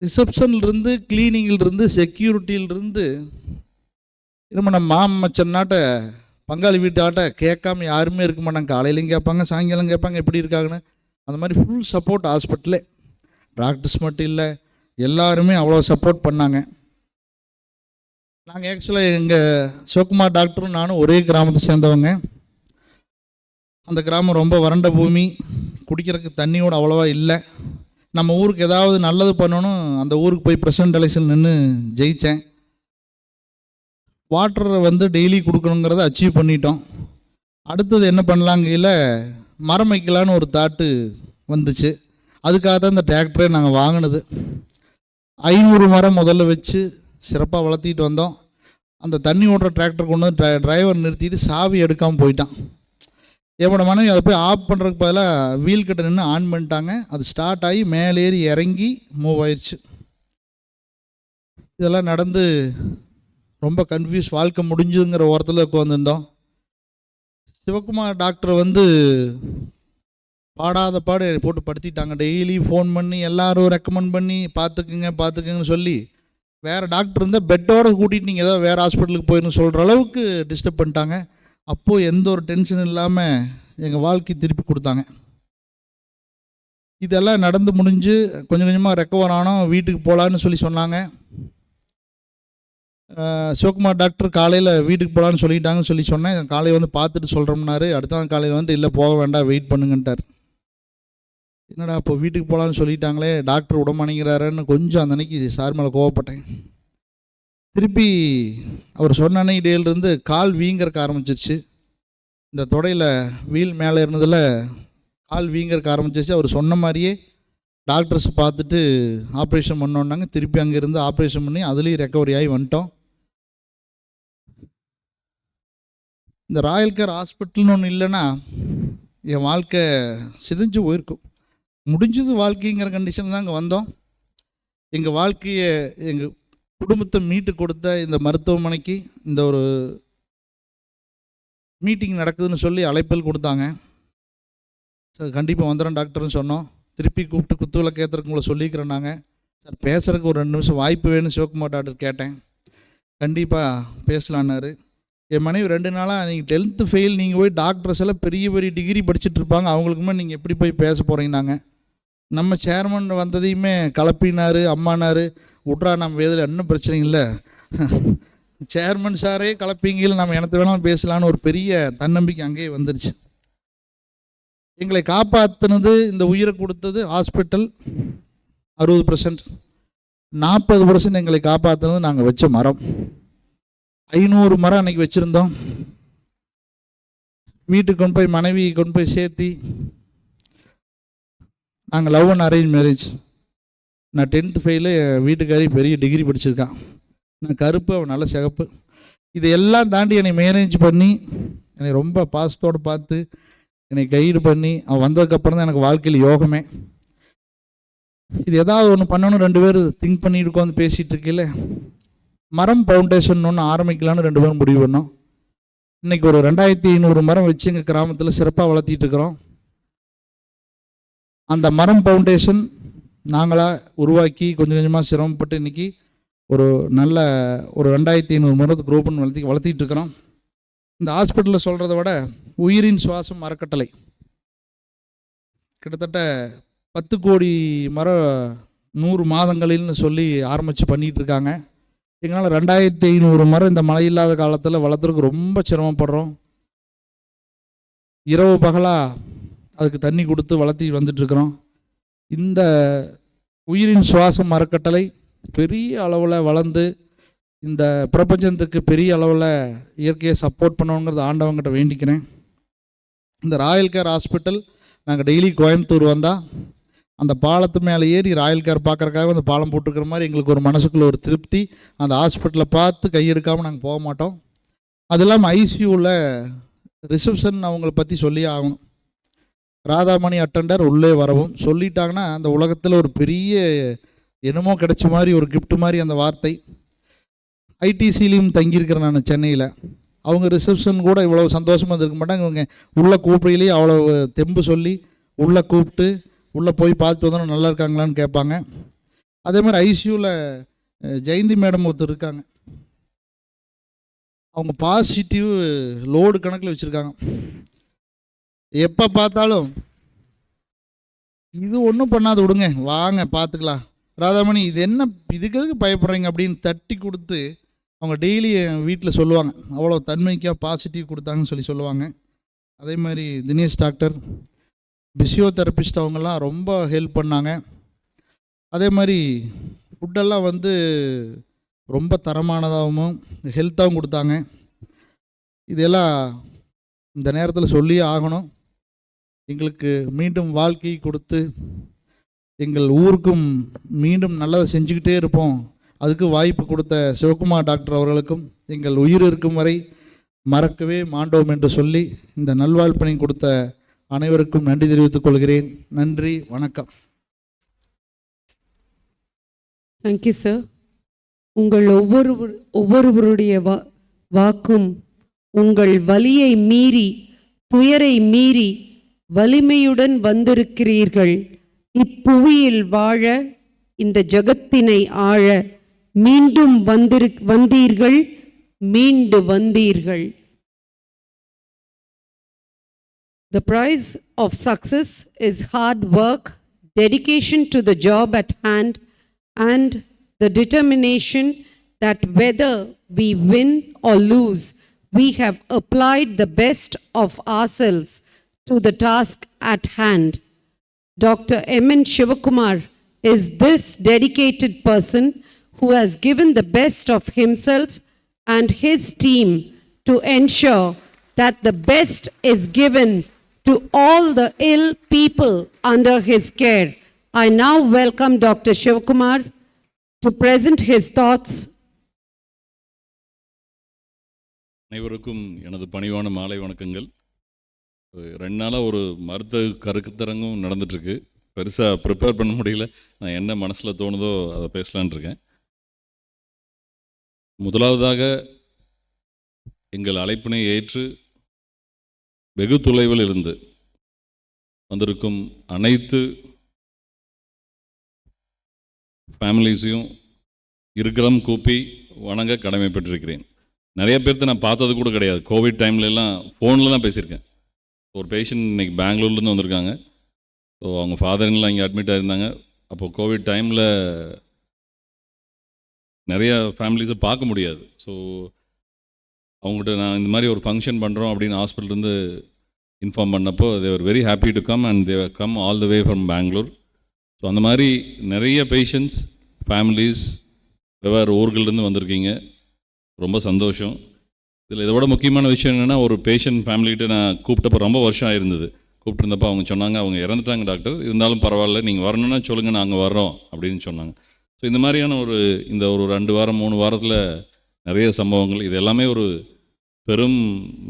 ரிசப்ஷன்லேருந்து, கிளீனிங்கிலிருந்து, செக்யூரிட்டியிலிருந்து, நம்ம மாமச்சன்னாட்ட பங்காளி வீட்டாட்ட கேட்காம யாருமே இருக்க மாட்டாங்க. காலையிலையும் கேட்பாங்க, சாயங்காலம் கேட்பாங்க எப்படி இருக்காங்கன்னு. அந்த மாதிரி ஃபுல் சப்போர்ட் ஹாஸ்பிட்டலே. டாக்டர்ஸ் மட்டும் இல்லை, எல்லாருமே அவ்வளோ சப்போர்ட் பண்ணாங்க. நாங்கள் ஆக்சுவலாக எங்கள் சிவகுமார் டாக்டரும் நானும் ஒரே கிராமத்தை சேர்ந்தவங்க. அந்த கிராமம் ரொம்ப வறண்ட பூமி, குடிக்கிறதுக்கு தண்ணியோடு அவ்வளோவா இல்லை. நம்ம ஊருக்கு ஏதாவது நல்லது பண்ணணும், அந்த ஊருக்கு போய் பிரசிடென்ட் எலெக்ஷன் நின்று ஜெயித்தேன். வாட்டரை வந்து டெய்லி கொடுக்கணுங்கிறத அச்சீவ் பண்ணிட்டோம். அடுத்தது என்ன பண்ணலாங்கையில் மரம் வைக்கலான்னு ஒரு தாட்டு வந்துச்சு. அதுக்காக தான் இந்த டிராக்டரே நாங்கள் வாங்கினது. 500 மரம் முதல்ல வச்சு சிறப்பாக வளர்த்திட்டு வந்தோம். அந்த தண்ணி ஓட்டுற டிராக்டர் கொண்டு வந்து டிரைவர் நிறுத்திட்டு சாவி எடுக்காமல் போயிட்டான். என்னோட மனைவி அதை போய் ஆஃப் பண்ணுறதுக்கு பதிலாக வீல் கிட்ட நின்று ஆன் பண்ணிட்டாங்க. அது ஸ்டார்ட் ஆகி மேலேறி இறங்கி மூவ் ஆயிடுச்சு. இதெல்லாம் நடந்து ரொம்ப கன்ஃபியூஸ், வாழ்க்கை முடிஞ்சுங்கிற ஓரத்தில் உட்காந்துருந்தோம். சிவகுமார் டாக்டர் வந்து பாடாத பாடு போட்டு படுத்திட்டாங்க. டெய்லி ஃபோன் பண்ணி எல்லாரும் ரெக்கமெண்ட் பண்ணி பார்த்துக்குங்கன்னு சொல்லி, வேறு டாக்டர் இருந்தால் பெட்டோடு கூட்டிகிட்டு நீங்கள் ஏதோ வேறு ஹாஸ்பிட்டலுக்கு போயிருந்து சொல்கிற அளவுக்கு டிஸ்டர்ப் பண்ணிட்டாங்க. அப்போது எந்த ஒரு டென்ஷன் இல்லாமல் எங்கள் வாழ்க்கை திருப்பி கொடுத்தாங்க. இதெல்லாம் நடந்து முடிஞ்சு கொஞ்சம் கொஞ்சமாக ரெக்கவர் ஆனோம். வீட்டுக்கு போகலான்னு சொன்னாங்க. சிவகுமார் டாக்டர் காலையில் வீட்டுக்கு போகலான்னு சொல்லிட்டாங்கன்னு சொன்னேன். காலையில் வந்து பார்த்துட்டு சொல்கிறோம்னாரு. அடுத்த நாள் காலையில் வந்து இல்லை போக வேண்டாம், வெயிட் பண்ணுங்கன்ட்டார். என்னடா இப்போ வீட்டுக்கு போகலான்னு சொல்லிட்டாங்களே, டாக்டர் விடமாட்டேங்கிறாருன்னு கொஞ்சம் அந்த அன்னைக்கு சார் மேலே கோவப்பட்டேன். திருப்பி அவர் சொன்ன அன்னைக்கு டேலேருந்து கால் வீங்கறக்க ஆரம்பிச்சிருச்சு. இந்த தொடையில் வீல் மேலே இருந்ததில் கால் வீங்கறக்க ஆரம்பிச்சிருச்சு. அவர் சொன்ன மாதிரியே டாக்டர்ஸ் பார்த்துட்டு ஆப்ரேஷன் பண்ணோன்னாங்க. திருப்பி அங்கேருந்து ஆப்ரேஷன் பண்ணி அதுலேயும் ரெக்கவரி ஆகி வந்துட்டோம். இந்த ராயல் கேர் ஹாஸ்பிட்டல்னு ஒன்று இல்லைன்னா என் வாழ்க்கை சிதைஞ்சு போயிருக்கும். முடிஞ்சது வாழ்க்கைங்கிற கண்டிஷன் தான் அங்கே வந்தோம். எங்கள் வாழ்க்கையை, எங்கள் குடும்பத்தை மீட்டு கொடுத்த இந்த மருத்துவமனைக்கு இந்த ஒரு மீட்டிங் நடக்குதுன்னு சொல்லி அழைப்பல் கொடுத்தாங்க. சார் கண்டிப்பாக வந்துடுறேன் டாக்டர்னு சொன்னோம். திருப்பி கூப்பிட்டு குத்துவிளக்கு ஏற்றுறதுக்கு உங்களை சொல்லிக்கிறேன். நாங்கள் சார் பேசுகிறதுக்கு ஒரு 2 நிமிஷம் வாய்ப்பு வேணும்னு சிவகுமார் டாக்டர் கேட்டேன். கண்டிப்பாக பேசலான்னாரு. என் மனைவி 2 நாளாக நீங்கள் 10th ஃபெயில், நீங்கள் போய் டாக்டர்ஸ் எல்லாம் பெரிய பெரிய டிகிரி படிச்சுட்டு இருப்பாங்க, அவங்களுக்குமே நீங்கள் எப்படி போய் பேச போகிறீங்கன்னாங்க. நம்ம சேர்மன் வந்ததையுமே கலப்பினார், அம்மானார், விட்றா நம்ம வேதில் இன்னும் பிரச்சனை இல்லை, சேர்மன் சாரே கலப்பீங்க, நம்ம எனக்கு வேணாலும் பேசலான்னு ஒரு பெரிய தன்னம்பிக்கை அங்கேயே வந்துருச்சு. எங்களை காப்பாற்றினது, இந்த உயிரை கொடுத்தது ஹாஸ்பிட்டல் 60%, 40% எங்களை காப்பாற்றினது நாங்கள் வச்ச மரம். 500 மரம் அன்னைக்கு வச்சுருந்தோம். வீட்டுக்கு கொண்டு போய் மனைவி கொண்டு போய் சேர்த்தி, நாங்கள் லவ் அண்ட் அரேஞ்ச் மேரேஜ். நான் 10th ஃபெயிலு, என் வீட்டுக்காரி பெரிய டிகிரி படிச்சிருக்கான். நான் கருப்பு, அவன் நல்ல சிகப்பு. இதையெல்லாம் தாண்டி என்னை மேரேஜ் பண்ணி என்னை ரொம்ப பாசத்தோடு பார்த்து என்னை கைடு பண்ணி அவன் வந்ததுக்கப்புறம் தான் எனக்கு வாழ்க்கையில் யோகமே. இது ஏதாவது ஒன்று பண்ணணும் 2 பேர் திங்க் பண்ணிட்டு உட்காந்து பேசிகிட்டு இருக்கல, மரம் ஃபவுண்டேஷன் ஒன்று ஆரம்பிக்கலான்னு 2 பேரும் முடிவு பண்ணோம். இன்றைக்கி ஒரு 2500 மரம் வச்சு எங்கள் கிராமத்தில் சிறப்பாக வளர்த்திட்டு இருக்கிறோம். அந்த மரம் ஃபவுண்டேஷன் நாங்களாக உருவாக்கி கொஞ்சம் கொஞ்சமாக சிரமப்பட்டு இன்றைக்கி ஒரு நல்ல ஒரு 2500 மரத்துக்கு க்ரோ பண்ணி வளர்த்திட்டு இருக்கிறோம். இந்த ஹாஸ்பிட்டலில் சொல்கிறத விட உயிரின் சுவாசம் அறக்கட்டளை கிட்டத்தட்ட 10 கோடி மரம் 100 மாதங்களில்னு சொல்லி ஆரம்பித்து பண்ணிகிட்டு இருக்காங்க. எங்களால் 2500 மரம் இந்த மழை இல்லாத காலத்தில் வளர்த்துறதுக்கு ரொம்ப சிரமப்படுறோம். இரவு பகலாக அதுக்கு தண்ணி கொடுத்து வளர்த்தி வந்துட்டுருக்குறோம். இந்த உயிரின் சுவாசம் அறக்கட்டளை பெரிய அளவில் வளர்ந்து இந்த பிரபஞ்சத்துக்கு பெரிய அளவில் இயற்கையை சப்போர்ட் பண்ணணுங்கிறது ஆண்டவங்கிட்ட வேண்டிக்கிறேன். இந்த ராயல் கேர் ஹாஸ்பிட்டல் நாங்கள் டெய்லி கோயம்புத்தூர் வந்தால் அந்த பாலத்து மேலே ஏறி ராயல் கேர் பார்க்குறக்காக அந்த பாலம் போட்டுருக்கிற மாதிரி எங்களுக்கு ஒரு மனசுக்குள்ள ஒரு திருப்தி. அந்த ஹாஸ்பிட்டலை பார்த்து கையெடுக்காமல் நாங்கள் போக மாட்டோம். அது இல்லாமல் ஐசியூவில் ரிசப்ஷன் அவங்கள பற்றி சொல்லி ஆகணும். ராதாமணி அட்டண்டர் உள்ளே வரவும் சொல்லிட்டாங்கன்னா அந்த உலகத்தில் ஒரு பெரிய என்னமோ கிடைச்ச மாதிரி ஒரு கிஃப்ட் மாதிரி அந்த வார்த்தை. ஐடிசிலையும் தங்கியிருக்கிறேன் நான் சென்னையில். அவங்க ரிசப்ஷன் கூட இவ்வளோ சந்தோஷமாக இருக்க மாட்டாங்க. இவங்க உள்ளே கூப்பிடையிலேயே அவ்வளோ தெம்பு சொல்லி உள்ளே கூப்பிட்டு உள்ளே போய் பார்த்துட்டு வந்தோம் நல்லா இருக்காங்களான்னு கேட்பாங்க. அதே மாதிரி ஐசியூவில் ஜெயந்தி மேடம் ஒருத்தர் இருக்காங்க. அவங்க பாசிட்டிவ் லோடு கணக்கில் வச்சுருக்காங்க. எப்போ பார்த்தாலும் இது ஒன்றும் பண்ணாது, விடுங்க வாங்க பார்த்துக்கலாம், ராதாமணி இது என்ன இதுக்கு எதுக்கு பயப்படுறீங்க அப்படின்னு தட்டி கொடுத்து அவங்க டெய்லி என் வீட்டில் சொல்லுவாங்க. அவ்வளோ தன்மைக்காக பாசிட்டிவ் கொடுத்தாங்கன்னு சொல்லி சொல்லுவாங்க. அதே மாதிரி தினேஷ் டாக்டர், பிசியோதெரபிஸ்ட் அவங்கெல்லாம் ரொம்ப ஹெல்ப் பண்ணாங்க. அதே மாதிரி ஃபுட்டெல்லாம் வந்து ரொம்ப தரமானதாகவும் ஹெல்த்தாகவும் கொடுத்தாங்க. இதெல்லாம் இந்த நேரத்தில் சொல்லியே ஆகணும். எங்களுக்கு மீண்டும் வாழ்க்கை கொடுத்து எங்கள் ஊருக்கும் மீண்டும் நல்லதை செஞ்சுக்கிட்டே இருப்போம். அதுக்கு வாய்ப்பு கொடுத்த சிவகுமார் டாக்டர் அவர்களுக்கும் எங்கள் உயிர் இருக்கும் வரை மறக்கவே மாண்டோம் என்று சொல்லி இந்த நல்வாழ்ப்பினை கொடுத்த அனைவருக்கும் நன்றி தெரிவித்துக் கொள்கிறேன். நன்றி, வணக்கம். Thank you sir. உங்கள் ஒவ்வொருவருடைய வாக்கும் உங்கள் வலியை மீறி துயரை மீறி வலிமையுடன் வந்திருக்கிறீர்கள். இப்புவியில் வாழ இந்த ஜகத்தினை ஆழ மீண்டும் வந்தீர்கள், மீண்டு வந்தீர்கள். The prize of success is hard work, dedication to the job at hand, and the determination that whether we win or lose, we have applied the best of ourselves to the task at hand. Dr. M.N. Shivakumar is this dedicated person who has given the best of himself and his team to ensure that the best is given to all the ill people under his care. I now welcome Dr. Shivakumar to present his thoughts. அனைவருக்கும் எனது பணிவான மாலை வணக்கங்கள். 2 நாளாக ஒரு மருத்துவ கருத்தரங்கும் நடந்துட்டுருக்கு. பெருசாக ப்ரிப்பேர் பண்ண முடியல. நான் என்ன மனசில் தோணுதோ அதை பேசலான் இருக்கேன். முதலாவதாக எங்கள் அழைப்பினை ஏற்று வெகு தொலைவில் இருந்து வந்திருக்கும் அனைத்து ஃபேமிலிஸையும் இருக்கிறம் கூப்பி வணங்க கடமைப்பட்டிருக்கிறேன். நிறைய பேர்த்து நான் பார்த்தது கூட கிடையாது. கோவிட் டைம்லலாம் ஃபோனில் தான் பேசியிருக்கேன். ஒரு பேஷண்ட் இன்றைக்கி பெங்களூர்லேருந்து வந்திருக்காங்க. ஸோ அவங்க ஃபாதர்லாம் இங்கே அட்மிட் ஆகிருந்தாங்க. அப்போது கோவிட் டைமில் நிறைய ஃபேமிலிஸை பார்க்க முடியாது. ஸோ அவங்ககிட்ட நான் இந்த மாதிரி ஒரு ஃபங்க்ஷன் பண்ணுறோம் அப்படின்னு ஹாஸ்பிட்டல்லேருந்து இன்ஃபார்ம் பண்ணப்போ they were very happy to come and they were come all the way from Bangalore. So அந்த மாதிரி நிறைய பேஷண்ட்ஸ் ஃபேமிலிஸ் வெவ்வேறு ஊர்கள்லேருந்து வந்திருக்கீங்க. ரொம்ப சந்தோஷம். இதில் இதை விட முக்கியமான விஷயம் என்னென்னா, ஒரு பேஷண்ட் ஃபேமிலிகிட்ட நான் கூப்பிட்டப்போ ரொம்ப வருஷம் ஆயிருந்தது. கூப்பிட்டுருந்தப்போ அவங்க சொன்னாங்க, அவங்க இறந்துட்டாங்க டாக்டர், இருந்தாலும் பரவாயில்ல, நீங்கள் வரணுன்னா சொல்லுங்கள், நாங்கள் வர்றோம் அப்படின்னு சொன்னாங்க. ஸோ இந்த மாதிரியான இந்த ஒரு 2 வாரம் 3 வாரத்தில் நிறைய சம்பவங்கள், இது எல்லாமே ஒரு பெரும்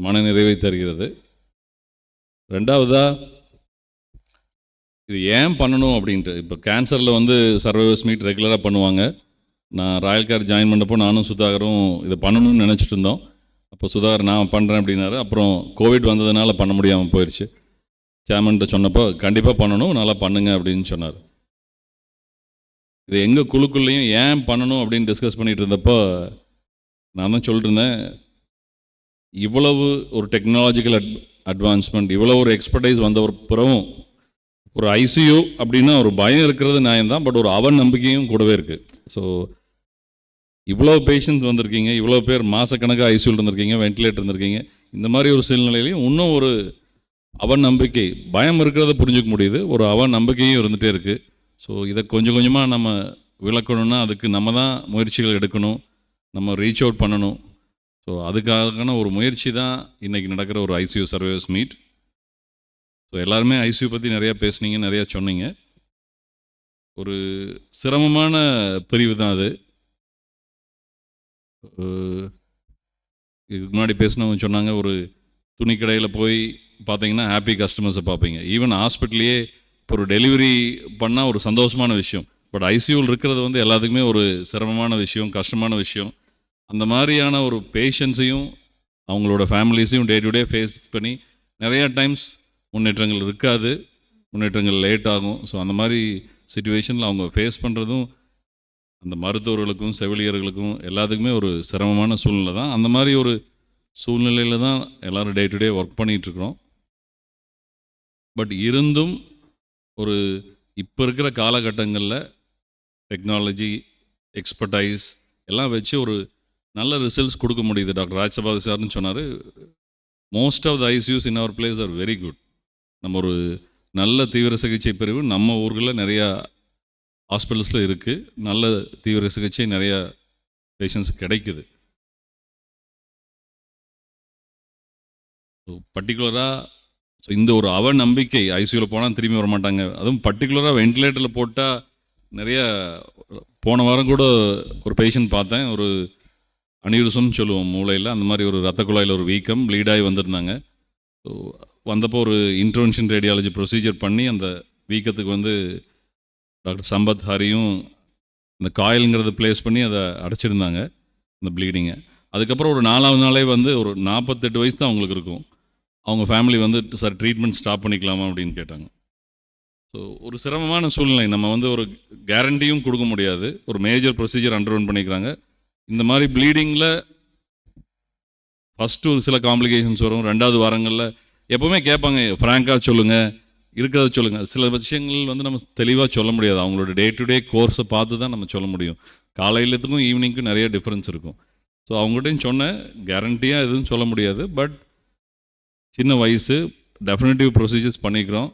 மனநிறைவை தருகிறது. ரெண்டாவதாக, இது ஏன் பண்ணணும் அப்படின்ட்டு, இப்போ கேன்சரில் சர்வைவர்ஸ் மீட் ரெகுலராக பண்ணுவாங்க. நான் ராயல் கேர் ஜாயின் பண்ணப்போ நானும் சுதாகரும் இதை பண்ணணும்னு நினச்சிட்டு இருந்தோம். அப்போ சுதாகர் நான் பண்ணுறேன் அப்படின்னாரு. அப்புறம் கோவிட் வந்ததுனால பண்ண முடியாமல் போயிடுச்சு. சேர்மன்கிட்ட சொன்னப்போ கண்டிப்பாக பண்ணணும், நல்லா பண்ணுங்க அப்படின்னு சொன்னார். இது எங்கள் குழுக்குள்ளேயும் ஏன் பண்ணணும் அப்படின்னு டிஸ்கஸ் பண்ணிகிட்டு இருந்தப்போ நான் தான் சொல்லிட்டு இருந்தேன், இவ்வளவு ஒரு டெக்னாலஜிக்கல் அட்வான்ஸ்மெண்ட், இவ்வளோ ஒரு எக்ஸ்பர்டைஸ் வந்த ஒரு பிறவும் ஒரு ஐசியூ அப்படின்னா ஒரு பயம் இருக்கிறது நியாயம்தான், பட் ஒரு அவநம்பிக்கையும் கூடவே இருக்குது. ஸோ இவ்வளோ பேஷண்ட்ஸ் வந்திருக்கீங்க, இவ்வளோ பேர் மாதக்கணக்காக ஐசியூவில் இருந்திருக்கீங்க, வென்டிலேட்டர் இருந்திருக்கீங்க, இந்த மாதிரி ஒரு சூழ்நிலையிலையும் இன்னும் ஒரு அவநம்பிக்கை, பயம் இருக்கிறத புரிஞ்சுக்க முடியுது, ஒரு அவநம்பிக்கையும் இருந்துகிட்டே இருக்குது. ஸோ இதை கொஞ்சம் கொஞ்சமாக நம்ம விளக்கணும்னா அதுக்கு நம்ம தான் முயற்சிகள் எடுக்கணும், நம்ம ரீச் அவுட் பண்ணணும். ஸோ அதுக்கான ஒரு முயற்சி தான் இன்றைக்கி நடக்கிற ஒரு ஐசியூ சர்வைவர்ஸ் மீட். ஸோ எல்லாருமே ஐசியூ பற்றி நிறையா பேசுனீங்க, நிறையா சொன்னீங்க. ஒரு சிரமமான பிரிவு தான் அது. இதுக்கு முன்னாடி பேசினவங்க சொன்னாங்க, ஒரு துணி கடையில் போய் பார்த்தீங்கன்னா ஹாப்பி கஸ்டமர்ஸை பார்ப்பீங்க. ஈவன் ஹாஸ்பிட்டல்லையே இப்போ ஒரு டெலிவரி பண்ணால் ஒரு சந்தோஷமான விஷயம், பட் ஐசியூவில் இருக்கிறது எல்லாத்துக்குமே ஒரு சிரமமான விஷயம், கஷ்டமான விஷயம். அந்த மாதிரியான ஒரு பேஷண்ட்ஸையும் அவங்களோட ஃபேமிலிஸையும் டே டு டே ஃபேஸ் பண்ணி நிறையா டைம்ஸ் முன்னேற்றங்கள் இருக்காது, முன்னேற்றங்கள் லேட் ஆகும். ஸோ அந்த மாதிரி சிச்சுவேஷனில் அவங்க ஃபேஸ் பண்ணுறதும் அந்த மருத்துவர்களுக்கும் செவிலியர்களுக்கும் எல்லாத்துக்குமே ஒரு சிரமமான சூழ்நிலை தான். அந்த மாதிரி ஒரு சூழ்நிலையில் தான் எல்லோரும் டே டு டே ஒர்க் பண்ணிகிட்ருக்குறோம். பட் இருந்தும் ஒரு இப்போ இருக்கிற காலகட்டங்களில் டெக்னாலஜி, எக்ஸ்பர்டைஸ் எல்லாம் வச்சு ஒரு நல்ல ரிசல்ட்ஸ் கொடுக்க முடியுது. டாக்டர் ராஜ்சபாதி சார்னு சொன்னார், most of the ICUs in our place are very good. நம்ம ஒரு நல்ல தீவிர சிகிச்சை பிரிவு நம்ம ஊர்களில் நிறையா ஹாஸ்பிட்டல்ஸில் இருக்குது, நல்ல தீவிர சிகிச்சை நிறையா பேஷண்ட்ஸ் கிடைக்குது. பர்டிகுலராக ஸோ இந்த ஒரு அவநம்பிக்கை, ஐசியூவில் போனால் திரும்பி வர மாட்டாங்க, அதுவும் பர்டிகுலராக வென்டிலேட்டரில் போட்டால் நிறைய. போன வாரம் கூட ஒரு பேஷண்ட் பார்த்தேன், ஒரு அனியூரிசம்னு சொல்லுவோம் மூளையில், அந்த மாதிரி ஒரு ரத்த குழாயில் ஒரு வீக்கம் ப்ளீடாகி வந்திருந்தாங்க. ஸோ வந்தப்போ ஒரு இன்டர்வென்ஷன் ரேடியாலஜி ப்ரொசீஜர் பண்ணி அந்த வீக்கத்துக்கு டாக்டர் சம்பத் ஹரியும் அந்த காயிலுங்கிறத ப்ளேஸ் பண்ணி அதை அடைச்சிருந்தாங்க அந்த ப்ளீடிங்கை. அதுக்கப்புறம் ஒரு 4வது நாளே ஒரு 48 வயசு தான் அவங்களுக்கு இருக்கும். அவங்க ஃபேமிலி சார் ட்ரீட்மெண்ட் ஸ்டாப் பண்ணிக்கலாமா அப்படின்னு கேட்டாங்க. ஸோ ஒரு சிரமமான சூழ்நிலை. நம்ம ஒரு கேரண்டியும் கொடுக்க முடியாது. ஒரு மேஜர் ப்ரொசீஜர் அண்டர்வன் பண்ணிக்கிறாங்க. இந்த மாதிரி ப்ளீடிங்கில் ஃபஸ்ட்டு ஒரு சில காம்ப்ளிகேஷன்ஸ் வரும். 2வது வாரங்களில் எப்போவுமே கேட்பாங்க, ஃப்ராங்காக சொல்லுங்கள், இருக்கிறத சொல்லுங்கள். சில விஷயங்கள் நம்ம தெளிவாக சொல்ல முடியாது, அவங்களோட டே டு டே கோர்ஸை பார்த்து தான் நம்ம சொல்ல முடியும். காலையிலத்துக்கும் ஈவினிங்க்கும் நிறைய டிஃப்ரென்ஸ் இருக்கும். ஸோ அவங்ககிட்டையும் சொன்னேன், கேரண்டியாக எதுவும் சொல்ல முடியாது, பட் சின்ன வயசு, டெஃபினட்டிவ் ப்ரொசீஜர்ஸ் பண்ணிக்கிறோம்,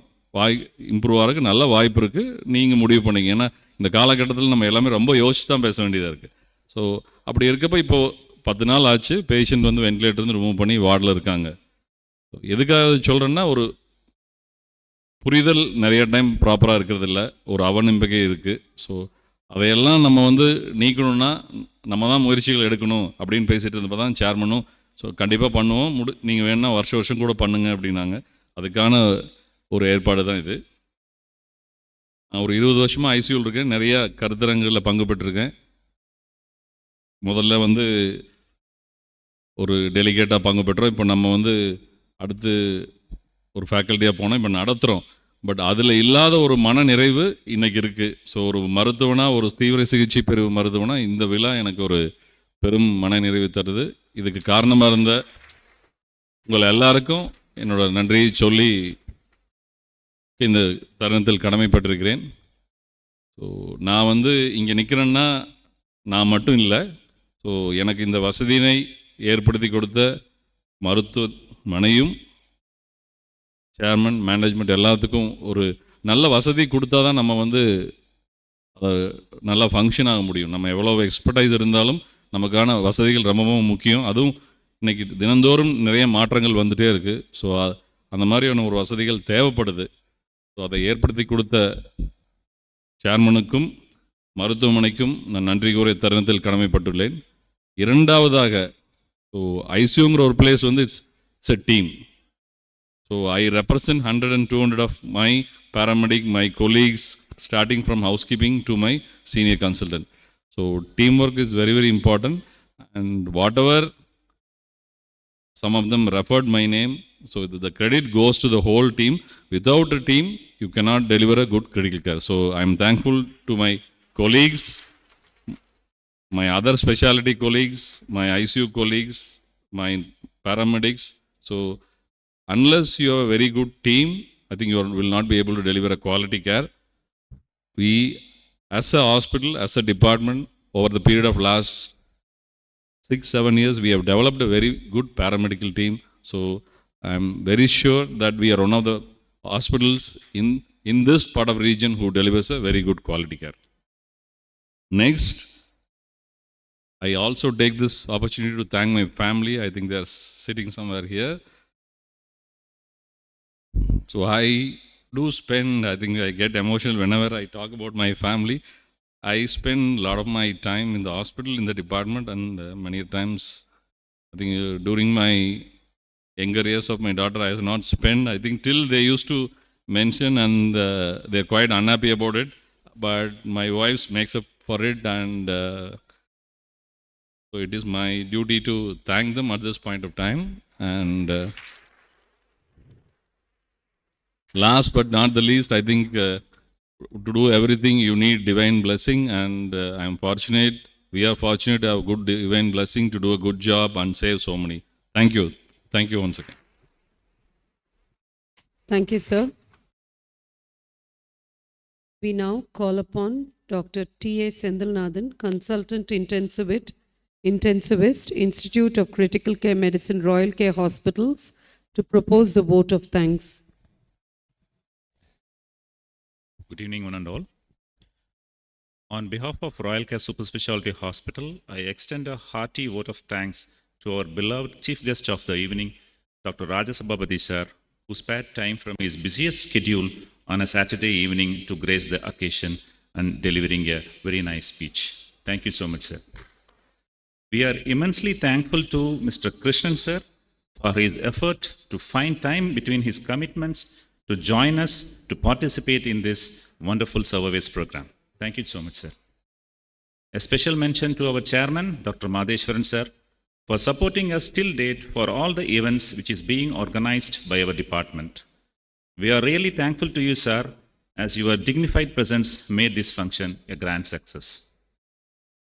இம்ப்ரூவ் ஆகிறதுக்கு நல்ல வாய்ப்பு இருக்குது, நீங்கள் முடிவு பண்ணிங்க. ஏன்னா இந்த காலகட்டத்தில் நம்ம எல்லாமே ரொம்ப யோசிச்சு தான் பேச வேண்டியதாக இருக்குது. ஸோ அப்படி இருக்கப்போ இப்போது 10 நாள் ஆச்சு, பேஷண்ட் வென்டிலேட்டர்லேருந்து ரிமூவ் பண்ணி வார்டில் இருக்காங்க. எதுக்காக சொல்கிறேன்னா, ஒரு புரிதல் நிறைய டைம் ப்ராப்பராக இருக்கிறதில்ல, ஒரு அவநம்பிக்கை இருக்குது. ஸோ அதையெல்லாம் நம்ம நீக்கணும்னா நம்ம தான் முயற்சிகள் எடுக்கணும் அப்படின்னு பேசிகிட்டு இருந்தப்போ தான் சேர்மனும் ஸோ கண்டிப்பாக பண்ணுவோம், நீங்கள் வேணால் வருஷம் கூட பண்ணுங்க அப்படின்னாங்க. அதுக்கான ஒரு ஏற்பாடு தான் இது. நான் ஒரு 20 வருஷமாக ஐசியூவில் இருக்கேன், நிறையா கருத்தரங்களில் பங்கு பெற்றிருக்கேன். முதல்ல ஒரு டெலிகேட்டாக பங்கு பெற்றோம், இப்போ நம்ம அடுத்து ஒரு ஃபேக்கல்ட்டியாக போனோம், இப்போ நடத்துகிறோம். பட் அதில் இல்லாத ஒரு மன நிறைவு இன்றைக்கி இருக்குது. ஸோ ஒரு மருத்துவனாக, ஒரு தீவிர சிகிச்சை பிரிவு மருத்துவனாக இந்த விழா எனக்கு ஒரு பெரும் மன நிறைவு தருது. இதுக்கு காரணமாக இருந்த உங்கள் எல்லாருக்கும் என்னோட நன்றியை சொல்லி இந்த தருணத்தில் கடமைப்பட்டிருக்கிறேன். ஸோ நான் இங்கே நிற்கிறேன்னா நான் மட்டும் இல்லை, ஸோ எனக்கு இந்த வசதியினை ஏற்படுத்தி கொடுத்த மருத்துவமனையும் சேர்மன், மேனேஜ்மெண்ட் எல்லாத்துக்கும் ஒரு நல்ல வசதி கொடுத்தா தான் நம்ம நல்லா ஃபங்க்ஷன் ஆக முடியும். நம்ம எவ்வளோ எக்ஸ்பர்டைஸ் இருந்தாலும் நமக்கான வசதிகள் ரொம்பவும் முக்கியம். அதுவும் இன்றைக்கி தினந்தோறும் நிறைய மாற்றங்கள் வந்துகிட்டே இருக்குது. ஸோ அந்த மாதிரியான ஒரு வசதிகள் தேவைப்படுது. ஸோ அதை ஏற்படுத்தி கொடுத்த சேர்மனுக்கும் மருத்துவமனைக்கும் நான் நன்றி கூறிய தருணத்தில் கடமைப்பட்டுள்ளேன். இரண்டாவதாக, ஸோ ஐசியூங்கிற ஒரு பிளேஸ் வந்து it's a team. So I represent 100 and 200 of my paramedic, my colleagues, starting from housekeeping to my senior consultant. So teamwork is very, very important. And whatever some of them referred my name, so the credit goes to the whole team. Without a team, you cannot deliver a good critical care. So I am thankful to my colleagues, my other specialty colleagues, my ICU colleagues, my paramedics. So unless you have a very good team, I think you will not be able to deliver a quality care. We, as a hospital, as a department, over the period of last 6-7 years, we have developed a very good paramedical team. So I am very sure that we are one of the hospitals in this part of region who delivers a very good quality care. Next, I also take this opportunity to thank my family. I think they are sitting somewhere here. So I do spend, I think I get emotional whenever I talk about my family. I spend a lot of my time in the hospital, in the department, and many times, I think during my younger years of my daughter, I have not spent, I think till they used to mention, and they're quite unhappy about it, but my wife makes up for it, and so it is my duty to thank them at this point of time. And last but not the least, I think to do everything you need divine blessing, and I am fortunate, we are fortunate to have good divine blessing to do a good job and save so many. Thank you. Thank you once again. Thank you, sir. We now call upon Dr. T.A. Sendilnathan, Consultant Intensivist, Institute of Critical Care Medicine, Royal Care Hospitals, to propose the vote of thanks. Good evening, one and all. On behalf of Royal Care Super Specialty Hospital, I extend a hearty vote of thanks to our beloved chief guest of the evening, Dr. Rajasabapathy sir, who spared time from his busiest schedule on a Saturday evening to grace the occasion and delivering a very nice speech. Thank you so much, sir. We are immensely thankful to Mr. Krishnan sir for his effort to find time between his commitments to join us to participate in this wonderful service program. Thank you so much, sir. A special mention to our chairman, Dr. Madheshwaran sir, for supporting us till date for all the events which is being organized by our department. We are really thankful to you, sir, as your dignified presence made this function a grand success.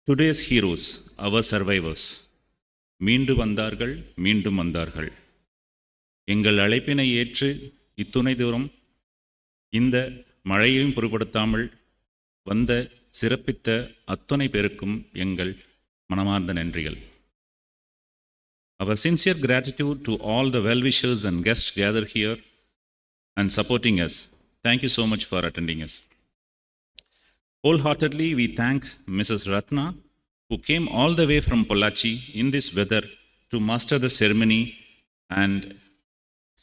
Today's heroes, our survivors, மீண்டு வந்தார்கள் மீண்டும் வந்தார்கள். எங்கள் அழைப்பினை ஏற்று இத்துணை தூரம் இந்த மழையையும் பொருட்படுத்தாமல் வந்த சிறப்பித்த அத்துணை பேருக்கும் எங்கள் மனமார்ந்த நன்றிகள். Our sincere gratitude to all the well-wishers and guests gathered here and supporting us. Thank you so much for attending us. Wholeheartedly, we thank Mrs. Ratna, who came all the way from Pollachi in this weather to master the ceremony and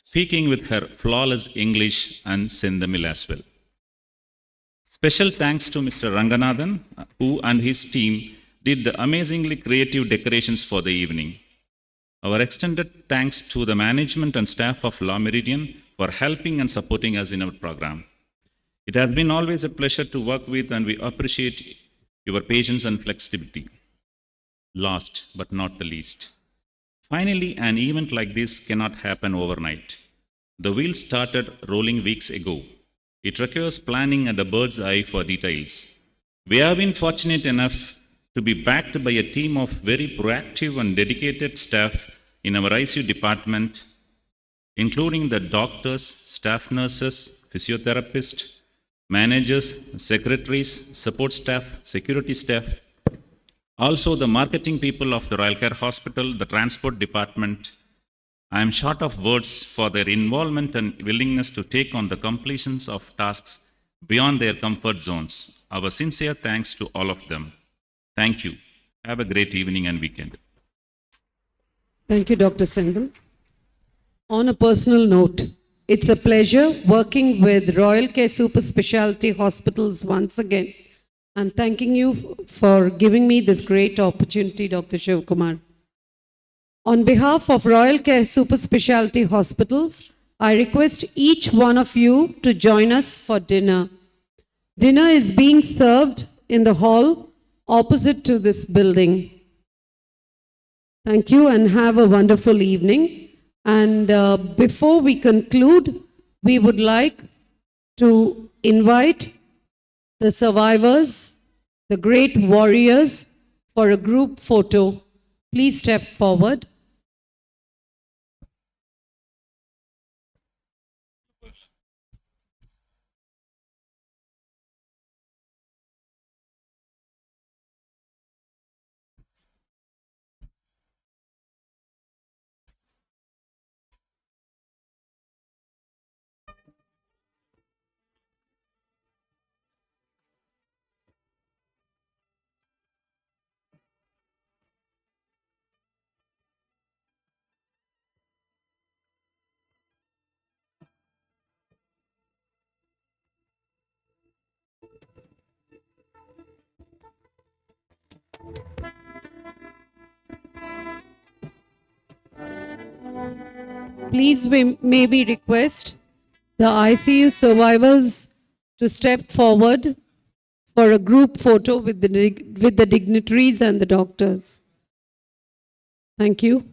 speaking with her flawless English and Sendamil as well. Special thanks to Mr. Ranganathan, who and his team did the amazingly creative decorations for the evening. Our extended thanks to the management and staff of La Meridian for helping and supporting us in our program. It has been always a pleasure to work with, and we appreciate your patience and flexibility. Last but not the least, finally, an event like this cannot happen overnight. The wheels started rolling weeks ago. It requires planning and a bird's eye for details. We have been fortunate enough to be backed by a team of very proactive and dedicated staff in our ICU department, including the doctors, staff nurses, physiotherapists, managers, secretaries, support staff, security staff, also the marketing people of the Royal Care Hospital, the transport department. I am short of words for their involvement and willingness to take on the completions of tasks beyond their comfort zones. Our sincere thanks to all of them. Thank you. Have a great evening and weekend. Thank you, Dr. Sendal. On a personal note, it's a pleasure working with Royal Care Super Specialty Hospitals once again, and thanking you for giving me this great opportunity, Dr. Shivkumar. On behalf of Royal Care Super Specialty Hospitals, I request each one of you to join us for dinner. Dinner is being served in the hall opposite to this building. Thank you and have a wonderful evening. And before we conclude, we would like to invite the survivors, the great warriors, for a group photo. Please step forward. Please, we maybe request the ICU survivors to step forward for a group photo with the dignitaries and the doctors. Thank you.